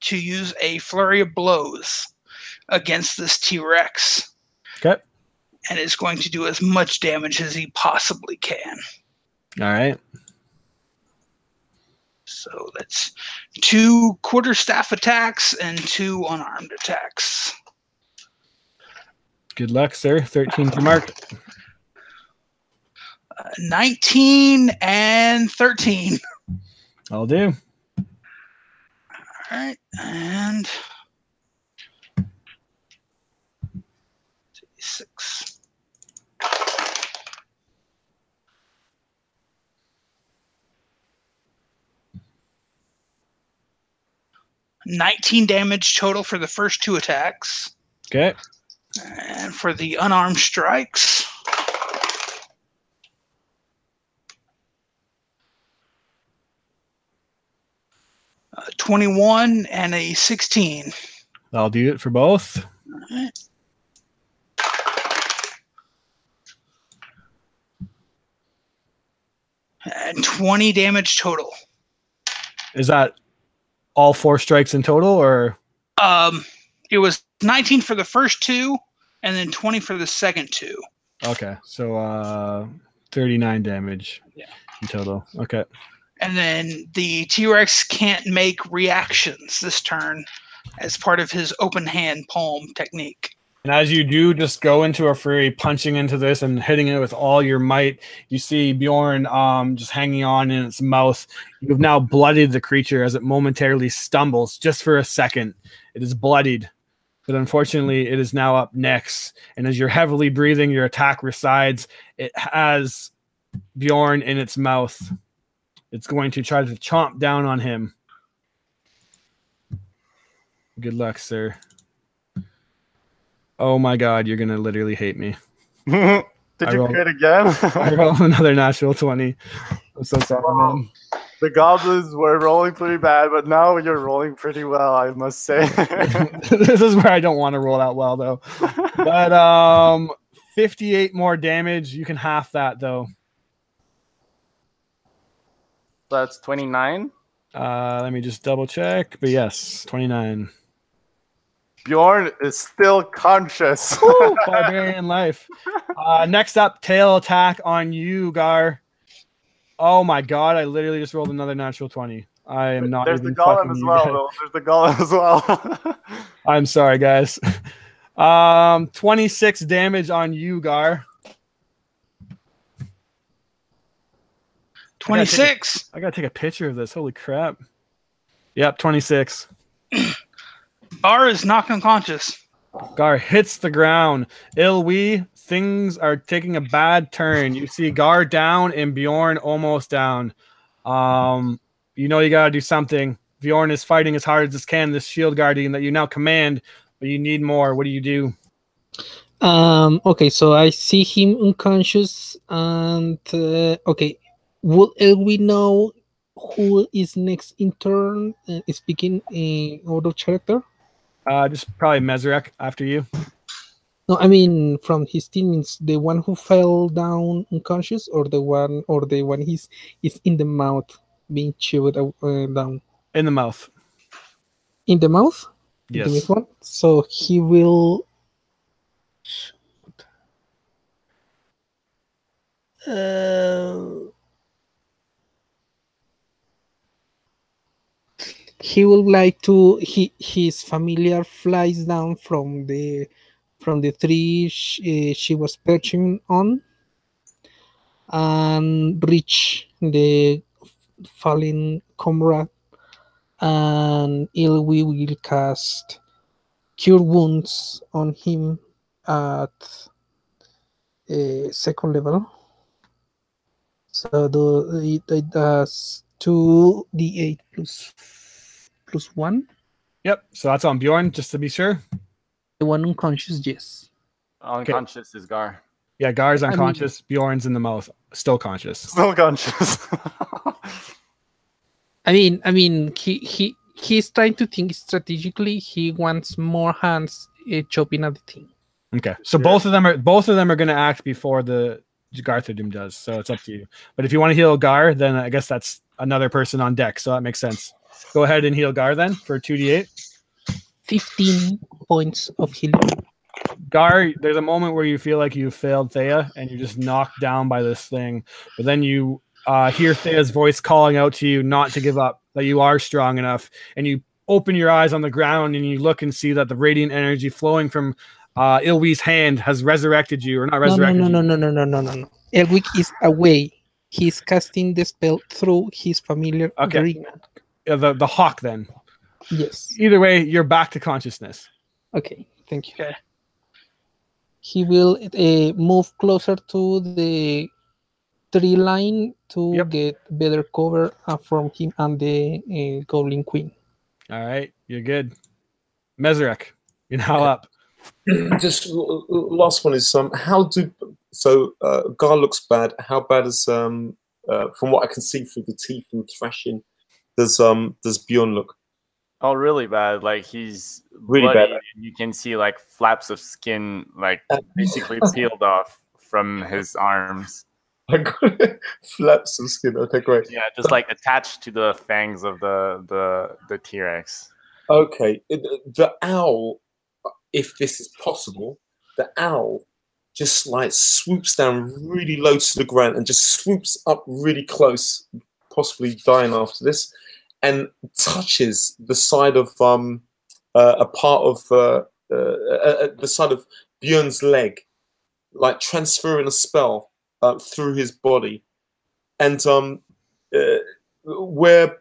to use a flurry of blows against this T-Rex. Okay. And is going to do as much damage as he possibly can. All right. So that's 2 quarterstaff attacks and 2 unarmed attacks. Good luck, sir. 13 to mark. 19 and 13. I'll do. All right, and 6. $19 damage total for the first 2 attacks. Okay. And for the unarmed strikes, a 21 and a 16. I'll do it for both. All right. And 20 damage total. Is that all 4 strikes in total, or? It was 19 for the first 2, and then 20 for the second 2. Okay, so 39 damage in total. Okay. And then the T-Rex can't make reactions this turn as part of his open hand palm technique. And as you do just go into a fury, punching into this and hitting it with all your might, you see Bjorn just hanging on in its mouth. You've now bloodied the creature as it momentarily stumbles just for a second. It is bloodied, but unfortunately it is now up next. And as you're heavily breathing, your attack resides. It has Bjorn in its mouth. It's going to try to chomp down on him. Good luck, sir. Oh my god, you're gonna literally hate me. Did you crit again? I rolled another natural 20. I'm so sorry, man. The goblins were rolling pretty bad, but now you're rolling pretty well, I must say. This is where I don't want to roll out well, though. But 58 more damage. You can half that, though. That's 29. Let me just double check. But yes, 29. Bjorn is still conscious. Woo, barbarian life. Next up, tail attack on you, Gar. Oh my god, I literally just rolled another natural 20. I am not There's even the golem fucking as you well, guys. though. There's the golem as well. I'm sorry, guys. 26 damage on you, Gar. 26. I gotta take a picture of this. Holy crap. Yep, 26. R is knocked unconscious. Gar hits the ground. Ilwi, things are taking a bad turn. You see Gar down and Bjorn almost down. You know you gotta do something. Bjorn is fighting as hard as he can, this shield guardian that you now command, but you need more. What do you do? Okay, so I see him unconscious, and okay, will Elwi know who is next in turn speaking out of character? Just probably Mezrek after you. No, I mean from his teammates, the one who fell down unconscious, or the one is in the mouth being chewed down. In the mouth. In the mouth. Yes. The missed one. So he will. He will like to. His familiar flies down from the tree she was perching on, and reach the fallen comrade, and Ilwi will cast Cure Wounds on him at second level. So it does 2d8 plus 1. Yep. So that's on Bjorn, just to be sure. The one unconscious, yes. Unconscious is Gar. Yeah, Gar's unconscious. Bjorn's in the mouth, still conscious. Still conscious. I mean, he's trying to think strategically. He wants more hands chopping at the thing. Okay, so both of them are going to act before the Garthadum does. So it's up to you. But if you want to heal Gar, then I guess that's another person on deck. So that makes sense. Go ahead and heal Gar then for 2d8. 15 points of healing. Gar, there's a moment where you feel like you failed Thea and you're just knocked down by this thing, but then you hear Thea's voice calling out to you not to give up, that you are strong enough, and you open your eyes on the ground and you look and see that the radiant energy flowing from Ilwi's hand has resurrected you, or not resurrected you. No. Elwick is away. He's casting the spell through his familiar arena. The hawk then. Yes. Either way, you're back to consciousness. Okay, thank you. Okay. He will move closer to the tree line to get better cover from him and the Goblin Queen. All right, you're good. Mezrek, you're now up. Just last one is how do Gar looks bad. How bad is from what I can see through the teeth and thrashing, does Bjorn look? Oh, really bad. Like he's Really bloody, bad. and you can see like flaps of skin like basically peeled off from his arms. Flaps of skin. Okay, great. Yeah, just like attached to the fangs of the T-Rex. Okay, the owl, if this is possible, the owl just like swoops down really low to the ground and just swoops up really close, possibly dying after this, and touches the side of a part of the side of Bjorn's leg, like transferring a spell through his body, and where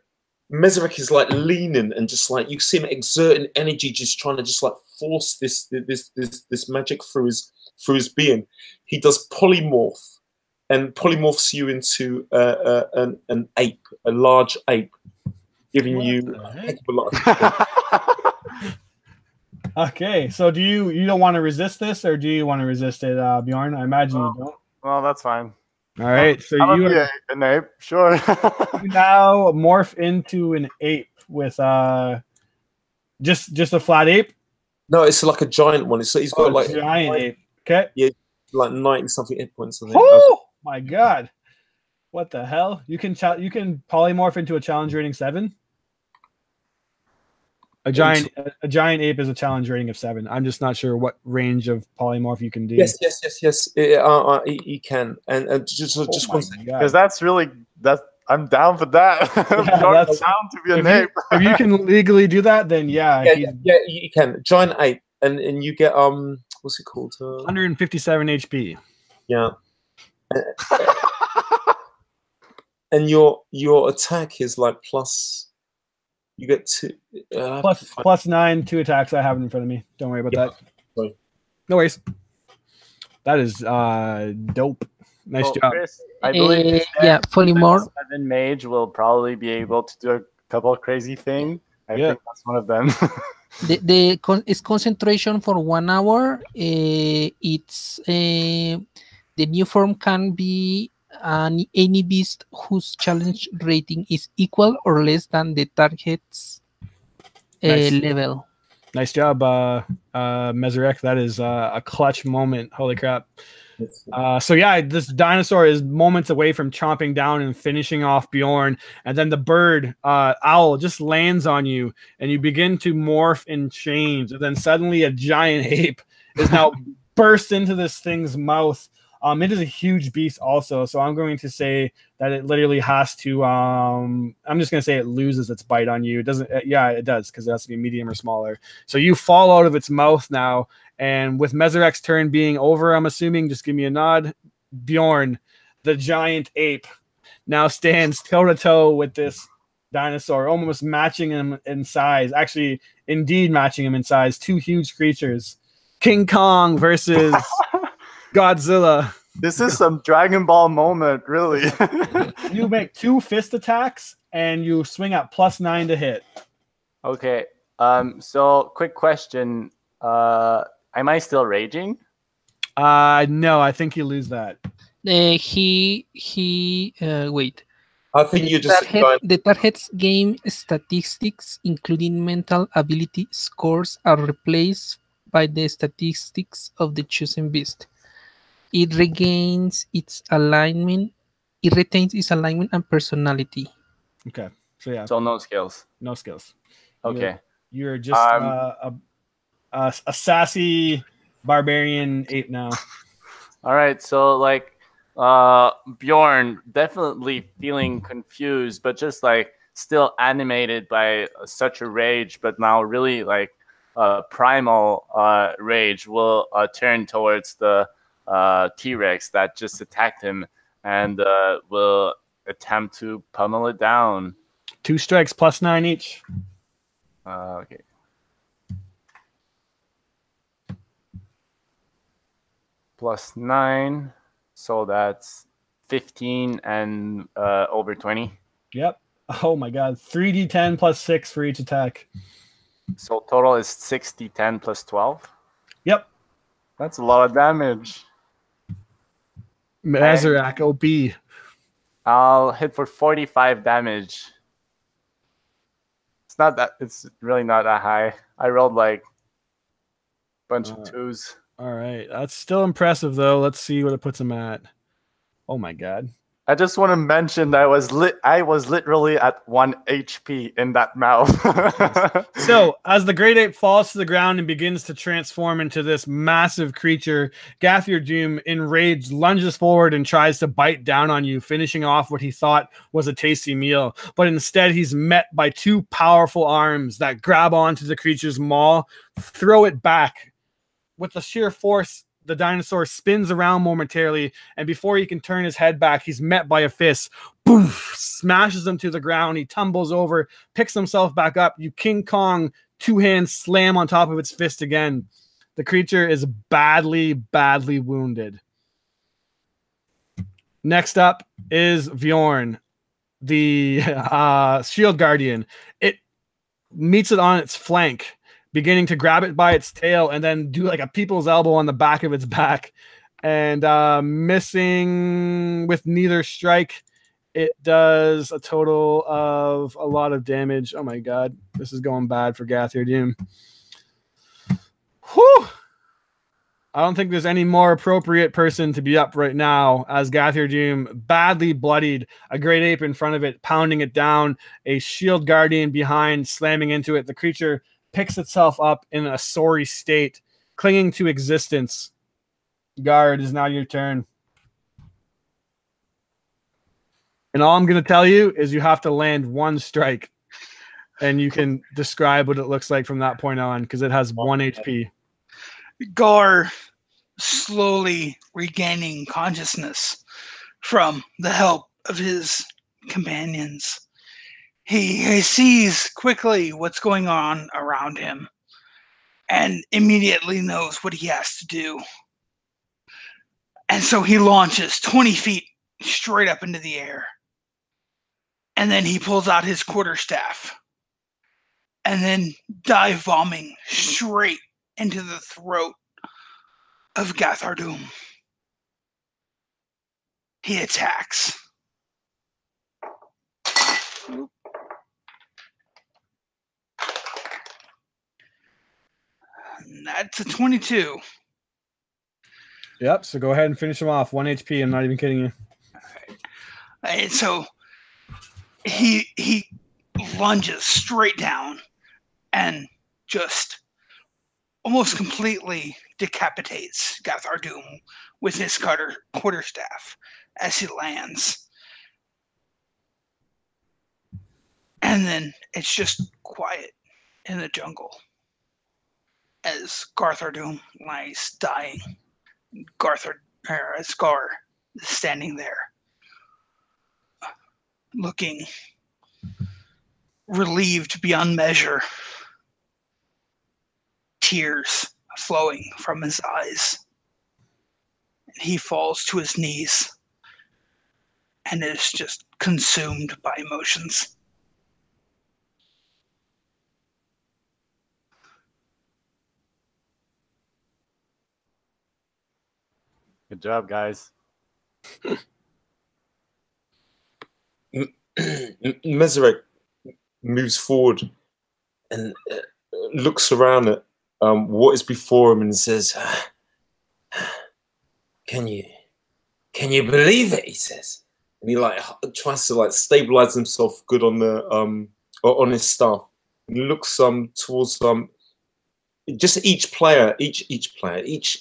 Mezrek is like leaning and just like you see him exerting energy, just trying to just like force this magic through his being. He does polymorph and polymorphs you into an ape, a large ape, giving you a heck of a lot. Okay, so do you don't want to resist this, or do you want to resist it, Bjorn? I imagine you don't. Well, that's fine. All right, so I'm you an ape, sure. you now morph into an ape with just a flat ape. No, it's like a giant one. So he's got like a giant ape. Okay. Yeah, like 90 something hit points. I think. Oh my god! What the hell? You can polymorph into a challenge rating 7. A giant ape is a challenge rating of 7. I'm just not sure what range of polymorph you can do. Yes. He can, and just one second, because I'm down for that. Yeah, I'm down to be an ape. If you can legally do that, then yeah, you can giant ape, and you get what's it called? 157 HP. Yeah. And your attack is like plus. You get 2 plus 9, 2 attacks. I have it in front of me. Don't worry about that. Sorry. No worries. That is dope. Nice job. Chris, I believe polymorph. 7 mage will probably be able to do a couple of crazy things. I think that's one of them. It's concentration for 1 hour. It's the new form can be any beast whose challenge rating is equal or less than the target's level. Nice job, Mezrek. That is a clutch moment. Holy crap. So yeah, this dinosaur is moments away from chomping down and finishing off Bjorn, and then the bird owl just lands on you, and you begin to morph and change, and then suddenly a giant ape is now burst into this thing's mouth. It is a huge beast also, so I'm going to say that it literally has to I'm just going to say it loses its bite on you. It doesn't it does, because it has to be medium or smaller. So you fall out of its mouth now, and with Mezrek's turn being over, I'm assuming, just give me a nod, Bjorn, the giant ape, now stands toe-to-toe with this dinosaur, almost matching him in size. Actually, indeed matching him in size. 2 huge creatures. King Kong versus Godzilla. This is some Dragon Ball moment, really. You make 2 fist attacks and you swing at plus 9 to hit. Okay. So quick question. Am I still raging? No, I think you lose that. Wait. I think you just The target's game statistics, including mental ability scores, are replaced by the statistics of the chosen beast. It retains its alignment and personality. Okay. So yeah. So no skills. No skills. Okay. You're just a sassy barbarian ape now. All right. So like Bjorn definitely feeling confused, but just like still animated by such a rage, but now really like primal rage, will turn towards the T-Rex that just attacked him and will attempt to pummel it down. 2 strikes plus 9 each. Okay. Plus 9, so that's 15 and over 20. Yep. Oh my god. 3d10 plus 6 for each attack. So total is 6d10 plus 12. Yep. That's a lot of damage. Mazarak OB. I'll hit for 45 damage. It's really not that high. I rolled like a bunch of 2s. All right. That's still impressive though. Let's see what it puts him at. Oh my god. I just want to mention that I was literally at 1 HP in that mouth. So, as the great ape falls to the ground and begins to transform into this massive creature, Gathir Doom, enraged, lunges forward and tries to bite down on you, finishing off what he thought was a tasty meal. But instead, he's met by 2 powerful arms that grab onto the creature's maw, throw it back. With the sheer force, the dinosaur spins around momentarily, and before he can turn his head back, he's met by a fist. Boof! Smashes him to the ground. He tumbles over, picks himself back up. You King Kong 2-hand slam on top of its fist again. The creature is badly, badly wounded. Next up is Vorn, the shield guardian. It meets it on its flank, beginning to grab it by its tail and then do like a people's elbow on the back of its back. And missing with neither strike, it does a total of a lot of damage. Oh my god, this is going bad for Gathir Doom. Whew! I don't think there's any more appropriate person to be up right now, as Gathir Doom, badly bloodied, a great ape in front of it, pounding it down, a shield guardian behind, slamming into it. The creature picks itself up in a sorry state, clinging to existence. Guard, is now your turn. And all I'm going to tell you is you have to land 1 strike. And you can describe what it looks like from that point on, because it has 1 HP. Gar, slowly regaining consciousness from the help of his companions. He sees quickly what's going on around him and immediately knows what he has to do. And so he launches 20 feet straight up into the air. And then he pulls out his quarterstaff and then dive bombing straight into the throat of Gathir Doom. He attacks. That's a 22. Yep, so go ahead and finish him off. 1 HP, I'm not even kidding you. And so he lunges straight down and just almost completely decapitates Gathir Doom with his quarterstaff as he lands. And then it's just quiet in the jungle as Gathir Doom lies dying. Scar is standing there, looking relieved beyond measure, tears flowing from his eyes. And he falls to his knees and is just consumed by emotions. Good job, guys. Mesarek moves forward and looks around at what is before him and says, Can you believe it? He says. and he like tries to like stabilize himself good on the on his staff. And he looks towards just each player, each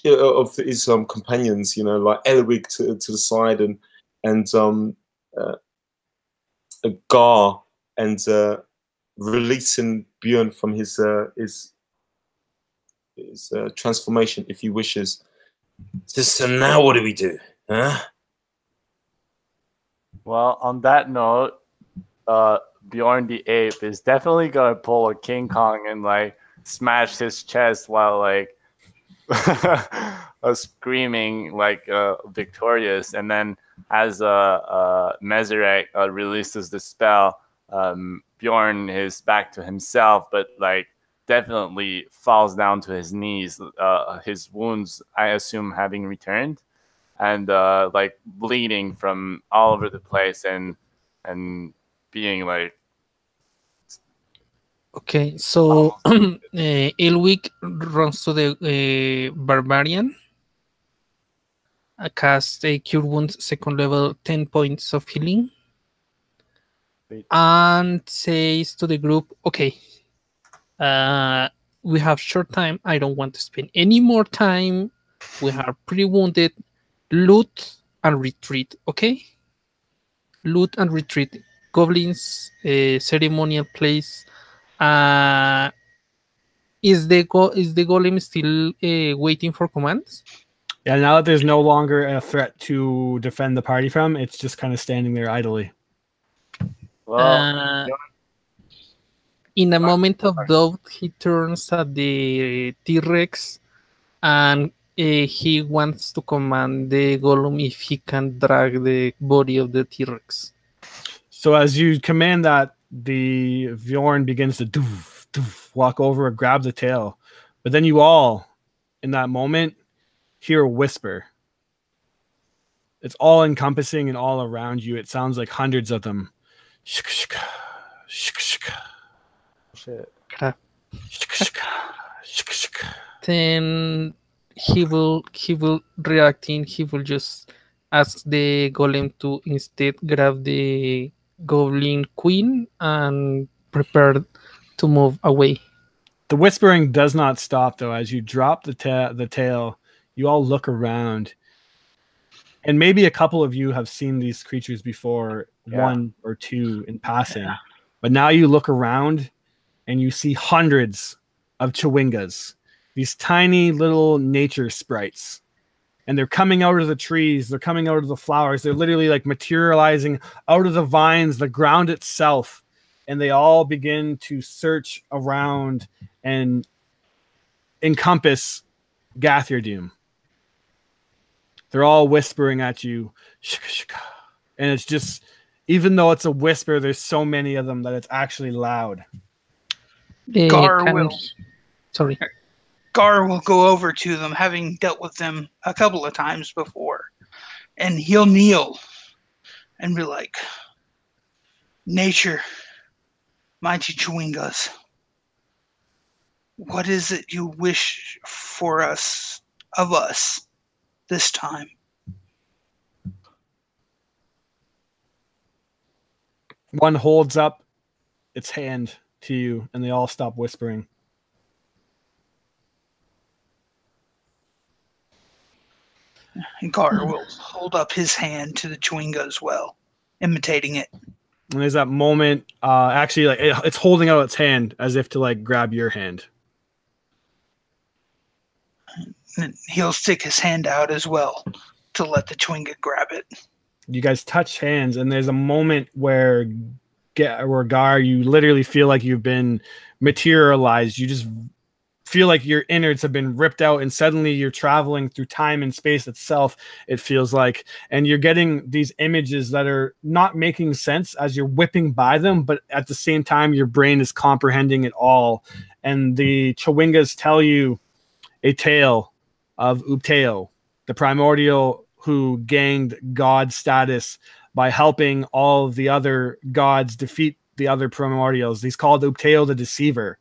of his companions, you know, like Elwig to the side, and Gar, and releasing Bjorn from his transformation if he wishes. So now what do we do? Huh? Well, on that note, Bjorn the ape is definitely gonna pull a King Kong and like smash his chest while like screaming like victorious. And then as Mezerek releases the spell, Bjorn is back to himself, but like definitely falls down to his knees. His wounds, I assume, having returned, and like bleeding from all over the place, and being like. Okay, so Elwick runs to the barbarian, casts a cure wounds second level, 10 points of healing, and says to the group, okay, we have short time. I don't want to spend any more time. We are pretty wounded. Loot and retreat, okay? Loot and retreat. Goblins, ceremonial place. Is the golem still waiting for commands? Yeah, now that there's no longer a threat to defend the party from, it's just kind of standing there idly. Well, in a moment of doubt, he turns at the T-Rex and he wants to command the golem if he can drag the body of the T-Rex. So as you command that, the Vorn begins to doof, doof, walk over and grab the tail. But then you all, in that moment, hear a whisper. It's all encompassing and all around you. It sounds like hundreds of them. Shit. Then he will react in. He will just ask the golem to instead grab the goblin queen and prepare to move away. The whispering does not stop, though. As you drop the tail, you all look around. And maybe a couple of you have seen these creatures before, one or two in passing. Yeah. But now you look around and you see hundreds of chewingas, these tiny little nature sprites. And they're coming out of the trees. They're coming out of the flowers. They're literally like materializing out of the vines, the ground itself. And they all begin to search around and encompass Gathierdoom. They're all whispering at you. And it's just, even though it's a whisper, there's so many of them that it's actually loud. Gar will go over to them, having dealt with them a couple of times before. And he'll kneel and be like, nature, mighty chewingas, what is it you wish for us, of us, this time? One holds up its hand to you, and they all stop whispering. And Gar will hold up his hand to the chewinga as well, imitating it. And there's that moment, actually, like it's holding out its hand as if to like grab your hand. And he'll stick his hand out as well to let the chewinga grab it. You guys touch hands, and there's a moment where Gar, you literally feel like you've been materialized. You just feel like your innards have been ripped out, and suddenly you're traveling through time and space itself, it feels like, and you're getting these images that are not making sense as you're whipping by them, but at the same time your brain is comprehending it all. And the chewingas tell you a tale of Ubteo, the primordial who gained god status by helping all of the other gods defeat the other primordials. He's called Ubteo the Deceiver.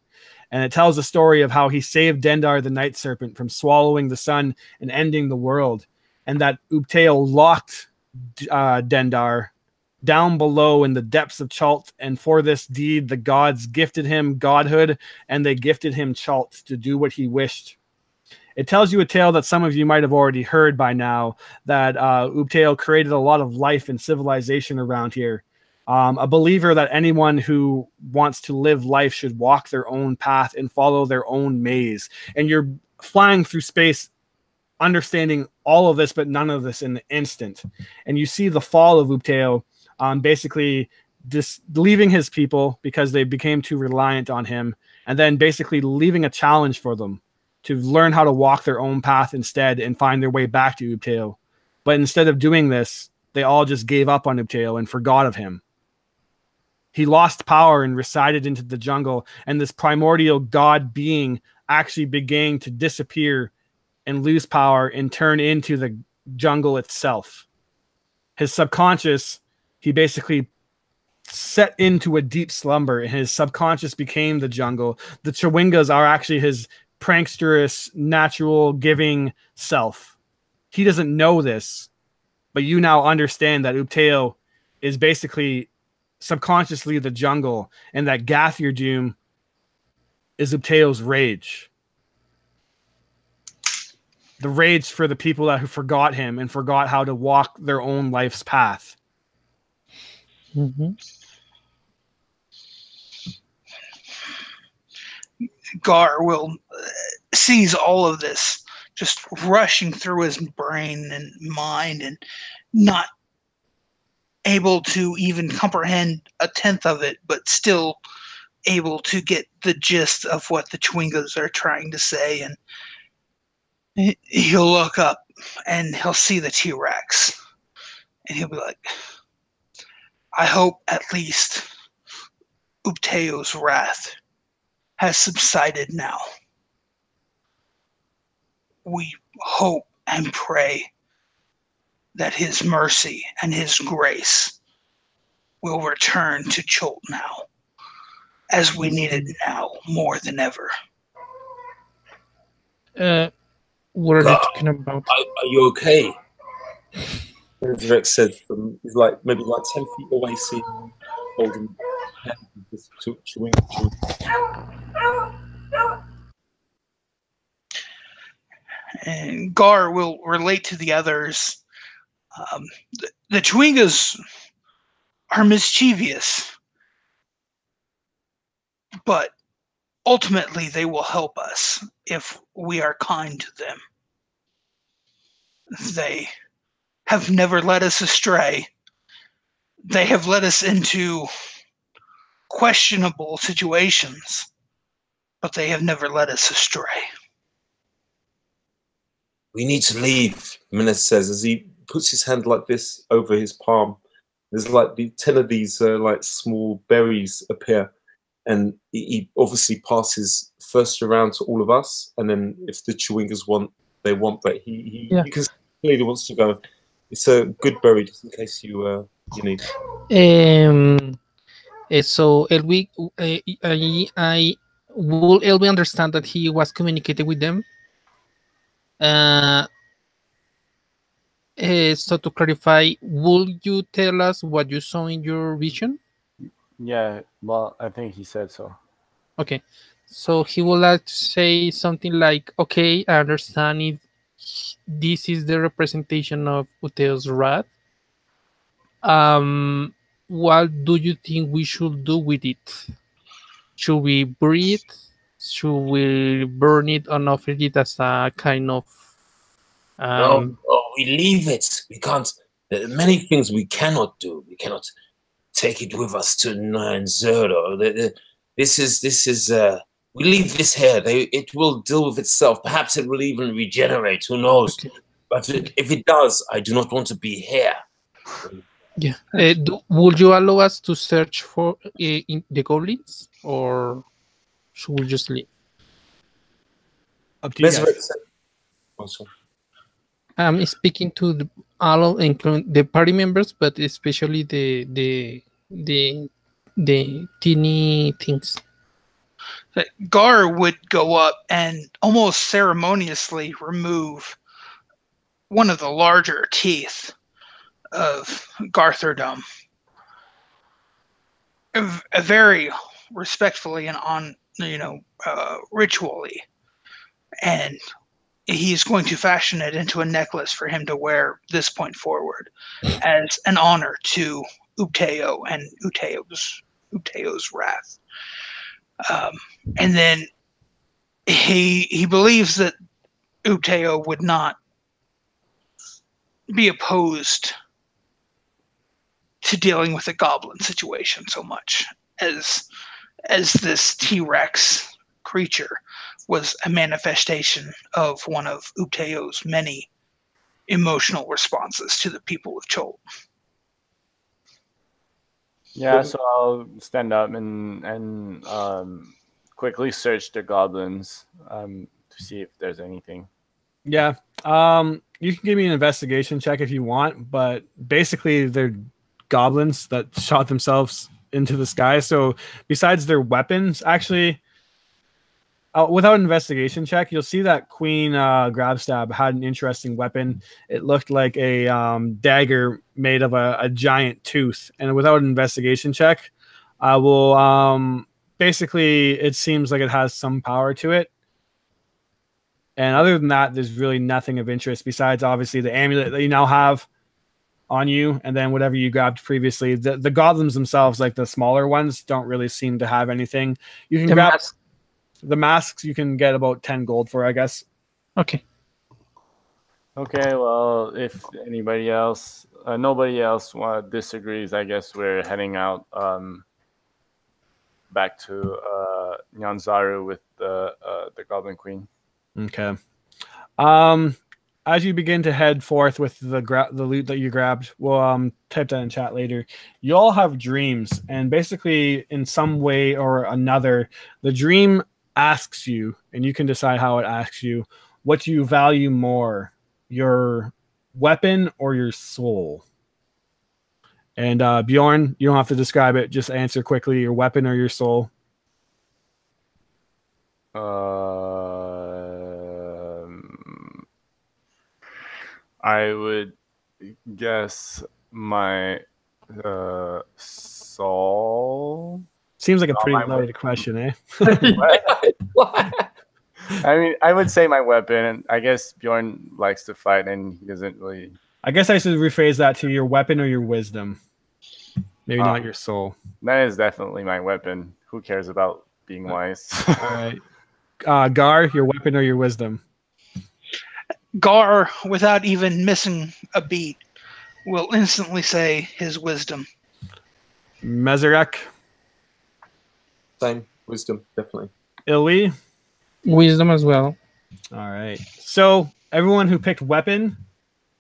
And it tells the story of how he saved Dendar the Night Serpent from swallowing the sun and ending the world. And that Ubteo locked Dendar down below in the depths of Chult, and for this deed the gods gifted him godhood, and they gifted him Chult to do what he wished. It tells you a tale that some of you might have already heard by now, that Ubteo created a lot of life and civilization around here. A believer that anyone who wants to live life should walk their own path and follow their own maze. And you're flying through space understanding all of this, but none of this in the instant. And you see the fall of Ubteo, basically just leaving his people because they became too reliant on him, and then basically leaving a challenge for them to learn how to walk their own path instead and find their way back to Ubteo. But instead of doing this, they all just gave up on Ubteo and forgot of him. He lost power and resided into the jungle, and this primordial god being actually began to disappear and lose power and turn into the jungle itself. His subconscious, he basically set into a deep slumber, and his subconscious became the jungle. The Chwingas are actually his pranksterous, natural giving self. He doesn't know this, but you now understand that Ubteo is basically subconsciously the jungle, and that Gathir Doom is Ubteo's rage. The rage for the people who forgot him and forgot how to walk their own life's path. Mm-hmm. Gar will sees all of this just rushing through his brain and mind, and not able to even comprehend a tenth of it, but still able to get the gist of what the Chwingas are trying to say. And he'll look up and he'll see the T-Rex, and he'll be like, I hope at least Ubteo's wrath has subsided now. We hope and pray that his mercy and his grace will return to Chult now, as we need it now more than ever. What are they talking about? Are you okay? Rex says he's like maybe like 10 feet away, seeing him holding this chewing. And Gar will relate to the others. The Chwingas are mischievous, but ultimately they will help us if we are kind to them. They have never led us astray. They have led us into questionable situations, but they have never led us astray. We need to leave. Menes says as he puts his hand like this over his palm. There's like 10 of these like small berries appear, and he obviously passes first around to all of us, and then if the Chwingas want, they want, but he you can clearly wants to go. It's a good berry, just in case you need. So Elwick, I will Elwick understand that he was communicating with them. So to clarify, will you tell us what you saw in your vision? Yeah, well, I think he said so. Okay, so he would like to say something like, okay, I understand if this is the representation of Ubteo's wrath. What do you think we should do with it? Should we bury it? Should we burn it and offer it as a kind of... No, we leave it. We can't. There are many things we cannot do. We cannot take it with us to Nine Zero. This is. We leave this here. It will deal with itself. Perhaps it will even regenerate. Who knows? Okay. But if it does, I do not want to be here. Yeah. Would you allow us to search for in the goblins, or should we just leave? Up to you guys. I'm speaking to all, including the party members, but especially the teeny things. Gar would go up and almost ceremoniously remove one of the larger teeth of Gartherdom very respectfully and ritually, and he's going to fashion it into a necklace for him to wear this point forward as an honor to Uteo and Uteo's wrath. And then he believes that Uteo would not be opposed to dealing with the goblin situation so much as this T-Rex creature was a manifestation of one of Uteo's many emotional responses to the people of Chol. Yeah, so I'll stand up and quickly search the goblins to see if there's anything. Yeah. You can give me an investigation check if you want, but basically they're goblins that shot themselves into the sky. So besides their weapons, actually, without an investigation check, you'll see that Queen Grabstab had an interesting weapon. It looked like a dagger made of a giant tooth. And without an investigation check, I will basically, it seems like it has some power to it. And other than that, there's really nothing of interest besides obviously the amulet that you now have on you, and then whatever you grabbed previously. The goblins themselves, like the smaller ones, don't really seem to have anything. You can grab the masks. You can get about 10 gold for, I guess. Okay. Okay. Well, if anybody else, nobody else disagrees, I guess we're heading out back to Nyanzaru with the Goblin Queen. Okay. As you begin to head forth with the loot that you grabbed, we'll type that in chat later. You all have dreams, and basically, in some way or another, the dream asks you, and you can decide how it asks you, what do you value more, your weapon or your soul? And Bjorn, you don't have to describe it; just answer quickly: your weapon or your soul. I would guess my soul. Seems like a pretty loaded question, eh? I mean, I would say my weapon. I guess Bjorn likes to fight, and he doesn't really. I guess I should rephrase that to your weapon or your wisdom. Maybe not your soul. That is definitely my weapon. Who cares about being wise? All right. Gar, your weapon or your wisdom? Gar, without even missing a beat, will instantly say his wisdom. Mezarek? Same. Wisdom, definitely. Ilwi? Wisdom as well. All right. So everyone who picked weapon,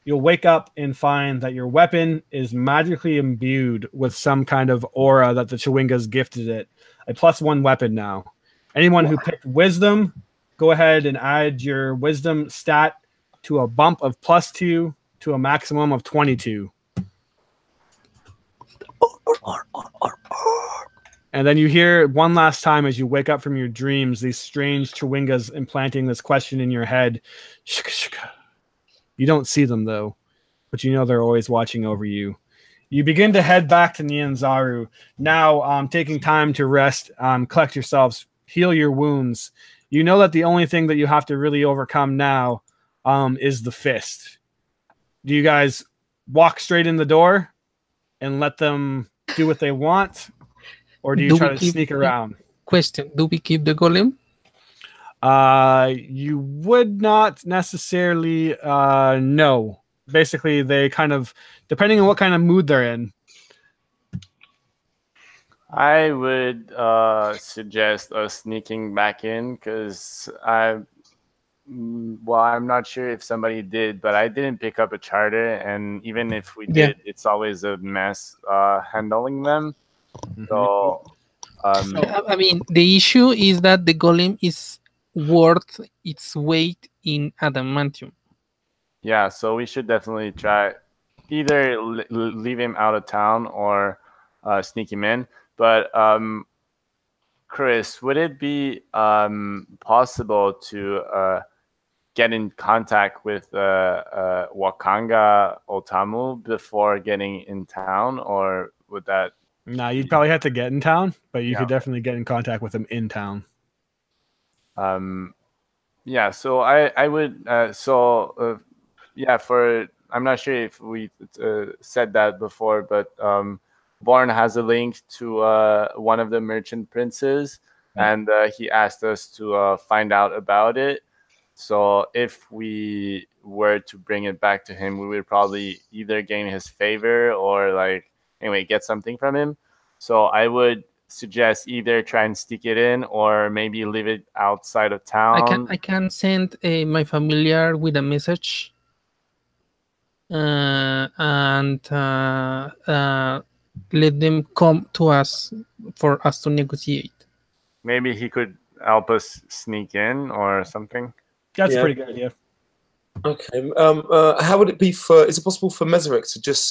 you'll wake up and find that your weapon is magically imbued with some kind of aura that the Chewingas gifted it. A +1 weapon now. Anyone who picked wisdom, go ahead and add your wisdom stat to a bump of +2 to a maximum of 22. And then you hear one last time as you wake up from your dreams, these strange Chewingas implanting this question in your head. Shika, shika. You don't see them, though, but you know they're always watching over you. You begin to head back to Nyanzaru, now taking time to rest, collect yourselves, heal your wounds. You know that the only thing that you have to really overcome now is the fist. Do you guys walk straight in the door and let them do what they want? Or do you try to sneak around? Question, do we keep the golem? You would not necessarily know. Basically, they kind of, depending on what kind of mood they're in. I would suggest us sneaking back in because I'm not sure if somebody did, but I didn't pick up a charter, and even if we did, it's always a mess handling them. So, I mean, the issue is that the golem is worth its weight in adamantium. Yeah, so we should definitely try either leave him out of town or sneak him in. But Chris, would it be possible to get in contact with Wakanga Otamu before getting in town, or would that Nah, you'd probably have to get in town, but you Yeah. could definitely get in contact with him in town. Yeah, so I would yeah, for I'm not sure if we said that before, but Vorn has a link to one of the merchant princes, and he asked us to find out about it. So if we were to bring it back to him, we would probably either gain his favor or like anyway get something from him. So I would suggest either try and stick it in or maybe leave it outside of town. I can send my familiar with a message and let them come to us for us to negotiate. Maybe he could help us sneak in or something. That's Yeah. a pretty good idea. Okay. How would it be for? Is it possible for Meseric to just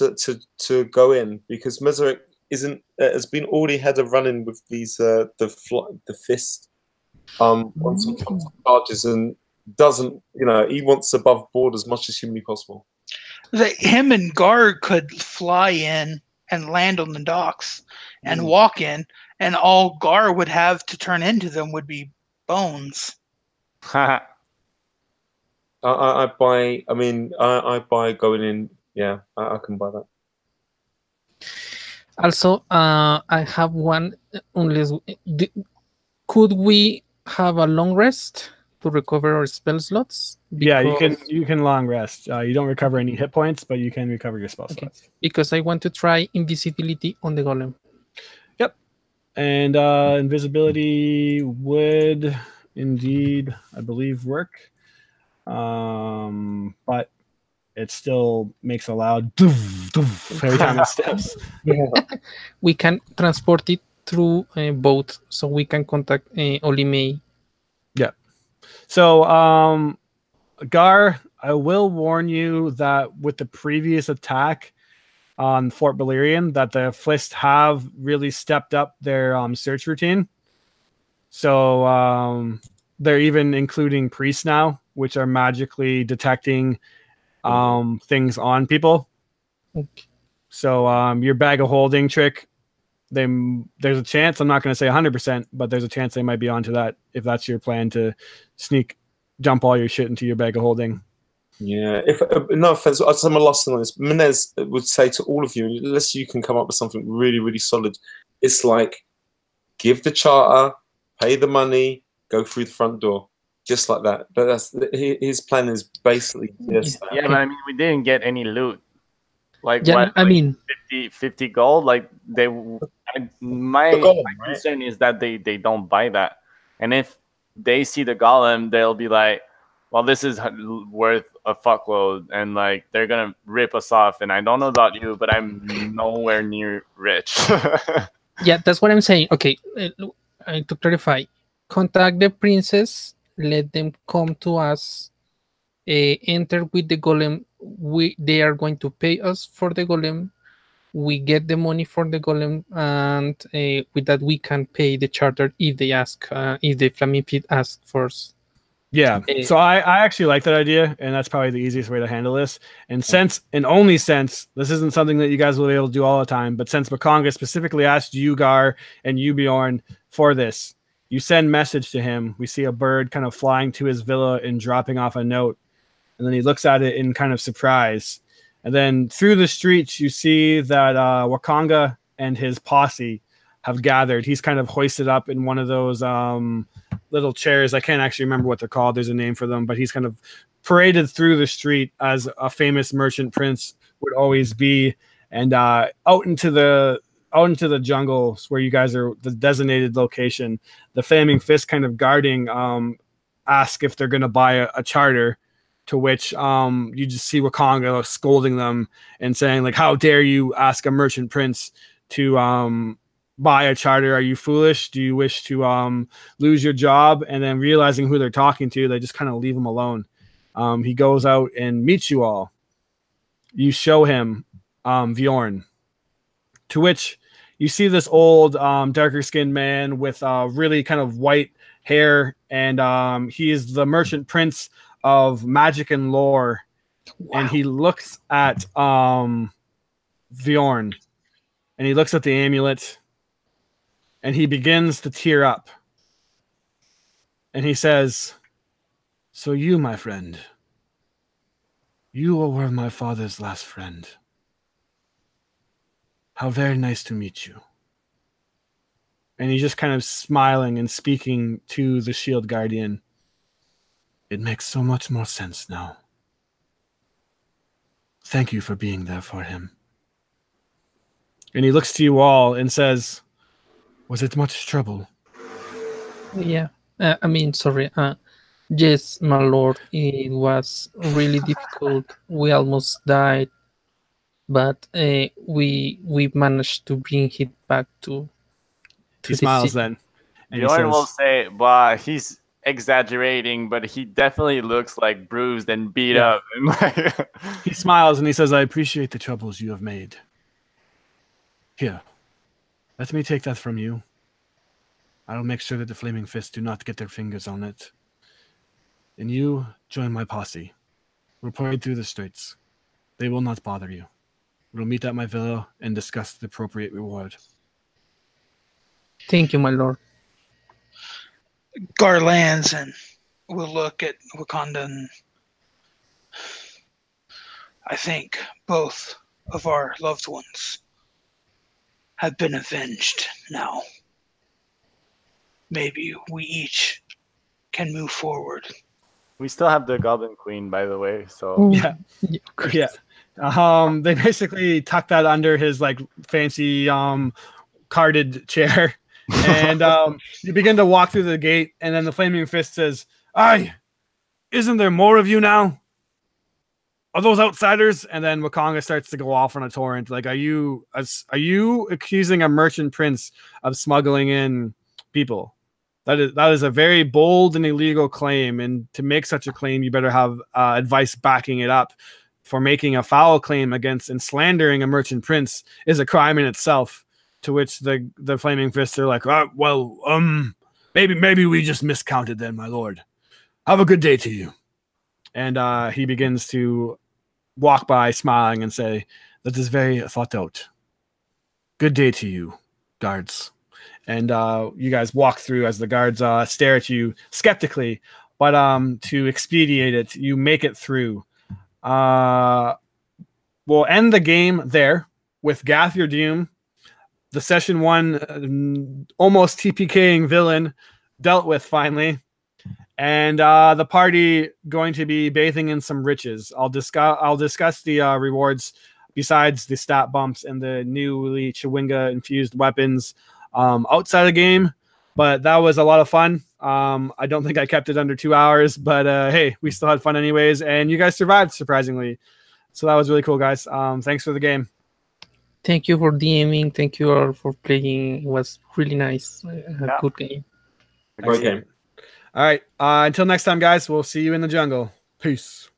to go in, because Meseric isn't has been already had a run in with these the fist. Once he comes to charges and doesn't, he wants above board as much as humanly possible. Him and Gar could fly in and land on the docks and walk in, and all Gar would have to turn into them would be bones. I buy. I mean, I buy going in. Yeah, I can buy that. Also, I have one. Unless could we have a long rest to recover our spell slots? Yeah, you can long rest. You don't recover any hit points, but you can recover your spell slots. Because I want to try invisibility on the golem. Yep, and invisibility would indeed, I believe, work. But it still makes a loud doof, doof every time it steps. Yeah. We can transport it through boat, so we can contact Olimei. Yeah. So, Gar, I will warn you that with the previous attack on Fort Balerion, that the Flist have really stepped up their search routine. So they're even including priests now, which are magically detecting things on people. Okay. So your bag of holding trick, there's a chance, I'm not going to say 100%, but there's a chance they might be onto that if that's your plan to dump all your shit into your bag of holding. Yeah, if no offense, I'd say my last thing on this. Menez would say to all of you, unless you can come up with something really, really solid, it's like give the charter, pay the money, go through the front door, just like that. But that's his plan is basically just that. Yeah, but I mean, we didn't get any loot. Like Yeah, what? I mean, 50 gold. Like my concern is that they don't buy that, and if they see the golem, they'll be like, well, this is worth a fuckload, and like they're gonna rip us off. And I don't know about you, but I'm nowhere near rich. yeah, that's what I'm saying. Okay, to clarify, contact the princess, let them come to us, enter with the golem. They are going to pay us for the golem. We get the money for the golem, and with that we can pay the charter if they ask, if the Flaming Feet ask first. Yeah, so I actually like that idea, and that's probably the easiest way to handle this. And only since this isn't something that you guys will be able to do all the time, but since Bakanga specifically asked you, Gar, and you, Bjorn, for this, you send message to him. We see a bird kind of flying to his villa and dropping off a note, and then he looks at it in kind of surprise. And then through the streets, you see that Wakanga and his posse have gathered. He's kind of hoisted up in one of those little chairs. I can't actually remember what they're called. There's a name for them, but he's kind of paraded through the street as a famous merchant prince would always be, and out into the jungles where you guys are, the designated location. The Flaming Fist kind of guarding ask if they're going to buy a charter. To which you just see Wakanga scolding them and saying, like, how dare you ask a merchant prince to buy a charter? Are you foolish? Do you wish to lose your job? And then realizing who they're talking to, they just kind of leave him alone. He goes out and meets you all. You show him Vorn. To which you see this old, darker skinned man with really kind of white hair, and he is the merchant prince of magic and lore. Wow. And he looks at Vorn, and he looks at the amulet, and he begins to tear up. And he says, "So you, my friend, you were my father's last friend. How very nice to meet you." And he's just kind of smiling and speaking to the shield guardian. "It makes so much more sense now. Thank you for being there for him." And he looks to you all and says, "Was it much trouble?" Yeah. Sorry. Yes, my lord. It was really difficult. We almost died, but we managed to bring it back to He the smiles city. then. And he Bjorn will says, say, "Bah, he's exaggerating, but he definitely looks like bruised and beat Yeah. up." And like, he smiles and he says, "I appreciate the troubles you have made. Here, let me take that from you. I'll make sure that the Flaming Fists do not get their fingers on it. And you join my posse. We'll parade through the streets. They will not bother you. We'll meet at my villa and discuss the appropriate reward." Thank you, my lord. Gar lands and will look at Wakanda, and I think both of our loved ones have been avenged now. Maybe we each can move forward. we still have the Goblin Queen, by the way. So Oh, Yeah. of course. Yeah. They basically tuck that under his like fancy carded chair. And you begin to walk through the gate, and then the Flaming Fist says, "Aye, isn't there more of you now? Are those outsiders?" And then Wakanga starts to go off on a torrent. Like, are you accusing a merchant prince of smuggling in people? That is a very bold and illegal claim. And to make such a claim, you better have advice backing it up. For making a foul claim against and slandering a merchant prince is a crime in itself. To which the Flaming Fists are like, maybe we just miscounted then, my lord. Have a good day to you." And he begins to walk by smiling and say, "That is very thought out. Good day to you, guards." And you guys walk through as the guards stare at you skeptically, but to expedite it, you make it through. We'll end the game there with Gathir Doom, the session 1 almost TPKing villain, dealt with finally. And the party going to be bathing in some riches. I'll discuss the rewards besides the stat bumps and the newly Chewinga infused weapons outside the game. But that was a lot of fun. I don't think I kept it under 2 hours, but hey, we still had fun anyways. And you guys survived, surprisingly. So that was really cool, guys. Thanks for the game. Thank you for DMing. Thank you all for playing. It was really nice. A good game. Great game. All right. Until next time, guys. We'll see you in the jungle. Peace.